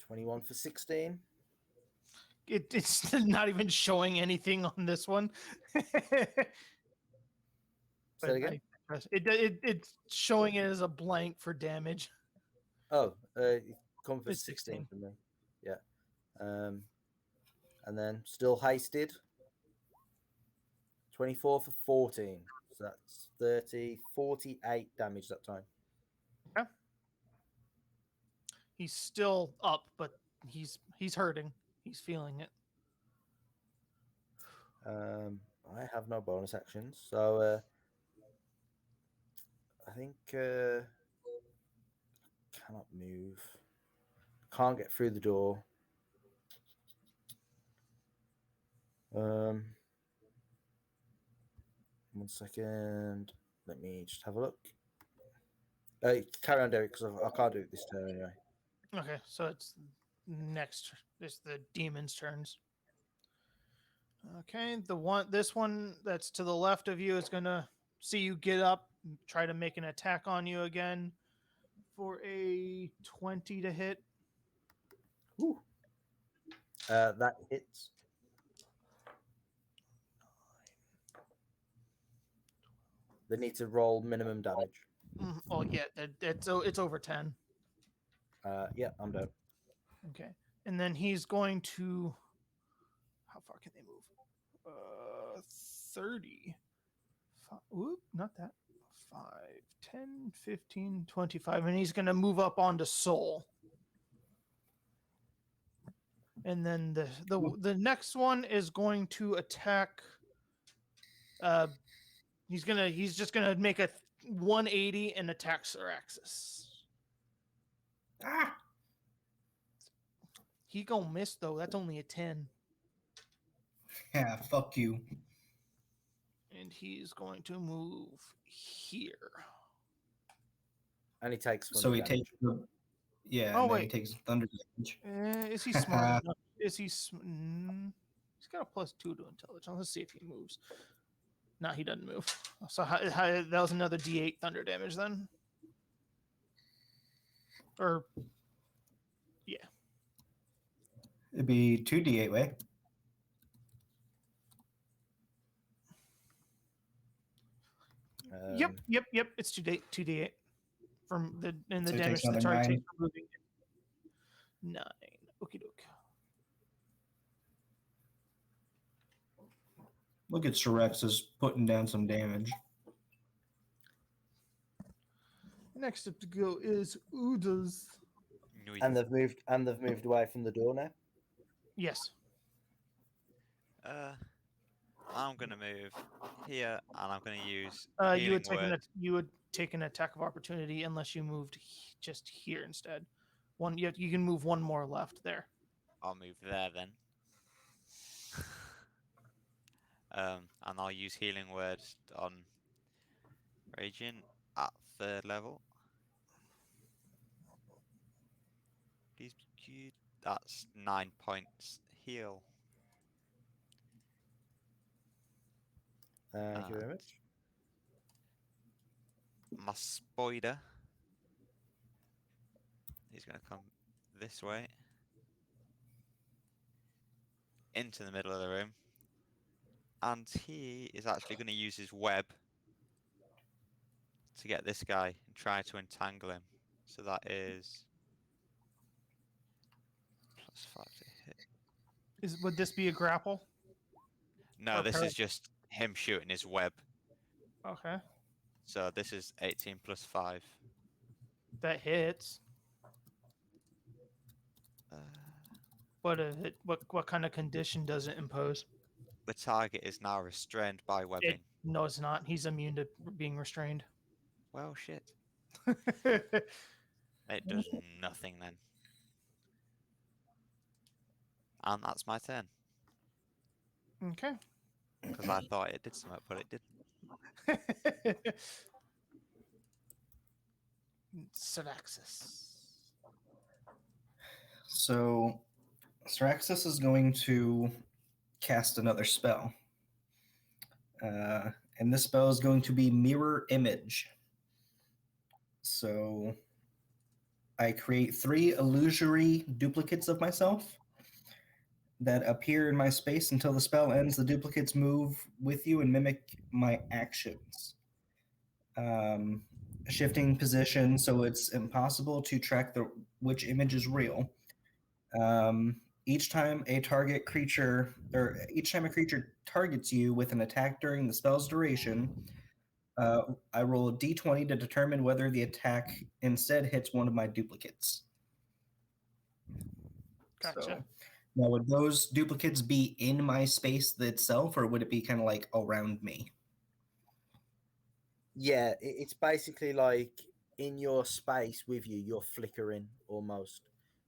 21 for 16. It's not even showing anything on this one. Say But it again. it's showing it as a blank for damage. Oh, come for It's 16 16. for me. Yeah. And then still hasted. 24 for 14. So that's 30, 48 damage that time. He's still up, but he's hurting. He's feeling it. I have no bonus actions, so I think cannot move. Can't get through the door. One second. Let me just have a look. Carry on, Derek, because I can't do it this turn anyway. Okay, so it's next. It's the demon's turns. Okay, this one that's to the left of you is gonna see you get up, try to make an attack on you again for a 20 to hit. Whew. That hits. They need to roll minimum damage. Oh yeah, it's over 10. Yeah, I'm done. Okay, and then he's going to. How far can they move? 30. Whoop, not that. 5, 10, 15, 25. And he's going to move up onto Soul. And then the next one is going to attack. He's just gonna make a 180 and attack Syraxis. Ah! He gonna miss though. That's only a 10. Yeah, fuck you. And he's going to move here. And he takes. So he damage. takes the. Yeah, Oh, and then wait. he takes thunder damage. Is he smart enough? Is he? He's got a +2 to intelligence. Let's see if he moves. No, he doesn't move. So that was another D8 thunder damage then. Or yeah. It'd be 2d8 way. Yep. It's 2d8 from the So he damage takes another that's already 9. taken from moving. 9. Okie doke. Look at Syraxis putting down some damage. Next up to go is Uda's. And they've moved away from the door now. Yes. I'm gonna move here, and I'm gonna use. You would take an attack of opportunity unless you moved just here instead. You can move one more left there. I'll move there then. And I'll use healing word on Raging at 3rd level. Please be cute. That's 9 points heal. Thank you very much. My spider. He's going to come this way. Into the middle of the room. And he is actually going to use his web to get this guy and try to entangle him. So that is +5 to hit. Would this be a grapple? No, Or this is just him shooting his web. Okay. So this is 18 + 5. That hits. What kind of condition does it impose? The target is now restrained by webbing. No, it's not. He's immune to being restrained. Well, shit. It does nothing then. And that's my turn. Okay. Because I thought it did something, but it didn't. Syraxis. So, Syraxis is going to cast another spell. And this spell is going to be Mirror Image. So, I create 3 illusory duplicates of myself that appear in my space until the spell ends. The duplicates move with you and mimic my actions. Shifting position so it's impossible to track which image is real. Each time a creature targets you with an attack during the spell's duration, I roll a d20 to determine whether the attack instead hits one of my duplicates. Gotcha. So, now, would those duplicates be in my space itself, or would it be kind of like around me? Yeah, it's basically like in your space with you. You're flickering almost.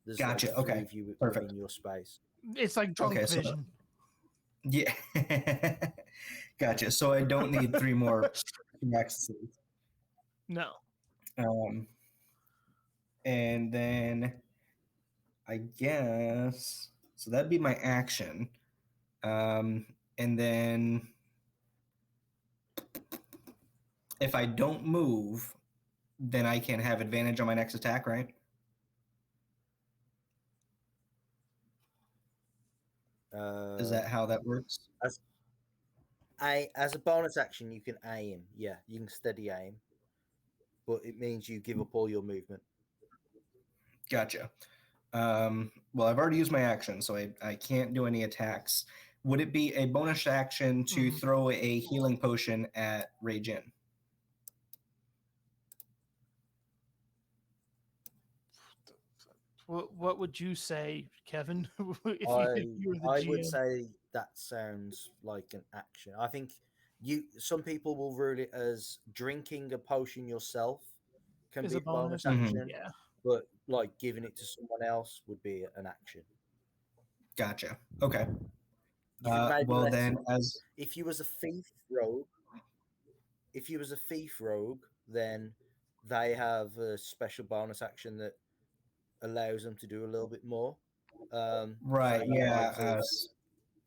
There's Gotcha, like 3 okay, of you perfect. within your space. It's like drunk Okay, so- vision. Yeah. Gotcha. So I don't need 3 more accesses. No. And then I guess so that'd be my action. And then if I don't move, then I can have advantage on my next attack, right? Is that how that works? As a bonus action, you can aim. Yeah, you can steady aim, but it means you give up all your movement. Gotcha. Well, I've already used my action, so I can't do any attacks. Would it be a bonus action to throw a healing potion at Ragin? What would you say, Kevin? if you were the I GM? would say that sounds like an action. I think some people will rule it as drinking a potion yourself can Is be a a bonus bonus. action, Yeah. but like giving it to someone else would be an action. Gotcha. Okay. You could maybe Well, let then, as if you was a thief rogue, then they have a special bonus action that allows them to do a little bit more. right, so you yeah, might have,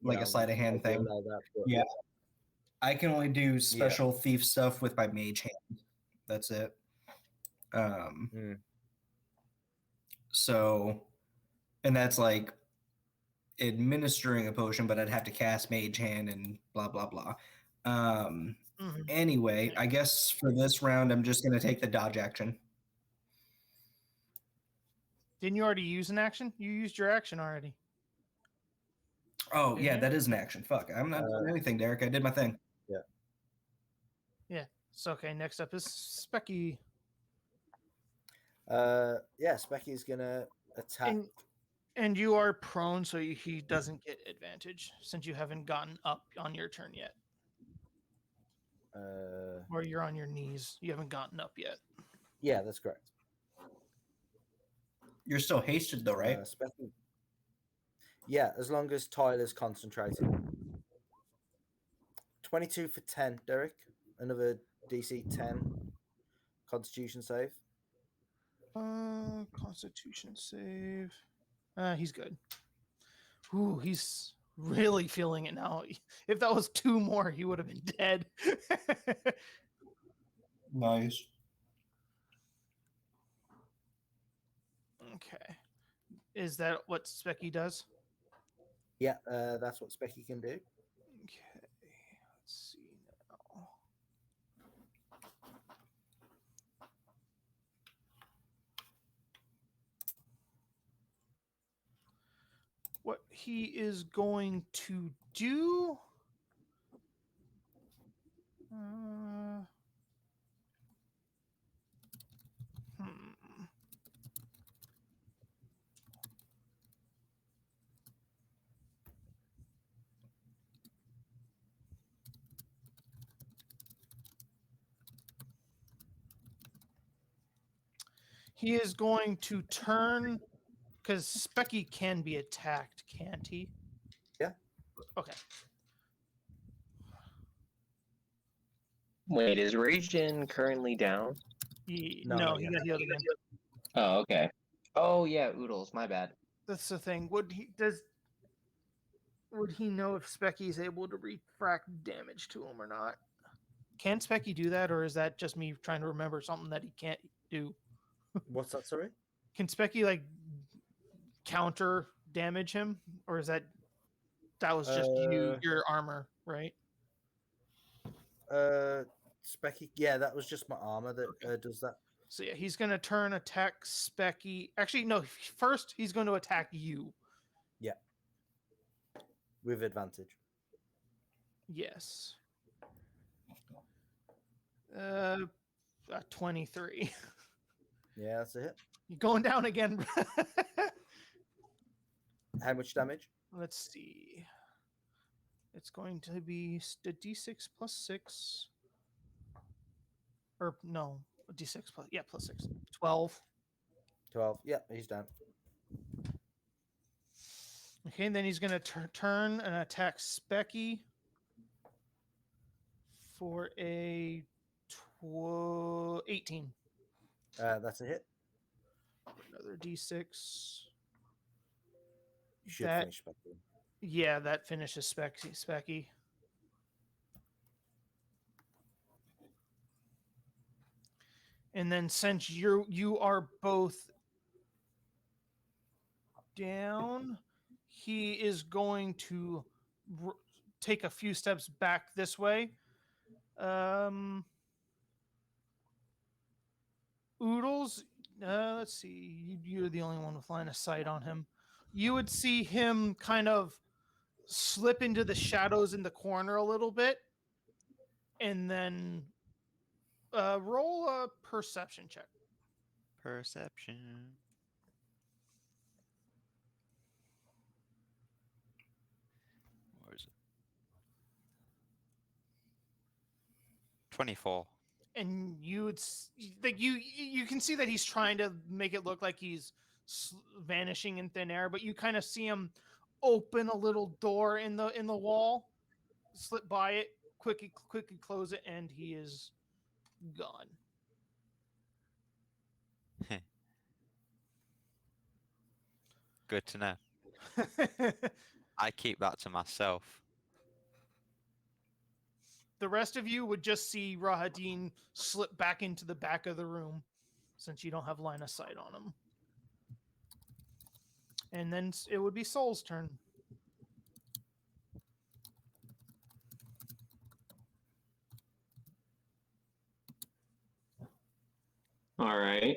like a sleight of hand maybe thing. allow that, but Yeah, I can only do special thief stuff with my mage hand. That's it. So, and that's like administering a potion, but I'd have to cast mage hand and blah blah blah. Anyway, I guess for this round, I'm just going to take the dodge action. Didn't you already use an action? You used your action already. Oh, yeah, that is an action. Fuck, I'm not doing anything, Derek. I did my thing. Yeah. Yeah. So, okay, next up is Specky. Specky's going to attack. And you are prone, so he doesn't get advantage since you haven't gotten up on your turn yet. Or you're on your knees. You haven't gotten up yet. Yeah, that's correct. You're still hasted, though, right? Specky. Yeah, as long as Tyler's concentrated. 22 for 10, Derek. Another DC 10 Constitution save. Constitution save. He's good. Ooh, he's really feeling it now. If that was 2 more, he would have been dead. Nice. Okay. Is that what Specky does? Yeah, that's what Specky can do. Okay. Let's see now. What he is going to do... He is going to turn, because Specky can be attacked, can't he? Yeah. Okay. Wait, is Ragin currently down? No, he got healed again. Oh, okay. Oh yeah, Oodles. My bad. That's the thing. Would he know if Specky's able to refract damage to him or not? Can Specky do that, or is that just me trying to remember something that he can't do? What's that? Sorry. Can Specky like counter damage him, or is that was just your armor, right? Specky. Yeah, that was just my armor that does that. So yeah, he's gonna turn attack Specky. Actually, no. First, he's going to attack you. Yeah. With advantage. Yes. 23. Yeah, that's a hit. You're going down again. How much damage? Let's see. It's going to be a d6 plus 6. Or no, a d6 plus, plus 6. 12. 12. Yeah, he's down. Okay, and then he's going to turn and attack Specky for a 18. That's a hit. Another d6. You should finish Specky. Yeah, that finishes Specky. And then since you are both down, he is going to take a few steps back this way. Oodles, let's see. You're the only one with line of sight on him. You would see him kind of slip into the shadows in the corner a little bit, and then roll a perception check. Perception. Where is it? 24. And you would like you can see that he's trying to make it look like he's vanishing in thin air, but you kind of see him open a little door in the wall, slip by it, quickly close it, and he is gone. Good to know. I keep that to myself. The rest of you would just see Rahadin slip back into the back of the room, since you don't have line of sight on him. And then it would be Soul's turn. All right.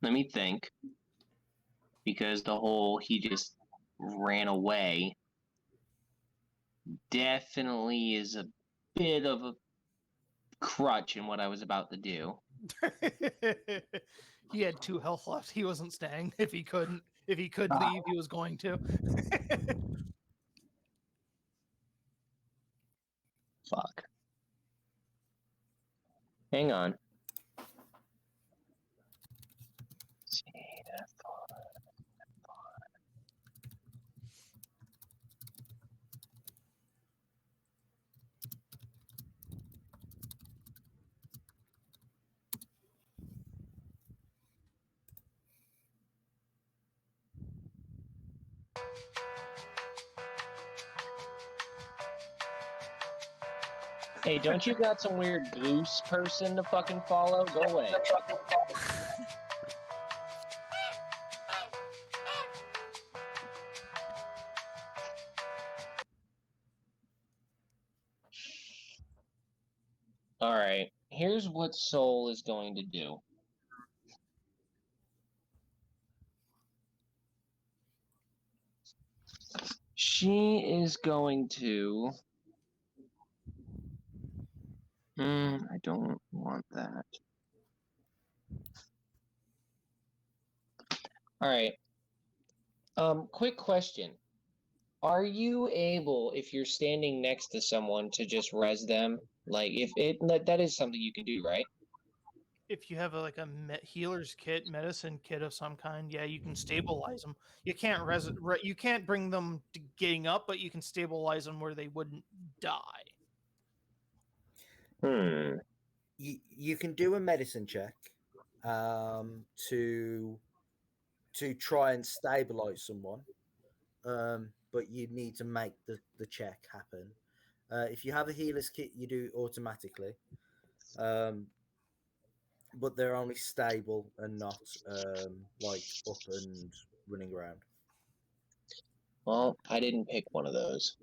Let me think. Because the whole he just ran away definitely is a bit of a crutch in what I was about to do. He had 2 health left. He wasn't staying. If he could leave, he was going to. Fuck. Hang on. Hey, don't you got some weird goose person to fucking follow? Go away. Alright, here's what Soul is going to do. She is going to... I don't want that. Alright. Quick question. Are you able, if you're standing next to someone, to just res them? Like, if it that is something you can do, right? if you have like a healer's kit, medicine kit of some kind, yeah, you can stabilize them. You can't you can't bring them to getting up, but you can stabilize them where they wouldn't die. You can do a medicine check to try and stabilize someone, but you need to make the check happen. If you have a healer's kit, you do automatically, but they're only stable and not like up and running around. Well, I didn't pick one of those.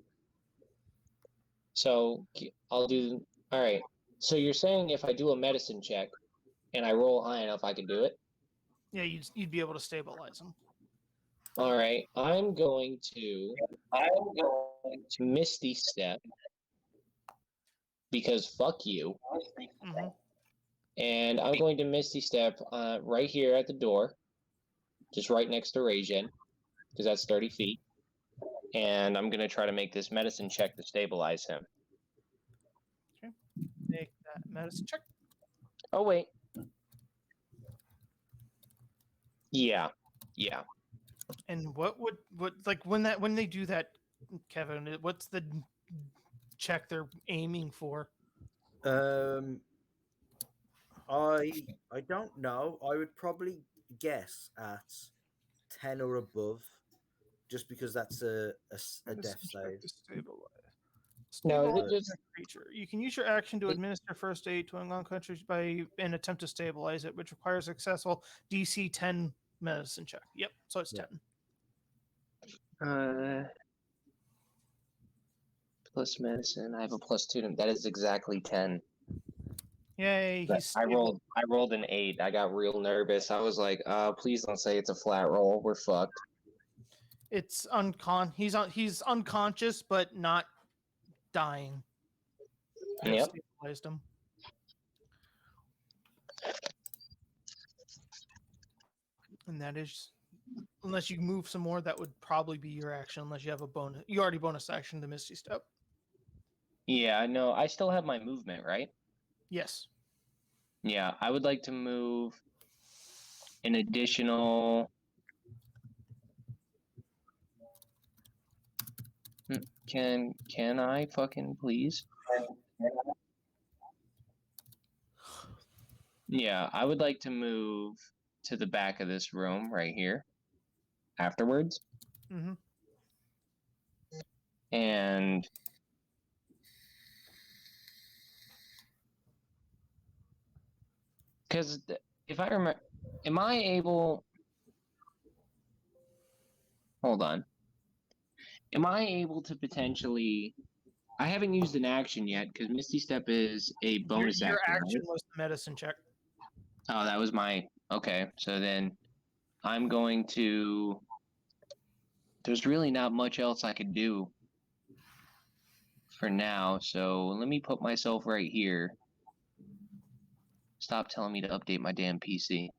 So I'll do. All right. So you're saying if I do a medicine check and I roll high enough, I can do it? Yeah, you'd be able to stabilize them. All right. I'm going to Misty Step because fuck you. Mm-hmm. And I'm going to Misty Step right here at the door, just right next to Regen, because that's 30 feet. And I'm going to try to make this medicine check to stabilize him. Okay. Make that medicine check. Oh, wait. Yeah. And what like when they do that, Kevin? What's the check they're aiming for? I don't know. I would probably guess at 10 or above, just because that's a death save. No, Stabilize just a creature. You can use your action to administer first aid to unconscious by an attempt to stabilize it, which requires successful DC 10 medicine check. Yep, so it's 10. Plus medicine. I have a plus 2. That is exactly 10. Yay, he's I rolled an 8. I got real nervous. I was like, please don't say it's a flat roll. We're fucked. It's he's unconscious but not dying. Yep. Stabilized him. And that is, unless you move some more, that would probably be your action. Unless you have a bonus, you already bonus action the Misty Step. Yeah, no, I still have my movement, right? Yes. Yeah, I would like to move an additional. Can I fucking please? Yeah, I would like to move to the back of this room right here afterwards. Mm-hmm. And because if I remember, am I able? Hold on. Am I able to potentially? I haven't used an action yet because Misty Step is a bonus Your action. action Right? was the medicine check. Oh, that was my okay. So then, I'm going to. There's really not much else I could do for now. So let me put myself right here. Stop telling me to update my damn PC.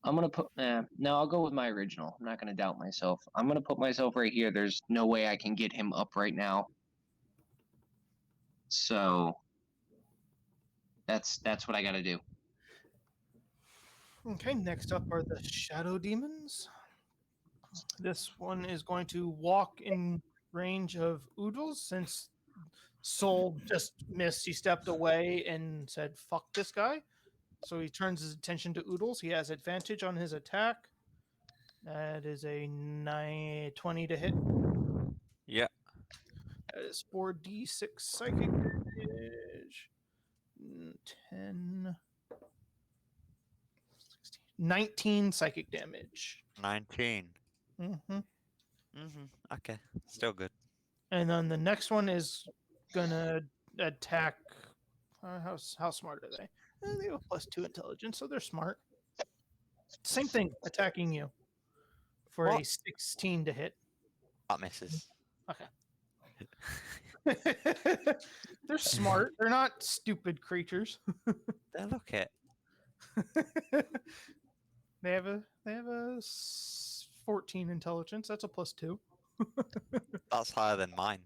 I'm gonna put no, I'll go with my original. I'm not gonna doubt myself. I'm gonna put myself right here. There's no way I can get him up right now. So that's what I gotta do. Okay, next up are the Shadow Demons. This one is going to walk in range of Oodles since Soul just missed. He stepped away and said, fuck this guy. So he turns his attention to Oodles. He has advantage on his attack. That is a 20 to hit. Yeah. That is 4d6 psychic damage. 10. 16, 19 psychic damage. 19. Mm-hmm. Okay. Still good. And then the next one is gonna attack. How smart are they? They have a +2 intelligence, so they're smart. Same thing, attacking you for a 16 to hit. That misses. Okay. They're smart. They're not stupid creatures. Look it. They have a 14 intelligence. That's a +2. That's higher than mine.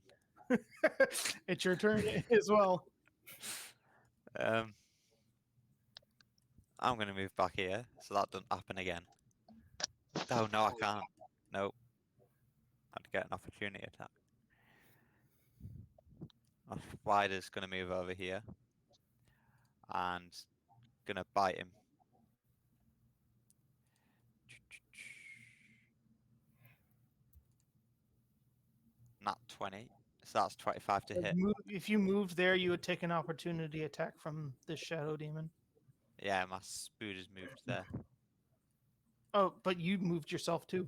It's your turn as well. I'm going to move back here so that doesn't happen again. Oh, no, I can't. Nope. I'd get an opportunity attack. My spider's going to move over here and going to bite him. Not 20. So that's 25 to hit. If you moved there, you would take an opportunity attack from this shadow demon. Yeah, my spood has moved there. Oh, but you moved yourself too.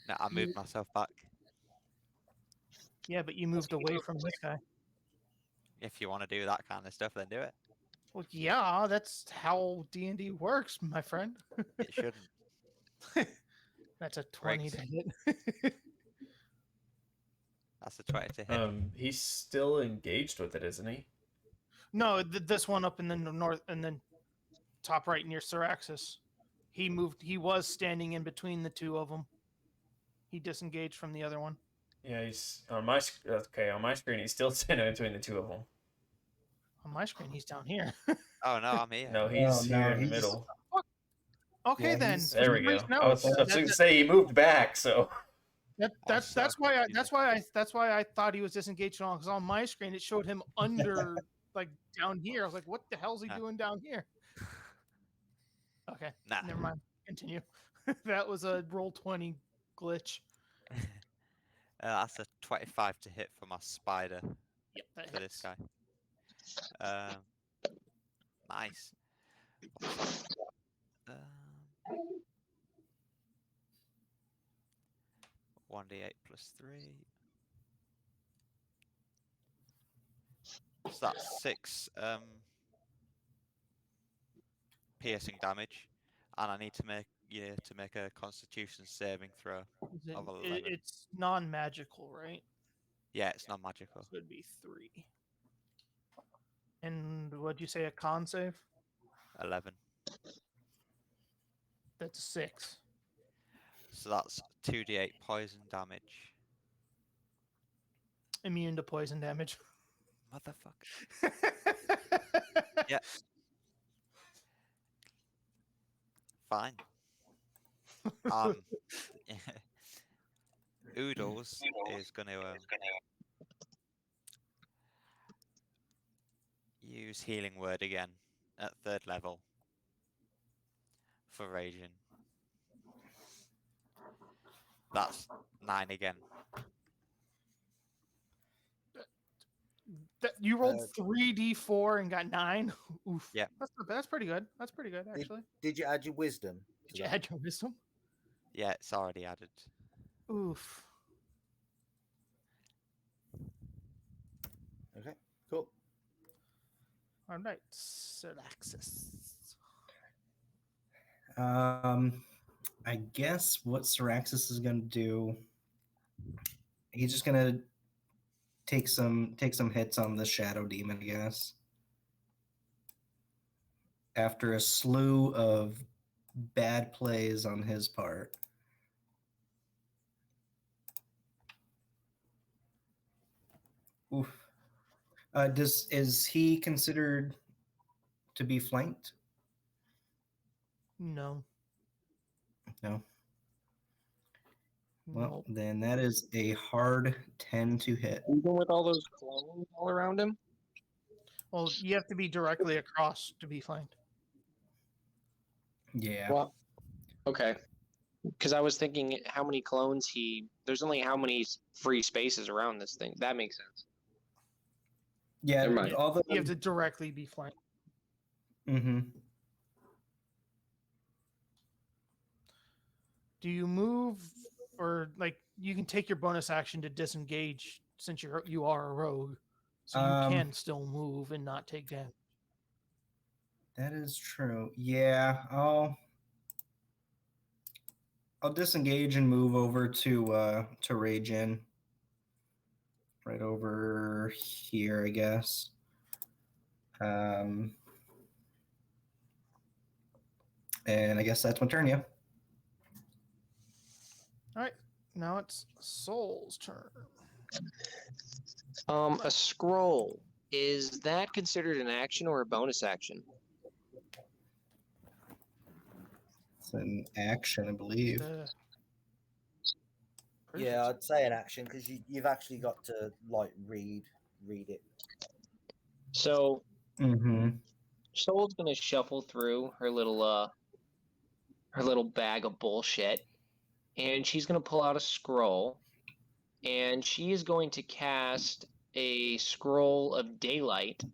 No, I moved myself back. Yeah, but you moved away from this guy. If you want to do that kind of stuff, then do it. Well, yeah, that's how D&D works, my friend. It shouldn't. That's a 20 Briggs. to hit. That's a 20 to hit. He's still engaged with it, isn't he? No, this one up in the north and then top right near Syraxis. He moved. He was standing in between the two of them. He disengaged from the other one. Yeah, he's on my okay. On my screen, he's still standing between the two of them. On my screen, he's down here. Oh no, I'm here. No, he's Oh, no, here in the he's- middle. Okay, Yeah, then. he's- There we go. No, I was going to say he moved back, so that's why I thought he was disengaged on, because on my screen it showed him under like down here. I was like, what the hell's he doing down here? Okay, Nah. never mind. Continue. That was a roll 20 glitch. That's a 25 to hit for my spider Yep, that for hits. this guy. Nice. What's that? 1d8 plus 3. So that's 6 piercing damage, and I need to make a Constitution saving throw Is it- of 11. it's non-magical, right? Yeah, it's not magical. So it'd be 3. And what'd you say, a con save? 11. That's a 6. So that's 2d8 poison damage. Immune to poison damage. Motherfucker. Yeah. Fine. Oodles is going to use Healing Word again at 3rd level for raging. That's 9 again. You rolled 3d4 and got 9. Oof. Yeah. That's pretty good. That's pretty good, actually. Did you add your wisdom? to Did you that? add your wisdom? Yeah, it's already added. Oof. Okay, cool. All right, Syraxis. I guess what Syraxis is gonna do, he's just gonna take some hits on the shadow demon, I guess. After a slew of bad plays on his part. Oof. Is he considered to be flanked? No. No. Well, Nope. then that is a hard 10 to hit. Even with all those clones all around him? Well, you have to be directly across to be flanked. Yeah. Well, okay. Because I was thinking how many clones there's only how many free spaces around this thing. That makes sense. Yeah, Never mind. all the You have to directly be flanked. Mm-hmm. Do you move, or like you can take your bonus action to disengage since you are a rogue, so you can still move and not take damage. That is true. Yeah, I'll disengage and move over to rage in. Right over here, I guess. And I guess that's my turn, yeah. All right, now it's Soul's turn. A scroll. Is that considered an action or a bonus action? It's an action, I believe. Yeah, I'd say an action because you've actually got to like read it. So Mm-hmm. Soul's gonna shuffle through her little bag of bullshit, and she's gonna pull out a scroll, and she is going to cast a scroll of daylight,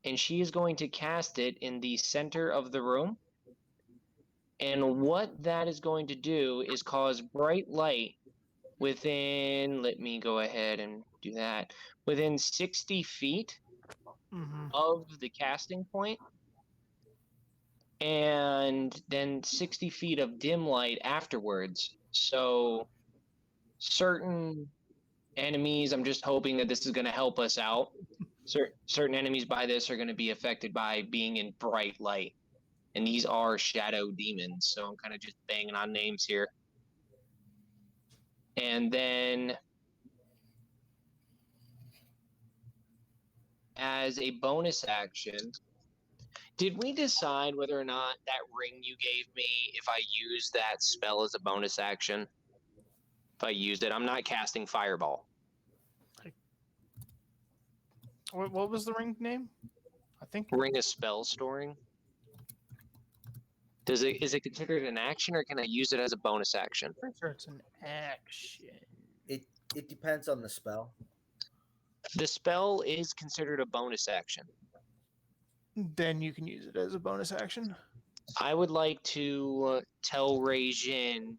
and she is going to cast it in the center of the room. And what that is going to do is cause bright light within, let me go ahead and do that, within 60 feet of the casting point, and then 60 feet of dim light afterwards. So certain enemies, I'm just hoping that this is going to help us out. Certain enemies by this are going to be affected by being in bright light. And these are shadow demons, so I'm kind of just banging on names here. And then as a bonus action, did we decide whether or not that ring you gave me, if I use that spell as a bonus action? If I used it, I'm not casting Fireball. What was the ring name? I think Ring of Spell Storing. Is it considered an action, or can I use it as a bonus action? I'm pretty sure it's an action. It depends on the spell. The spell is considered a bonus action. Then you can use it as a bonus action. I would like to tell Rei-Jin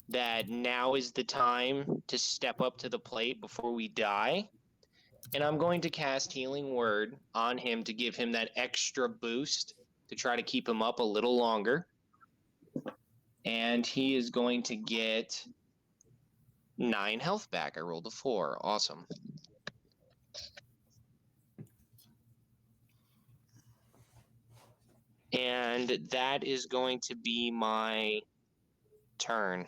that now is the time to step up to the plate before we die. And I'm going to cast Healing Word on him to give him that extra boost to try to keep him up a little longer. And he is going to get 9 health back. I rolled a 4. Awesome. And that is going to be my turn.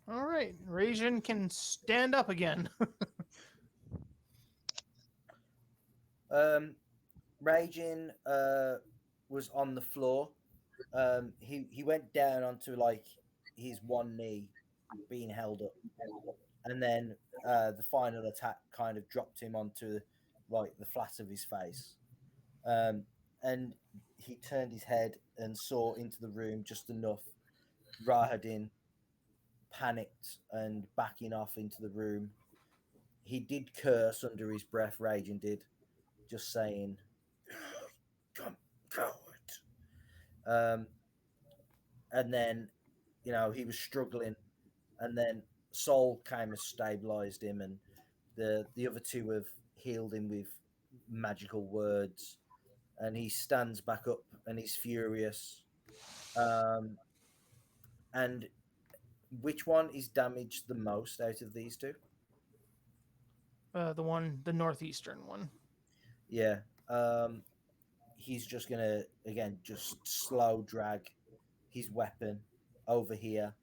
All right, Rajin can stand up again. Raging was on the floor. He went down onto like his one knee, being held up, and then the final attack kind of dropped him onto like the flat of his face, and he turned his head and saw into the room just enough. Rahadin panicked and backing off into the room. He did curse under his breath. Raging did, just saying, "Come, coward." And then, he was struggling, and then Soul came and stabilized him, and the other two have healed him with magical words, and he stands back up and he's furious. And which one is damaged the most out of these two? The northeastern one. Yeah. He's just gonna again just slow drag his weapon over here,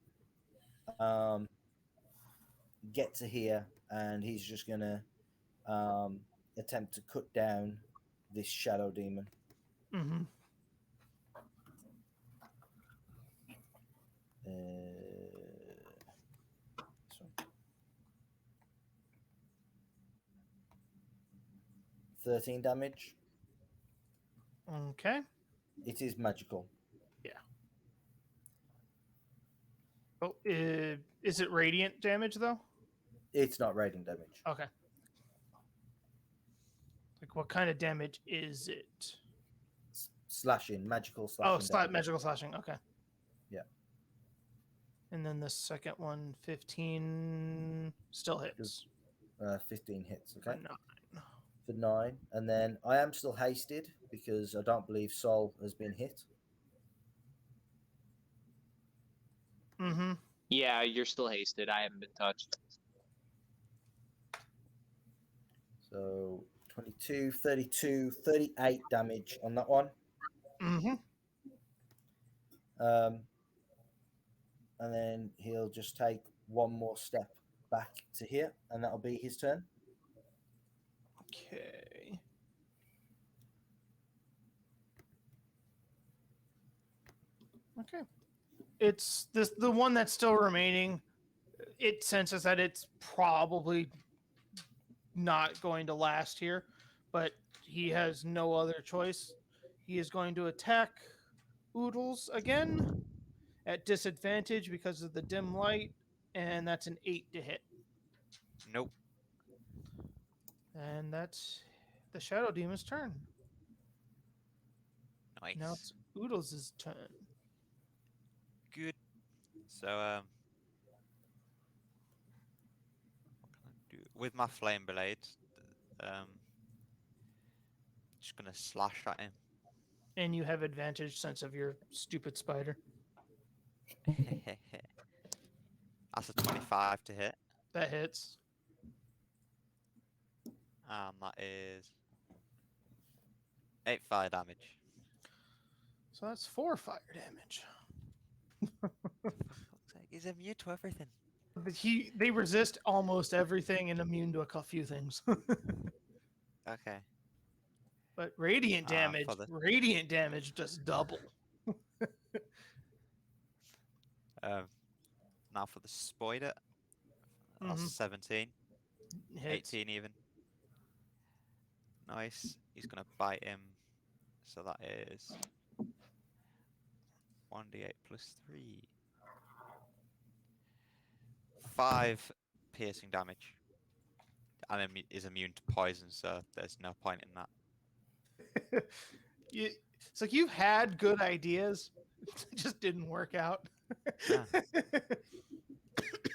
get to here, and he's just gonna attempt to cut down this shadow demon. Mm-hmm. So 13 damage. Okay. It is magical. Yeah. Oh, is it radiant damage though? It's not radiant damage. Okay. Like, what kind of damage is it? Slashing, magical slashing. Oh, magical slashing. Okay. Yeah. And then the second one, 15, still hits. 15 hits. Okay. For 9. For 9, and then I am still hasted because I don't believe Soul has been hit. Mm-hmm. Yeah, you're still hasted. I haven't been touched. So 22, 32, 38 damage on that one. Mm-hmm. And then he'll just take one more step back to here, and that'll be his turn. Okay. Okay. It's the one that's still remaining. It senses that it's probably not going to last here, but he has no other choice. He is going to attack Oodles again at disadvantage because of the dim light, and that's an 8 to hit. Nope. And that's the Shadow Demon's turn. Nice. Now it's Oodles' turn. Good. So, what can I do? With my flame blade, just gonna slash at him. And you have advantage since of your stupid spider. That's a 25 to hit. That hits. And that is 8 fire damage. So that's 4 fire damage. He's immune to everything. But they resist almost everything and immune to a few things. Okay. But radiant damage, for the- radiant damage does double. Now for the spider. That's 17. Hits. 18 even. Nice. He's gonna bite him. So that is 1d8 plus 3. 5 piercing damage. And is immune to poison, so there's no point in that. It's like you've had good ideas, it just didn't work out. Yeah.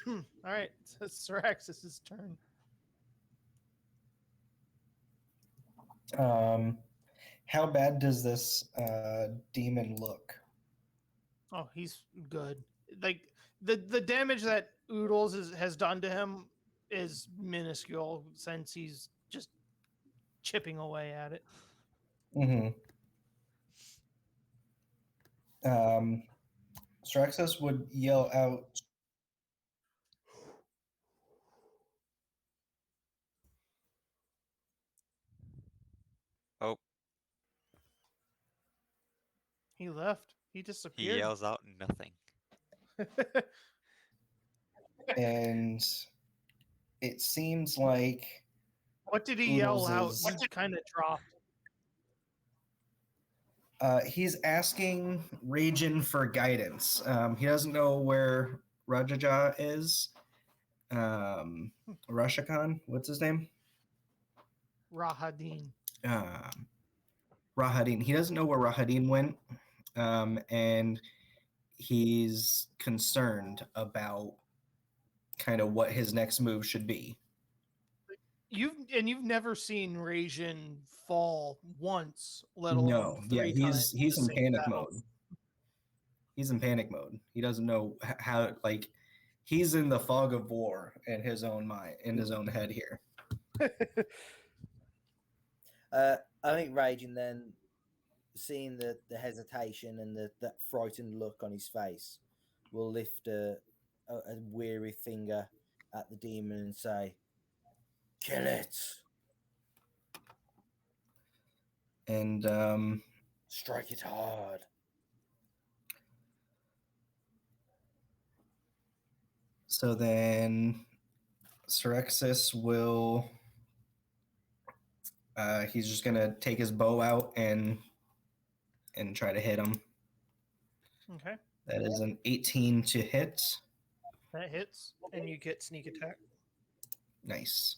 All right, so Syraxis' turn. How bad does this demon look? Oh, he's good. Like the damage that Oodles has done to him is minuscule since he's just chipping away at it. Mm-hmm. Straxus would yell out. Oh, He left. He he disappeared. yells out nothing. And it seems like What did he yell out? Oodles He kind of dropped. he's asking Ragin for guidance. He doesn't know where Rajaja is. Rashakan, what's his name? Rahadin. Rahadin. He doesn't know where Rahadin went, and he's concerned about kind of what his next move should be. You've never seen Rajin fall once, let alone No, yeah, 3 times. he's to in save panic that. mode. He's in panic mode. He doesn't know how, like, he's in the fog of war in his own mind, in his own head here. I think Raging then, seeing the hesitation and that frightened look on his face, will lift a weary finger at the demon and say, "Kill it! And Strike it hard!" so then Syrexis will he's just gonna take his bow out and try to hit him. Okay, That is an 18 to hit. that hits, and you get sneak attack. Nice.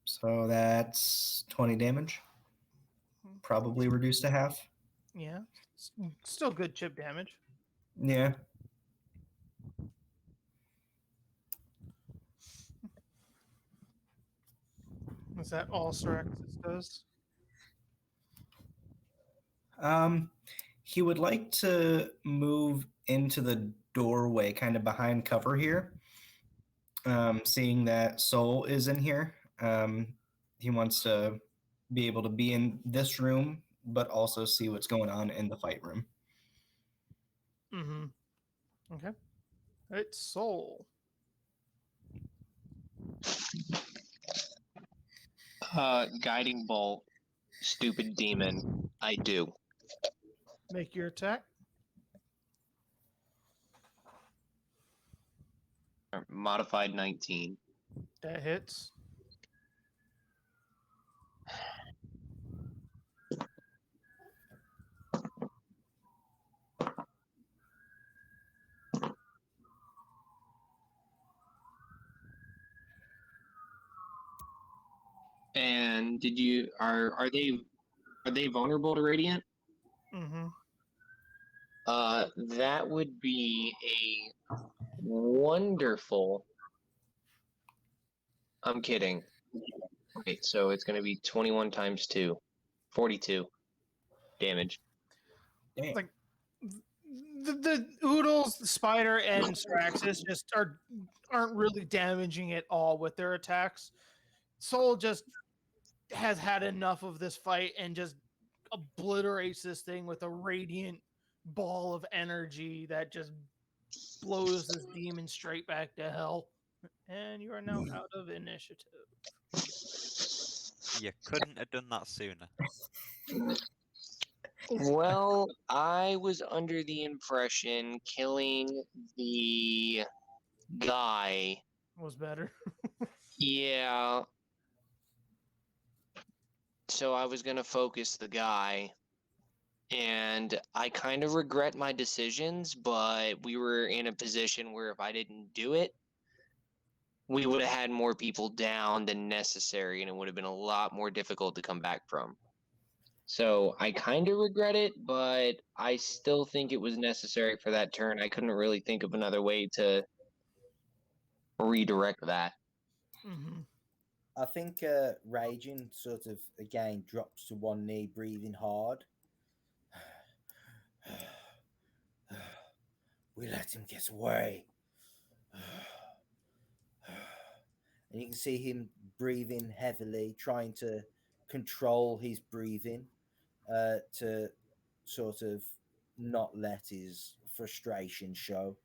So that's 20 damage. Probably reduced to half. Yeah, still good chip damage. Yeah. Is that all Syraxis does? He would like to move into the doorway, kind of behind cover here. Seeing that Soul is in here, he wants to be able to be in this room, but also see what's going on in the fight room. Mm-hmm. Okay. It's soul. Guiding bolt, stupid demon. I do. Make your attack. Modified 19. That hits. And did you are they vulnerable to radiant? Mm-hmm. That would be a wonderful. I'm kidding. Wait, so it's going to be 21 times 2, 42 damage. Damn. Like the Oodles, the Spider, and Straxus just aren't really damaging it all with their attacks. Soul just has had enough of this fight and just obliterates this thing with a radiant ball of energy that just blows this demon straight back to hell. And you are now out of initiative. You couldn't have done that sooner. Well, I was under the impression killing the guy. Was better. Yeah. So I was going to focus the guy. And I kind of regret my decisions, but we were in a position where if I didn't do it, we would have had more people down than necessary, and it would have been a lot more difficult to come back from. So I kind of regret it, but I still think it was necessary for that turn. I couldn't really think of another way to redirect that. Mm-hmm. I think Raging sort of again drops to one knee, breathing hard. We let him get away. And you can see him breathing heavily, trying to control his breathing to sort of not let his frustration show.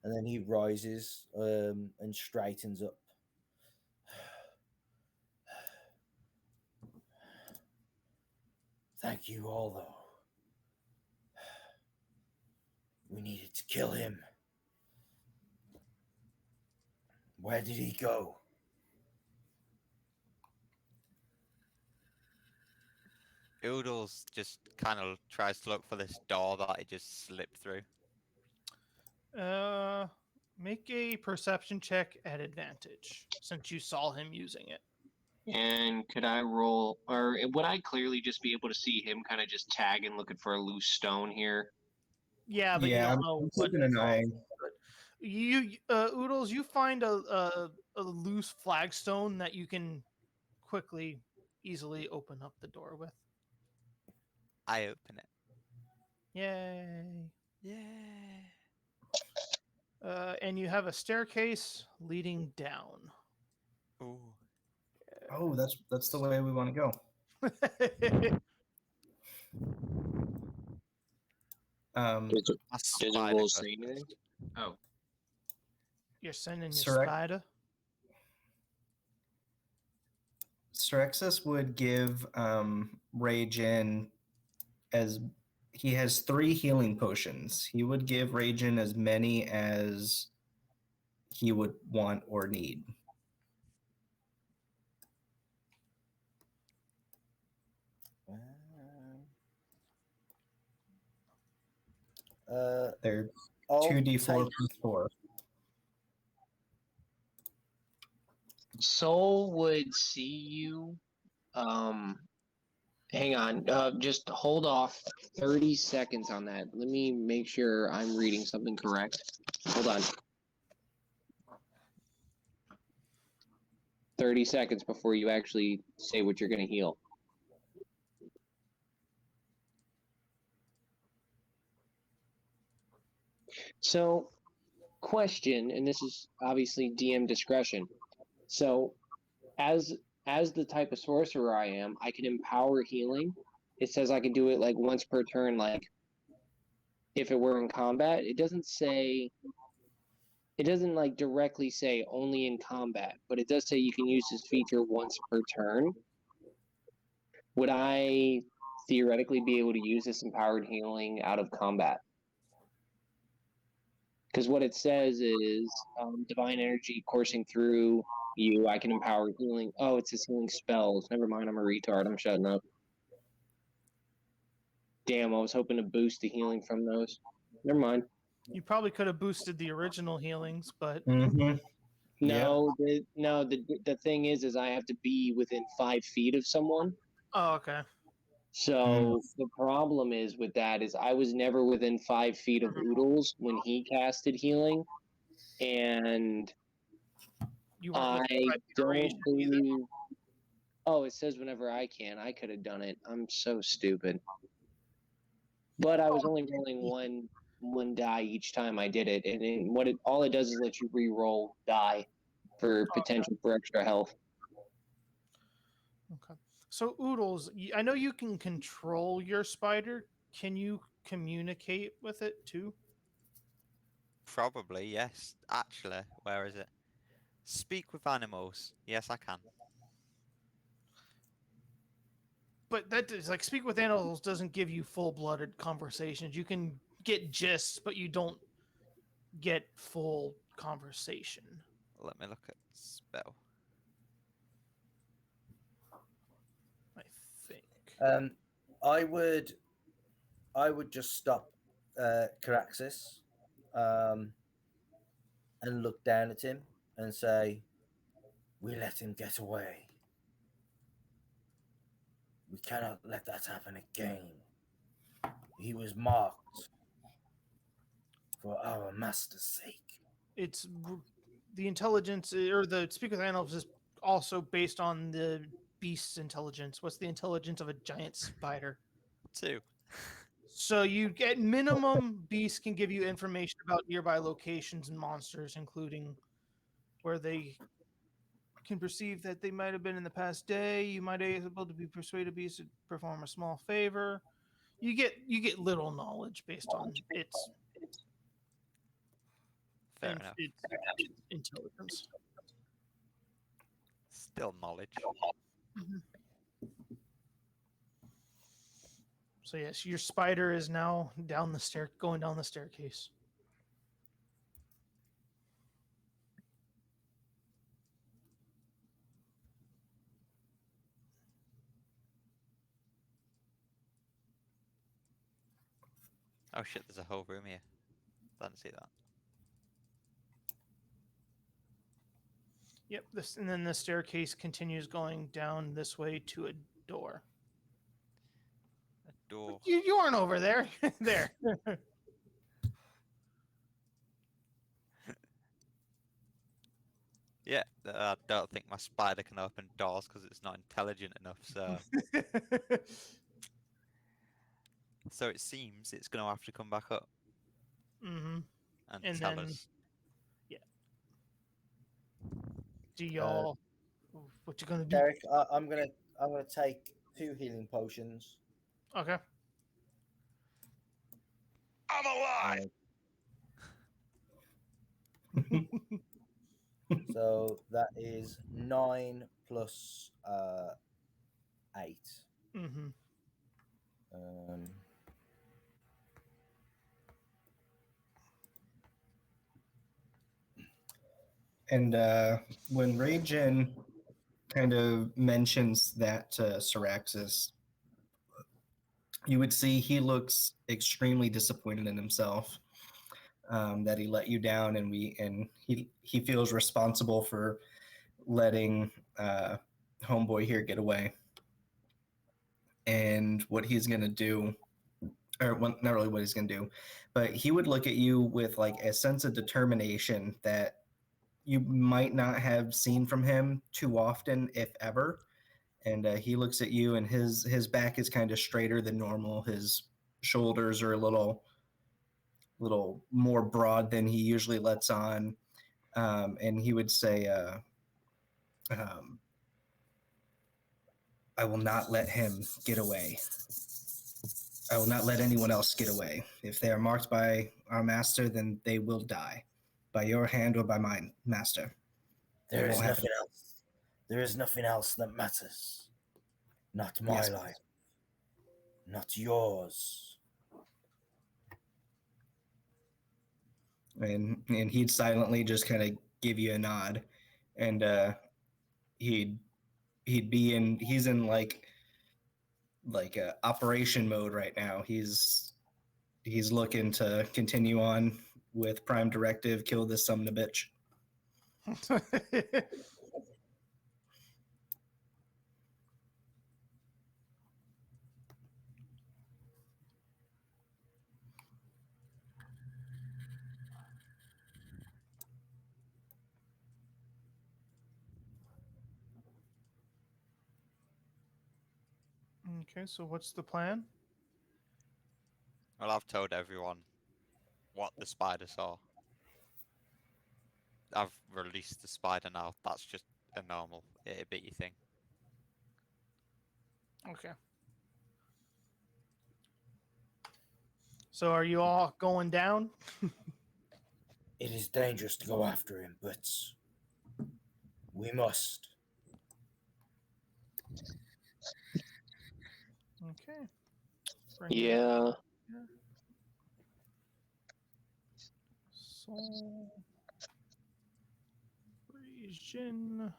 And then he rises and straightens up. Thank you all, though. We needed to kill him. Where did he go? Oodles just kind of tries to look for this door that he just slipped through. Make a perception check at advantage since you saw him using it. And could I roll, or would I clearly just be able to see him kind of just tagging, looking for a loose stone here? Yeah, but Yeah, you I'm don't know what keeping an eye. you Oodles, you find a loose flagstone that you can quickly, easily open up the door with. I open it. Yay! Yeah. And you have a staircase leading down. Ooh. Oh, that's the way we want to go. Does My it spider roll goes say anything? Oh. You're sending your Sirek- spider. Strexus would give Ragin as he has 3 healing potions. He would give Ragin as many as he would want or need. They're I'll 2d4 take- plus 4. Soul would see you. Hang on. Just hold off 30 seconds on that. Let me make sure I'm reading something correct. Hold on. 30 seconds before you actually say what you're going to heal. So, question, and this is obviously DM discretion. So, as the type of sorcerer I am, I can empower healing. it says I can do it like once per turn, like if it were in combat. It doesn't say. It doesn't like directly say only in combat, but it does say you can use this feature once per turn. Would I theoretically be able to use this empowered healing out of combat? Because what it says is divine energy coursing through you. I can empower healing. Oh, it says healing spells. Never mind, I'm a retard. I'm shutting up. Damn, I was hoping to boost the healing from those. Never mind. You probably could have boosted the original healings, but Mm-hmm. No, the thing is I have to be within 5 feet of someone. oh, okay. So the problem is with that is I was never within 5 feet of Oodles when he casted healing, and You weren't I within 5 feet of range don't either. believe. Oh, it says whenever I can. I could have done it. I'm so stupid. But I was only rolling one die each time I did it, and all it does is let you re-roll die for potential for extra health. Okay. So Oodles, I know you can control your spider. Can you communicate with it too? Probably, yes. Actually, where is it? Speak with animals. Yes, I can. But that is like speak with animals doesn't give you full-blooded conversations. You can get gists, but you don't get full conversation. Let me look at spell. I think. I would just stop Caraxis and look down at him and say, "We let him get away. We cannot let that happen again. He was marked for our master's sake." It's the intelligence or the speak with animals is also based on the beast's intelligence. What's the intelligence of a giant spider? 2. So you get minimum beasts can give you information about nearby locations and monsters, including where they can perceive that they might have been in the past day. You might be able to be persuaded beasts to perform a small favor. You get little knowledge based on its Fair enough. its intelligence. Still knowledge. Mhm. So yes, your spider is now going down the staircase. Oh shit, there's a whole room here. Didn't see that. Yep, and then the staircase continues going down this way to a door. A door. You aren't over there. There. Yeah, I don't think my spider can open doors because it's not intelligent enough, so... So it seems it's going to have to come back up Mm-hmm. and tell then, us. do y'all? What you gonna do? Derek, I'm gonna take 2 healing potions. Okay. I'm alive! So that is 9 plus 8. Mm-hmm. And when Ragin kind of mentions that to Syraxis, you would see he looks extremely disappointed in himself that he let you down, and he feels responsible for letting homeboy here get away. And what he's gonna do, or not really what he's gonna do, but he would look at you with like a sense of determination that you might not have seen from him too often, if ever. And he looks at you, and his back is kind of straighter than normal. His shoulders are a little more broad than he usually lets on. And he would say, I will not let him get away. I will not let anyone else get away. If they are marked by our master, then they will die. By your hand or by mine, master. There It is won't happen. nothing else. There is nothing else that matters. Not my Yes. life. Not yours. And he'd silently just kind of give you a nod, and he's in like operation mode right now. He's looking to continue on with prime directive, kill this son of a bitch. Okay, so what's the plan? Well, I've told everyone what the spider saw. I've released the spider now. That's just a normal itty bitty thing. Okay. So are you all going down? It is dangerous to go after him, but we must. Okay. Bring it Yeah. here. Soul, region,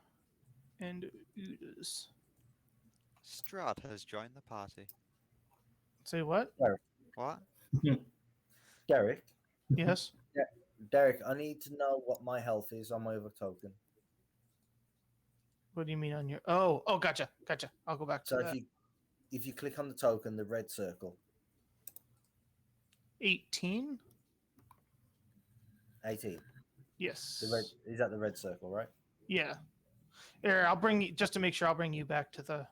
and Udas. Strahd has joined the party. Say what? What? Derek? Yes. Derek, I need to know what my health is on my other token. What do you mean on your? Oh, gotcha. I'll go back to So that. if you click on the token, the red circle. 18. 18. Yes. The red is that the red circle, right? Yeah. Here, I'll bring you just to make sure. I'll bring you back to the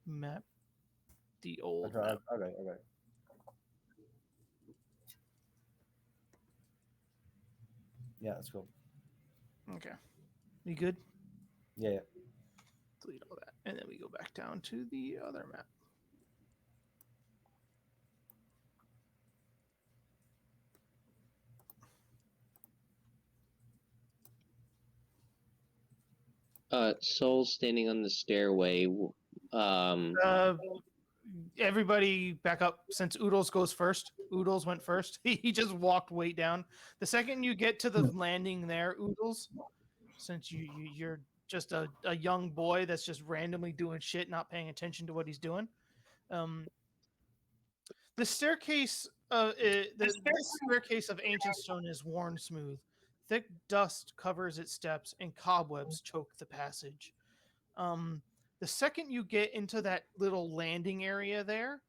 map. The old Okay, map. okay. Yeah, that's cool. Okay. You good? Yeah. Delete all that, and then we go back down to the other map. Soul standing on the stairway. Everybody back up since Oodles goes first. Oodles went first. He just walked way down. The second you get to the landing there, Oodles, since you're just a young boy that's just randomly doing shit, not paying attention to what he's doing. The staircase, this staircase of ancient stone is worn smooth. Thick dust covers its steps, and cobwebs choke the passage. The second you get into that little landing area there,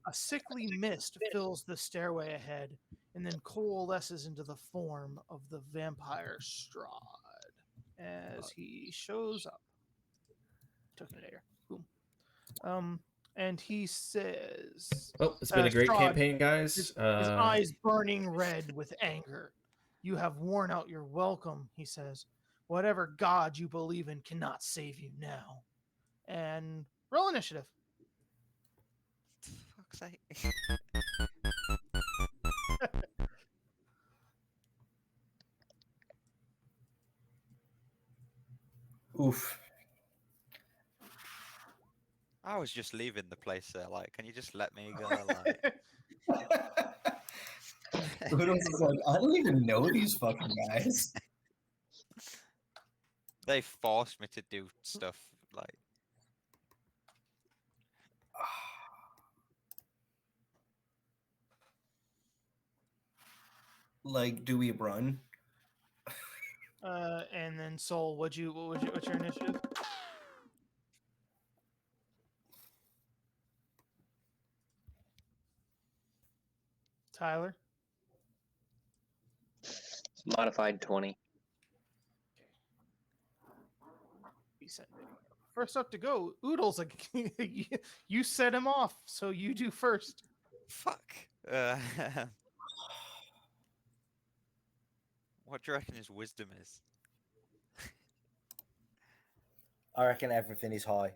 a sickly mist fills the stairway ahead, and then coalesces into the form of the vampire Strahd as he shows up. Took an air. Boom. And he says, Well, it's been a great Strahd, campaign, guys. his eyes burning red with anger. You have worn out your welcome, he says. Whatever god you believe in cannot save you now. And roll initiative. Fuck's sake. Oof. I was just leaving the place there. Like, can you just let me go? Like, Oodles is like, I don't even know these fucking guys. they forced me to do stuff. Like, Like, do we run? And then Soul, what's your initiative? Tyler? Modified 20. First up to go, Oodles. You set him off, so you do first. fuck. What do you reckon his wisdom is? I reckon everything is high.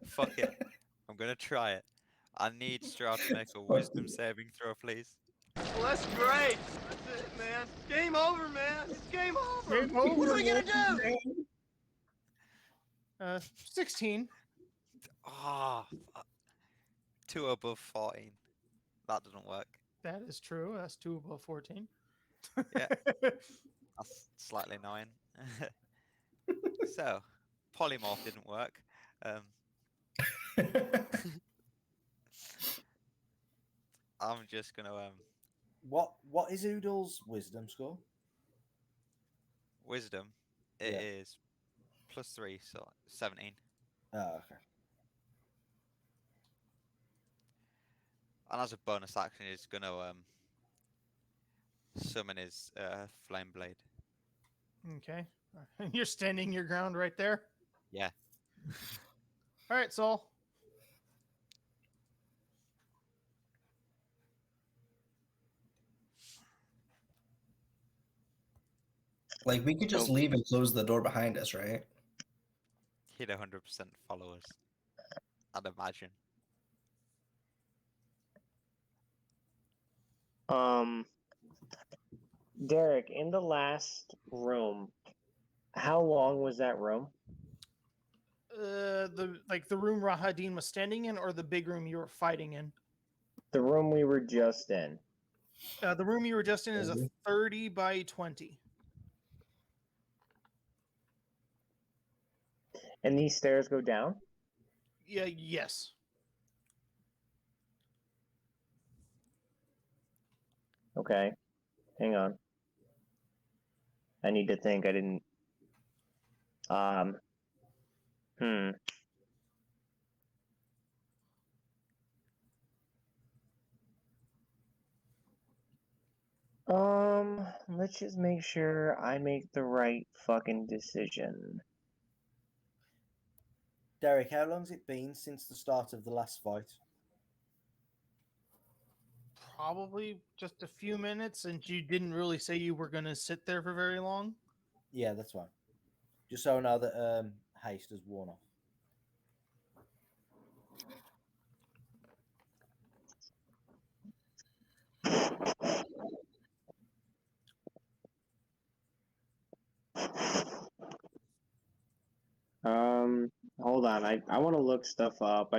Fuck it. I'm gonna try it. I need Strahd to make a wisdom saving throw, please. Well, that's great. That's it, man. Game over, man. It's game over. Game over, What are we gonna do? 16. Ah, 2 above 14. That doesn't work. That is true. That's 2 above 14. Yeah. That's slightly annoying. So, polymorph didn't work. I'm just gonna What is Oodle's wisdom score? wisdom. It is +3, so 17. Oh, okay. And as a bonus action, he's gonna summon his flame blade. Okay. You're standing your ground right there? Yeah. All right, Saul. Like, we could just leave and close the door behind us, right? He'd 100% follow us. I'd imagine. Derek, in the last room, how long was that room? The room Rahadin was standing in, or the big room you were fighting in? The room we were just in. The room you were just in is a 30 by 20. And these stairs go down? Yeah. Yes. Okay. Hang on. I need to think. I didn't. Let's just make sure I make the right fucking decision. Derek, how long's it been since the start of the last fight? Probably just a few minutes, and you didn't really say you were going to sit there for very long. Yeah, that's fine. Just so I know that haste has worn off. Hold on. I want to look stuff up.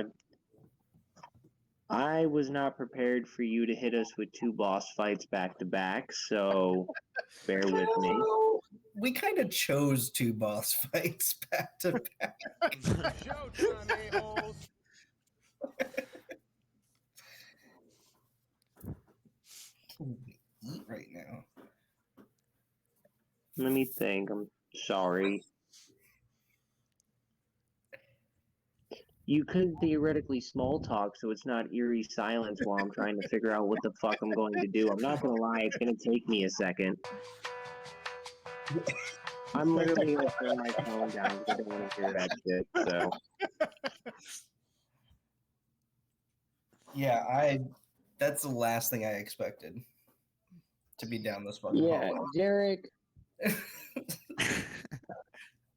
I was not prepared for you to hit us with 2 boss fights back to back, so bear with me. We kind of chose 2 boss fights back to back. Showtime, a-holes. Eat right now. Let me think. I'm sorry. You could theoretically small talk so it's not eerie silence while I'm trying to figure out what the fuck I'm going to do. I'm not gonna lie, it's gonna take me a second. I'm literally gonna turn my phone down because I don't want to hear that shit, so. Yeah, that's the last thing I expected. To be down this fucking hallway. Derek.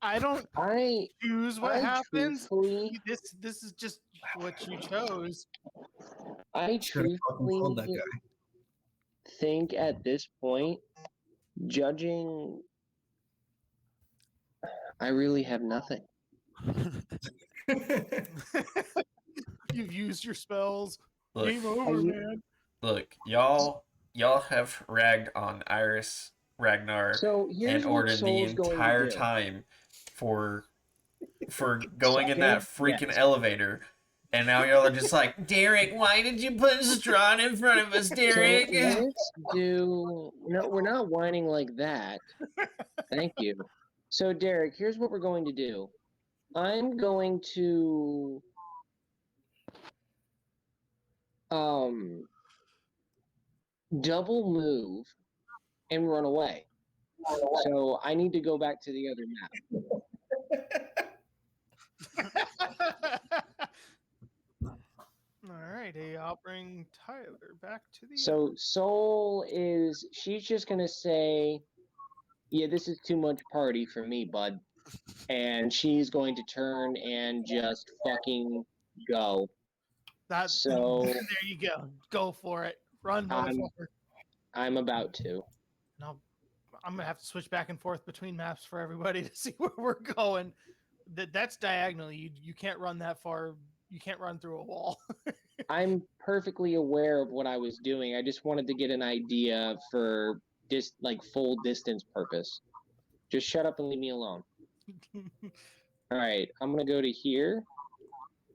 I choose what happens. This is just what you chose. I truthfully think at this point, judging, I really have nothing. You've used your spells. Look, Game over, man. Look, y'all have ragged on Iris, Ragnar, and Ordin the entire time for going in that freaking elevator. And now y'all are just like, Derek, why did you put Strahd in front of us, Derek? So let's do... No, we're not whining like that. Thank you. So, Derek, here's what we're going to do. I'm going to... double move and run away. So I need to go back to the other map. Alrighty, I'll bring Tyler back to the... So Soul is... She's just going to say, yeah, this is too much party for me, bud. and she's going to turn and just fucking go. So there you go. Go for it. Run, motherfucker. I'm about to. No, I'm gonna have to switch back and forth between maps for everybody to see where we're going. That's diagonally. You can't run that far. You can't run through a wall. I'm perfectly aware of what I was doing. I just wanted to get an idea for just like full distance purpose. Just shut up and leave me alone. All right, I'm gonna go to here.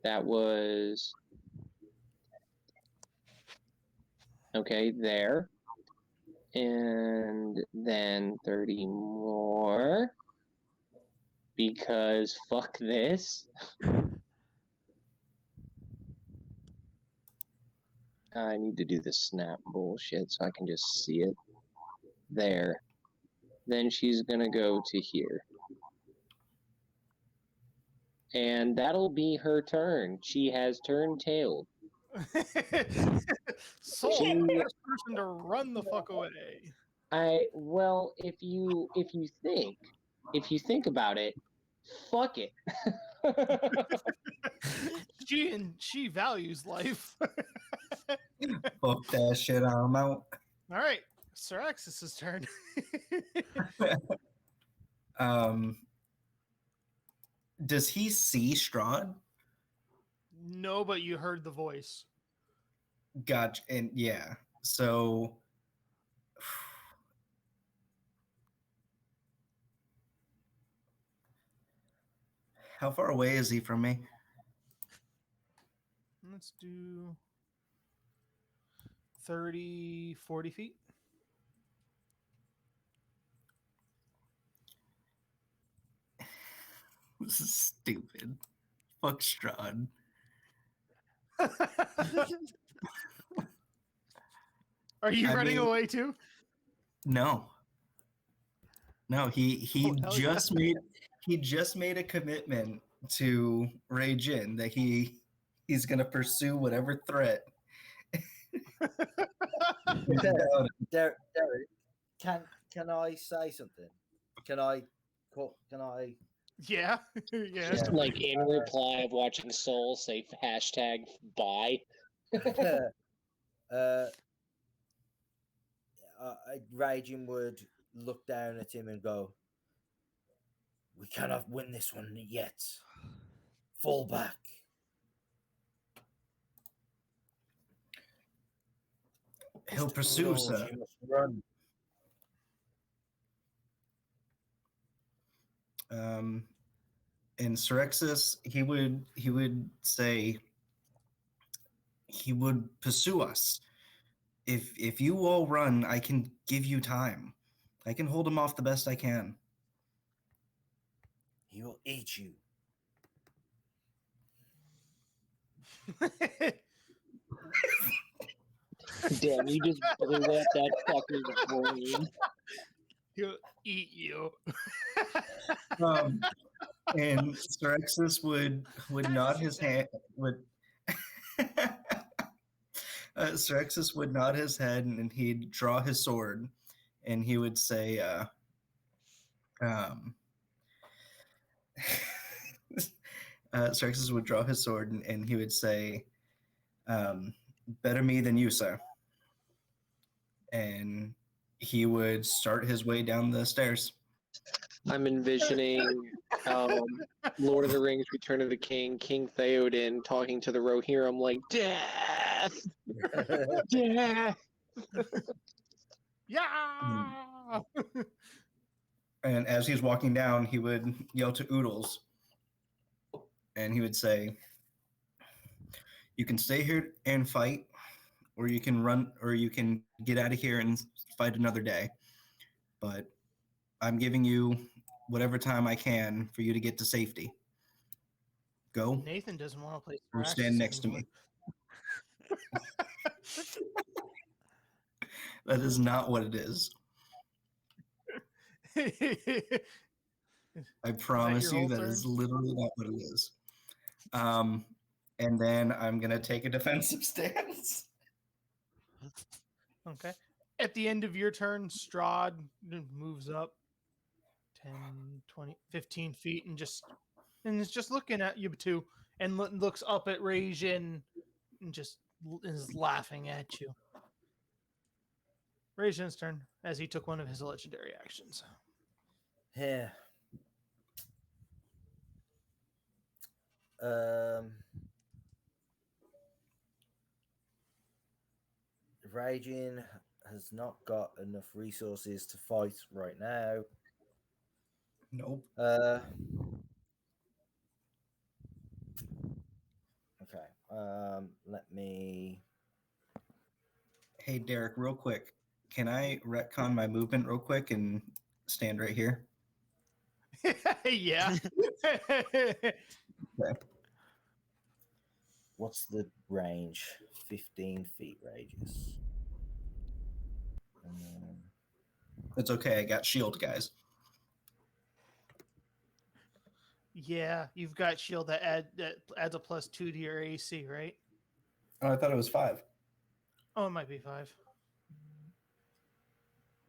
That was okay there, and then 30 more because fuck this. I need to do the snap bullshit so I can just see it. There. Then she's gonna go to here. And that'll be her turn. She has turned tailed. Soul, first person to run the fuck away. Well, if you think about it, fuck it. She values life. Fuck that shit, I'm out. All right, Sir Axis's turn. Does he see Strahd? No, but you heard the voice. Gotcha. And yeah, so how far away is he from me? Let's do 30, 40 feet. This is stupid. Fuck Strahd. Are you running away too? No. No, he just yeah. made a commitment to Ragin that he's gonna pursue whatever threat. Derek, can I say something? Can I? Yeah, yeah. Just like in reply of watching Soul say hashtag bye. Raging would look down at him and go, "We cannot win this one yet. Fall back." He'll pursue, sir. You must run. And Sirexis, he would say he would pursue us. If you all run, I can give you time. I can hold him off the best I can. He will eat you. Damn, you just blew up that fucking brain. He'll eat you. And Sirexis would nod his head. Sirexis would nod his head and he'd draw his sword, and he would say, Sirexis would draw his sword and he would say, "Better me than you, sir." And he would start his way down the stairs. I'm envisioning Lord of the Rings, Return of the King, King Theoden talking to the Rohirrim like, "Death! Death!" Yeah! And as he's walking down, he would yell to Oodles, and he would say, "You can stay here and fight, or you can run, or you can get out of here and fight another day. But I'm giving you whatever time I can for you to get to safety. Go." Nathan doesn't want to play. Or stand next to me. That is not what it is. I promise you that is literally not what it is. And then I'm going to take a defensive stance. Okay. At the end of your turn, Strahd moves up, 10, 20, 15 feet and it's just looking at you two and looks up at Rajin and just is laughing at you. Rajin's turn as he took one of his legendary actions. Here. Raging has not got enough resources to fight right now. Nope. Okay. Let me. Hey, Derek, real quick. Can I retcon my movement real quick and stand right here? Yeah. Okay. What's the range? 15 feet radius. It's okay. I got shield, guys. Yeah, you've got shield that adds a +2 to your AC, right? Oh, I thought it was 5 Oh, it might be 5.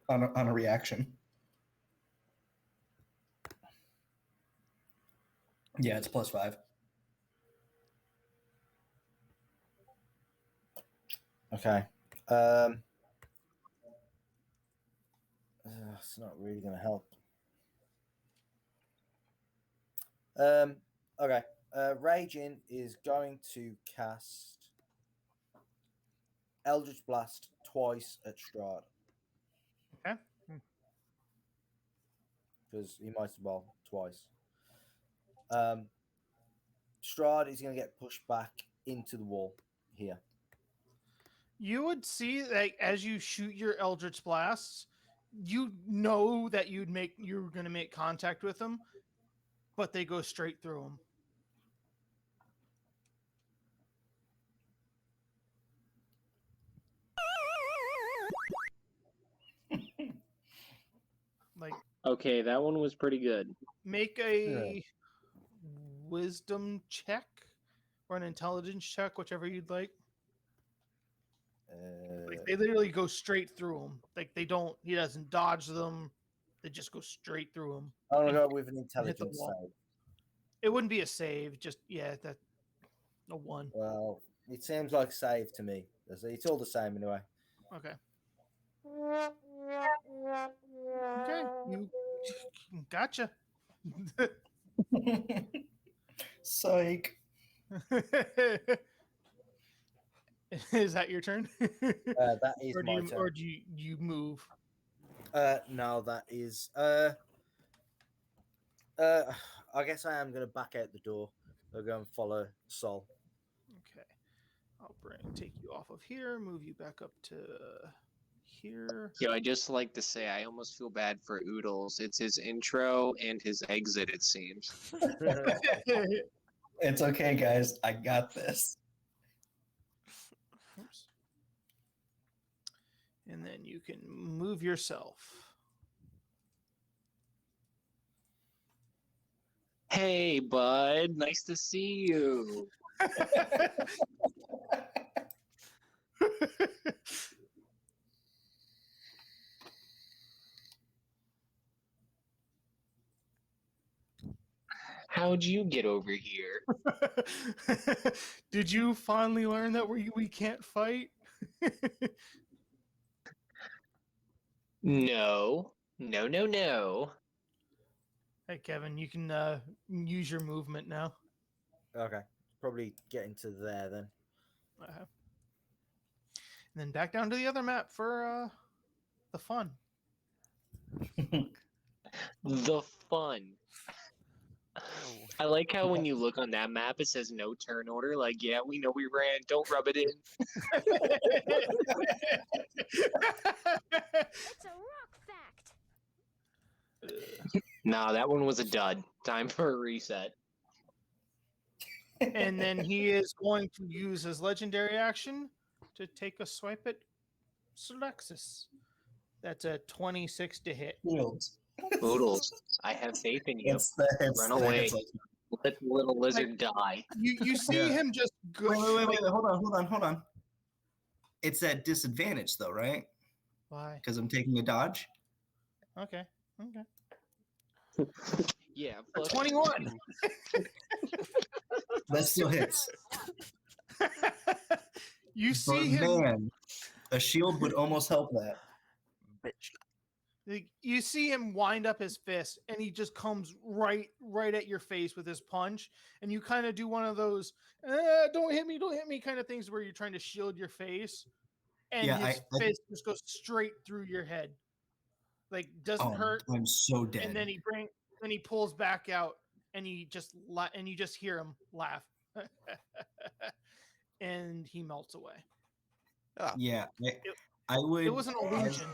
on a reaction. Yeah, it's +5. Okay. It's not really going to help. Okay. Raging is going to cast Eldritch Blast twice at Strahd. Okay. Because he might as well twice. Strahd is going to get pushed back into the wall here. You would see that as you shoot your Eldritch Blasts, you know that you're going to make contact with them, but they go straight through him. Like, Okay, that one was pretty good. make a wisdom check or an intelligence check, whichever you'd like. Like they literally go straight through him. Like he doesn't dodge them. They just go straight through him. I want to go with an intelligence wall. save. It wouldn't be a save, just that a 1. Well, it seems like a save to me. It's all the same anyway. Okay. Okay, you gotcha. Psych. Is that your turn? That is or my turn. Or do you move? No, that is. I guess I am going to back out the door. I'll go and follow Sol. Okay. I'll take you off of here, move you back up to here. Yo, I just like to say I almost feel bad for Oodles. It's his intro and his exit, it seems. It's okay, guys. I got this. Oops. And then you can move yourself. Hey, bud. Nice to see you. How'd you get over here? Did you finally learn that we can't fight? No. Hey, Kevin, you can use your movement now. Okay. Probably getting to there then. And then back down to the other map for the fun. The fun. I like how when you look on that map, it says no turn order. Like, yeah, we know we ran. Don't rub it in. It's a rock fact. Nah, that one was a dud. Time for a reset. And then he is going to use his legendary action to take a swipe at Solexis. That's a 26 to hit. Shields. Oodles, I have faith in you. Run Run away. Let the little lizard die. You see him just go. Wait. Hold on. It's at disadvantage, though, right? Why? Because I'm taking a dodge. Okay. Yeah, plus 21. That still hits. You see But him. man, a shield would almost help that. You see him wind up his fist, and he just comes right at your face with his punch, and you kind of do one of those "don't hit me" kind of things where you're trying to shield your face, and Yeah, his fist just goes straight through your head, like doesn't hurt. I'm so dead. And then he pulls back out, and you just hear him laugh, and he melts away. Oh, Yeah, I would. It was an illusion.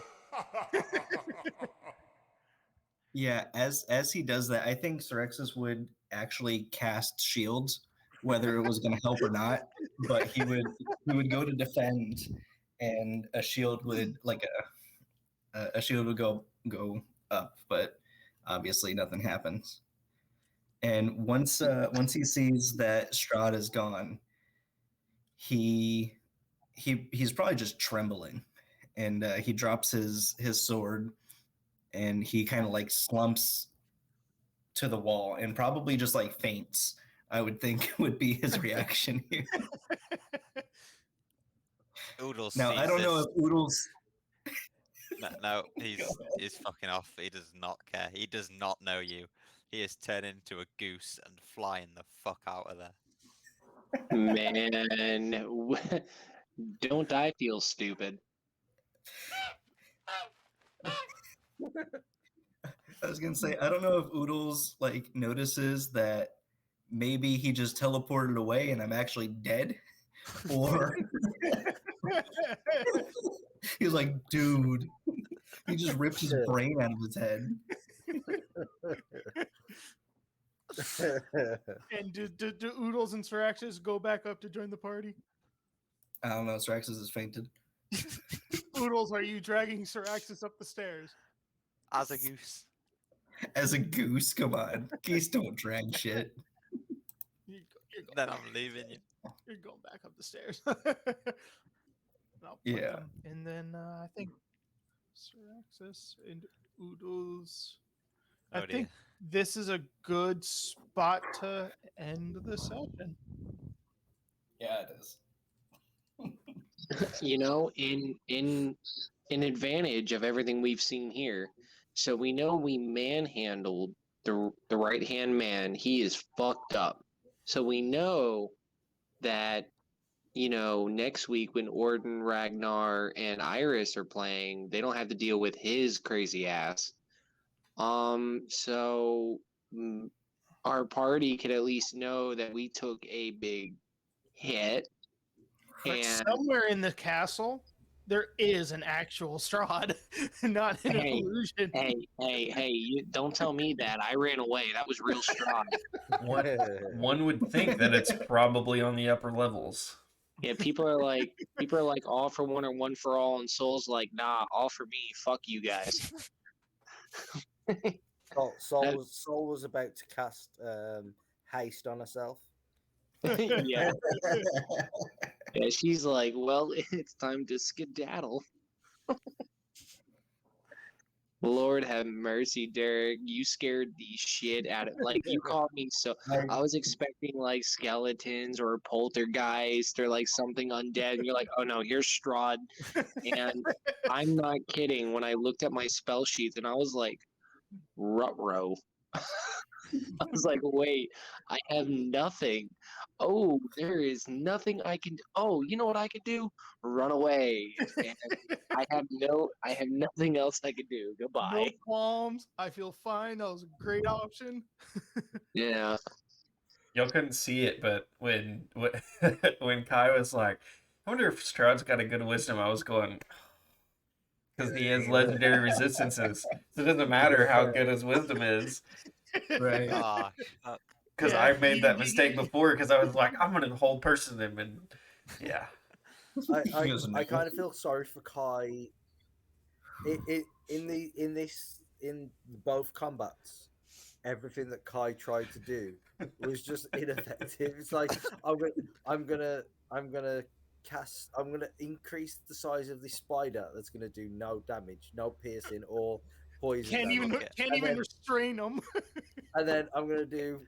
Yeah, as he does that, I think Sirexis would actually cast shields, whether it was going to help or not. But he would go to defend, and a shield would a shield would go up, but obviously nothing happens. And once he sees that Strahd is gone, he's probably just trembling, and he drops his sword, and he kind of like slumps to the wall and probably just like faints. I would think would be his reaction here. Oodles. Now I don't know if Oodles. No, he's fucking off. He does not care. He does not know you. He is turned into a goose and flying the fuck out of there. Man, don't I feel stupid? I was gonna say, I don't know if Oodles like notices that maybe he just teleported away and I'm actually dead, or he's like, dude, he just ripped his brain out of his head. And do Oodles and Siraxis go back up to join the party? I don't know. Siraxis has fainted. Oodles, are you dragging Siraxis up the stairs? As a goose. As a goose? Come on. Geese don't drag shit. Then I'm leaving you. You're going back up the stairs. Yeah. And then I think Siraxis and Oodles. I think this is a good spot to end the session. Yeah, it is. You know, in advantage of everything we've seen here, so we know we manhandled the right hand man. He is fucked up. So we know that, you know, next week when Ordin, Ragnar, and Iris are playing, they don't have to deal with his crazy ass. So our party could at least know that we took a big hit. But And somewhere in the castle, there is an actual Strahd, not an illusion. Hey! You don't tell me that. I ran away. That was real strong. One would think that it's probably on the upper levels. Yeah, people are like all for one or one for all, and Soul's like, nah, all for me. Fuck you guys. Soul was about to cast haste on herself. Yeah. Yeah, she's like, well, it's time to skedaddle. Lord have mercy, Derek. You scared the shit out of like you called me so I was expecting like skeletons or poltergeist or like something undead, and you're like, oh no, here's Strahd. And I'm not kidding. When I looked at my spell sheets and I was like, ruh-roh. I was like, wait, I have nothing. Oh, there is nothing I can. Oh, you know what I could do? Run away. And I have nothing else I could do. Goodbye. No qualms. I feel fine. That was a great option. Yeah. Y'all couldn't see it, but when Kai was like, I wonder if Strahd's got a good wisdom, I was going, because he has legendary resistances. So it doesn't matter how good his wisdom is. Right. Because I made that mistake before, because I was like, I'm going to hold person him, and yeah. I kind of feel sorry for Kai. In both combats, everything that Kai tried to do was just ineffective. It's like I'm gonna increase the size of the spider that's gonna do no damage, no piercing, or poison. Can't them. even rocket. can't And even then- restrain them. And then I'm gonna do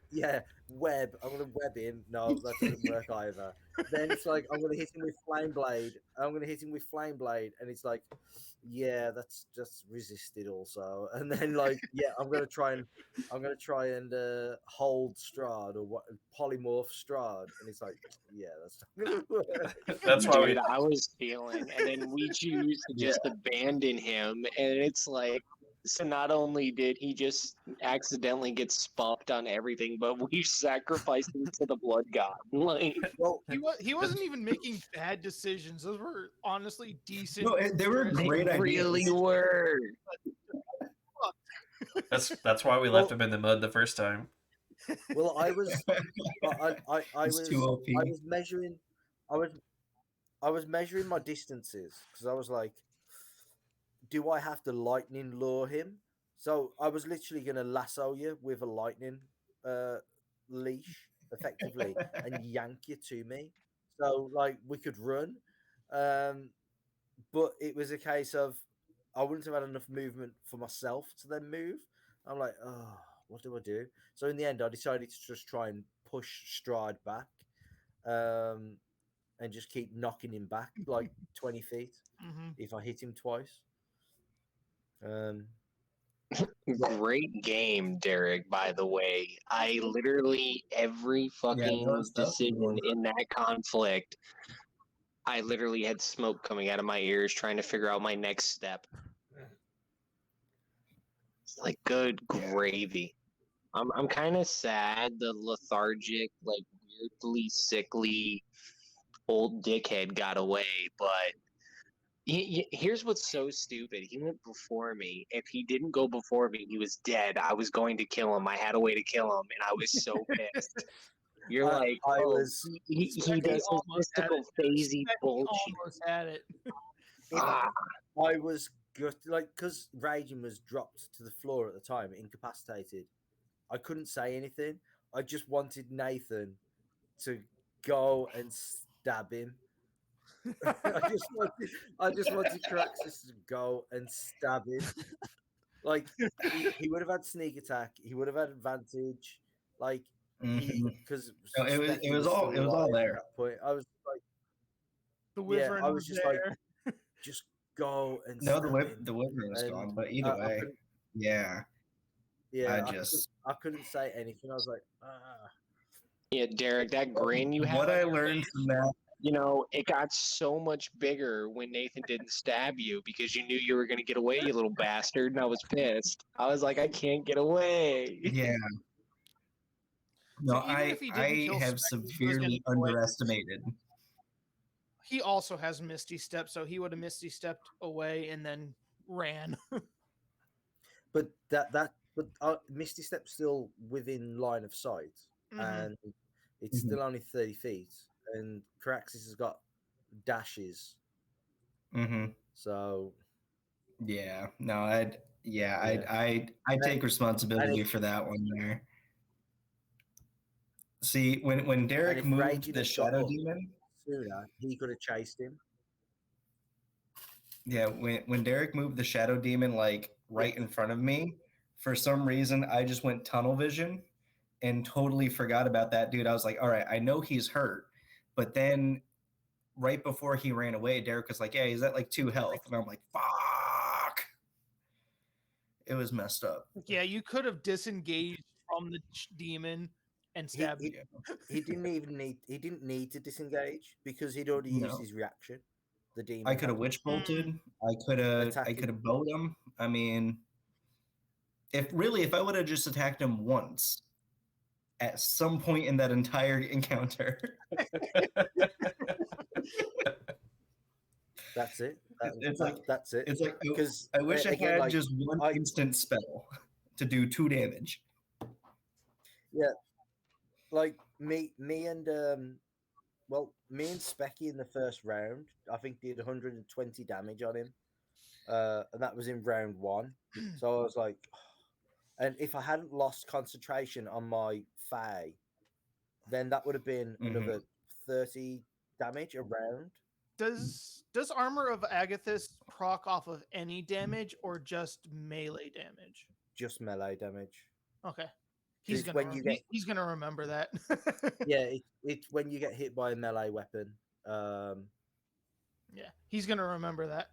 web. I'm gonna web him. No, that doesn't work either. Then it's like I'm gonna hit him with flame blade. And it's like, yeah, that's just resisted also. And then like, yeah, I'm gonna try and hold Strahd or what polymorph Strahd, and it's like, yeah, that's not gonna work. That's why we. Dude, I was feeling, and then we choose to just abandon him, and it's like, so not only did he just accidentally get spocked on everything, but we sacrificed him to the blood god. Like, Well, He wasn't even making bad decisions. Those were honestly decent. No, they were choices. great they ideas. really were. That's why we left him in the mud the first time. well, I was It's too OP. I was measuring my distances because I was like, do I have to lightning lure him? So I was literally going to lasso you with a lightning leash, effectively, and yank you to me. So like we could run, but it was a case of I wouldn't have had enough movement for myself to then move. I'm like, oh, what do I do? So in the end, I decided to just try and push Strahd back, and just keep knocking him back like 20 feet Mhm. if I hit him twice. Great game, Derek, by the way. I literally, every fucking was tough. decision in that conflict, I literally had smoke coming out of my ears trying to figure out my next step. It's like good gravy. I'm kind of sad the lethargic, like weirdly sickly old dickhead got away, but here's what's so stupid. He went before me. If he didn't go before me, he was dead. I was going to kill him. I had a way to kill him, and I was so pissed. You're like, I oh, was- he does his almost had mystical it. phasey He bullshit. almost had it. Ah, I was gutted, like, because Raging was dropped to the floor at the time, incapacitated. I couldn't say anything. I just wanted Nathan to go and stab him. I just wanted Caraxes to go and stab him. Like he would have had sneak attack. He would have had advantage. Like Mhm. because No, it was all there. At that point, I was like, The yeah, wyvern I was just there. like, just go and No, stab him. the wyvern was And, gone, but either I way, couldn't- yeah. Yeah, just I couldn't say anything. I was like, ah. yeah, Derek, that grin you had. What on I your learned face, from that, you know, it got so much bigger when Nathan didn't stab you because you knew you were going to get away, you little bastard, and I was pissed. I was like, I can't get away. yeah. No, So even if he didn't I kill have Spectre, he was gonna severely get away. underestimated. He also has Misty Step, so he would have Misty stepped away and then ran. But Misty Step's still within line of sight, and it's Mhm. still only 30 feet, and Caraxes has got dashes. Hmm. So Yeah, no, I And- take responsibility and for that one there. See, when Derek if moved Raging the had got Shadow up Demon, sooner, he could have chased him. yeah, when Derek moved the Shadow Demon like right in front of me, for some reason I just went tunnel vision and totally forgot about that dude. I was like, all right, I know he's hurt, but then right before he ran away, Derek was like, yeah, he's at like 2 health, and I'm like, fuck. It was messed up. Yeah, you could have disengaged from the demon and stabbed He, him. he didn't need to disengage because he'd already used No. his reaction. The demon. I could have had. witch bolted. I could have bowed him. I mean, if I would have just attacked him once at some point in that entire encounter. That's it. That's it. It's like because I wish I again, had like, just one instant spell to do 2 damage. Yeah, like me and Specky in the first round, I think did 120 damage on him, and that was in round 1. So I was like, and if I hadn't lost concentration on my Fae, then that would have been another 30 damage a round. Does Armor of Agathis proc off of any damage or just melee damage? Just melee damage. Okay. It's when you get He's gonna remember that. yeah, it's when you get hit by a melee weapon. Yeah, he's gonna remember that.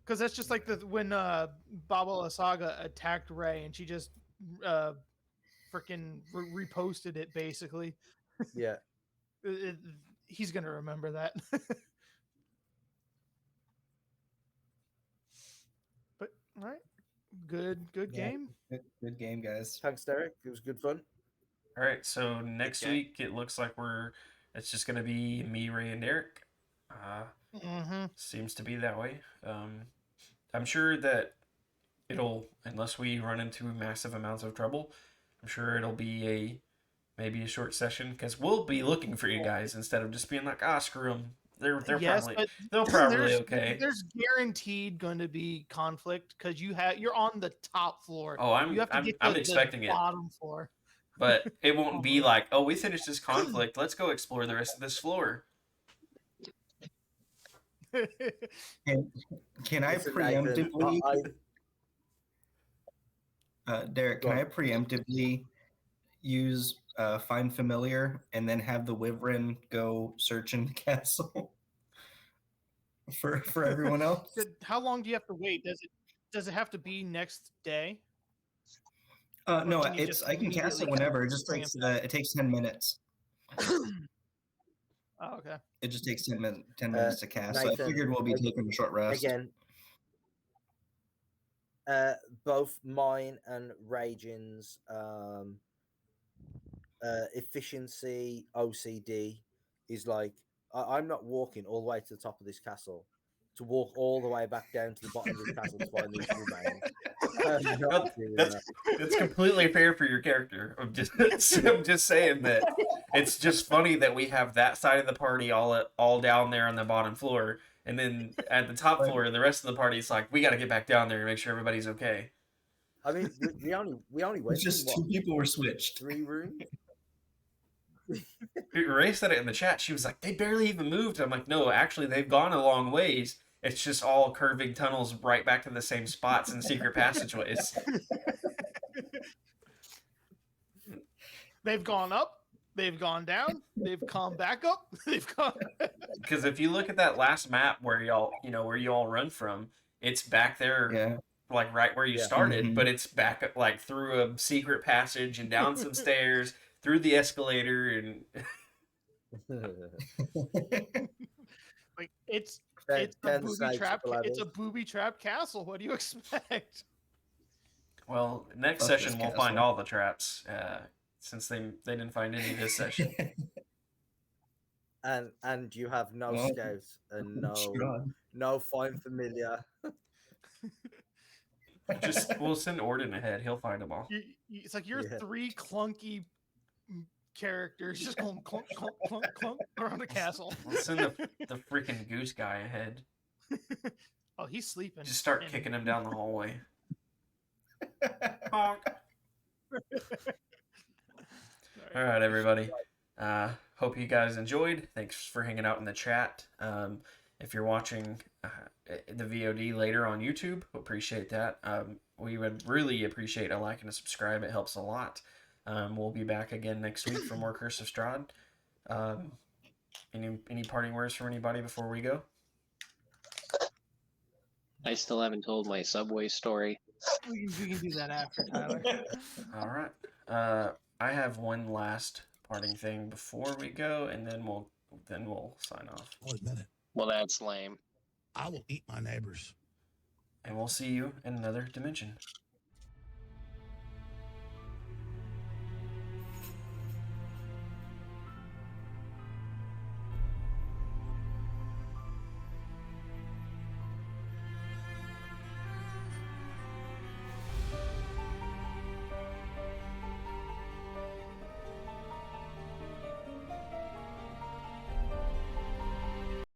Because that's just like when Baba Saga attacked Ray and she just freaking reposted it basically. Yeah. He's gonna remember that. But all right, good Yeah. game. Good game, guys. Thanks, Derek. It was good fun. All right, so next game. week it looks like it's just gonna be me, Ray, and Derek. Seems to be that way. I'm sure that it'll, unless we run into massive amounts of trouble, I'm sure it'll be maybe a short session because we'll be looking for you guys instead of just being like, screw them. They'll probably okay. There's guaranteed going to be conflict because you're on the top floor. Oh, I'm expecting the it. Bottom floor. But it won't be like, oh, we finished this conflict. Let's go explore the rest of this floor. Can I preemptively, Derek? Can I preemptively use Find Familiar and then have the Wyvern go search in the castle for everyone else? How long do you have to wait? Does it have to be next day? No, I can cast it whenever. It just takes 10 minutes. Oh, okay. It just takes 10 minutes to cast. Nathan, so I figured we'll be taking a short rest. Again, both mine and Raging's efficiency OCD is like I'm not walking all the way to the top of this castle to walk all the way back down to the bottom of this castle to find these remains. That's completely fair for your character. I'm just saying that it's just funny that we have that side of the party all down there on the bottom floor, and then at the top floor, the rest of the party is like, we got to get back down there and make sure everybody's okay. I mean, we only went. It's just two people were switched. 3 rooms. Ray said it in the chat. She was like, they barely even moved. I'm like, no, actually, they've gone a long ways. It's just all curving tunnels right back to the same spots and secret passageways. They've gone up. They've gone down. They've come back up. They've gone. Because if you look at that last map where you all run from, it's back there, like right where you started, but it's back like through a secret passage and down some stairs, through the escalator, and like it's a booby trap. It's a booby trap castle. What do you expect? Well, next session we'll find all the traps. Since they didn't find any this session. and you have no scouts and no Find Familiar. We'll send Ordin ahead. He'll find them all. It's like you're 3 clunky characters just going clunk, clunk, clunk, clunk around a castle. We'll send the freaking goose guy ahead. Oh, he's sleeping. Just start kicking him down the hallway. Honk. All right, everybody. Hope you guys enjoyed. Thanks for hanging out in the chat. If you're watching the VOD later on YouTube, we appreciate that. We would really appreciate a like and a subscribe. It helps a lot. We'll be back again next week for more Curse of Strahd. Any parting words from anybody before we go? I still haven't told my Subway story. We can do that after, Tyler. All right. I have one last parting thing before we go, and then we'll sign off. Wait a minute. Well, that's lame. I will eat my neighbors. And we'll see you in another dimension.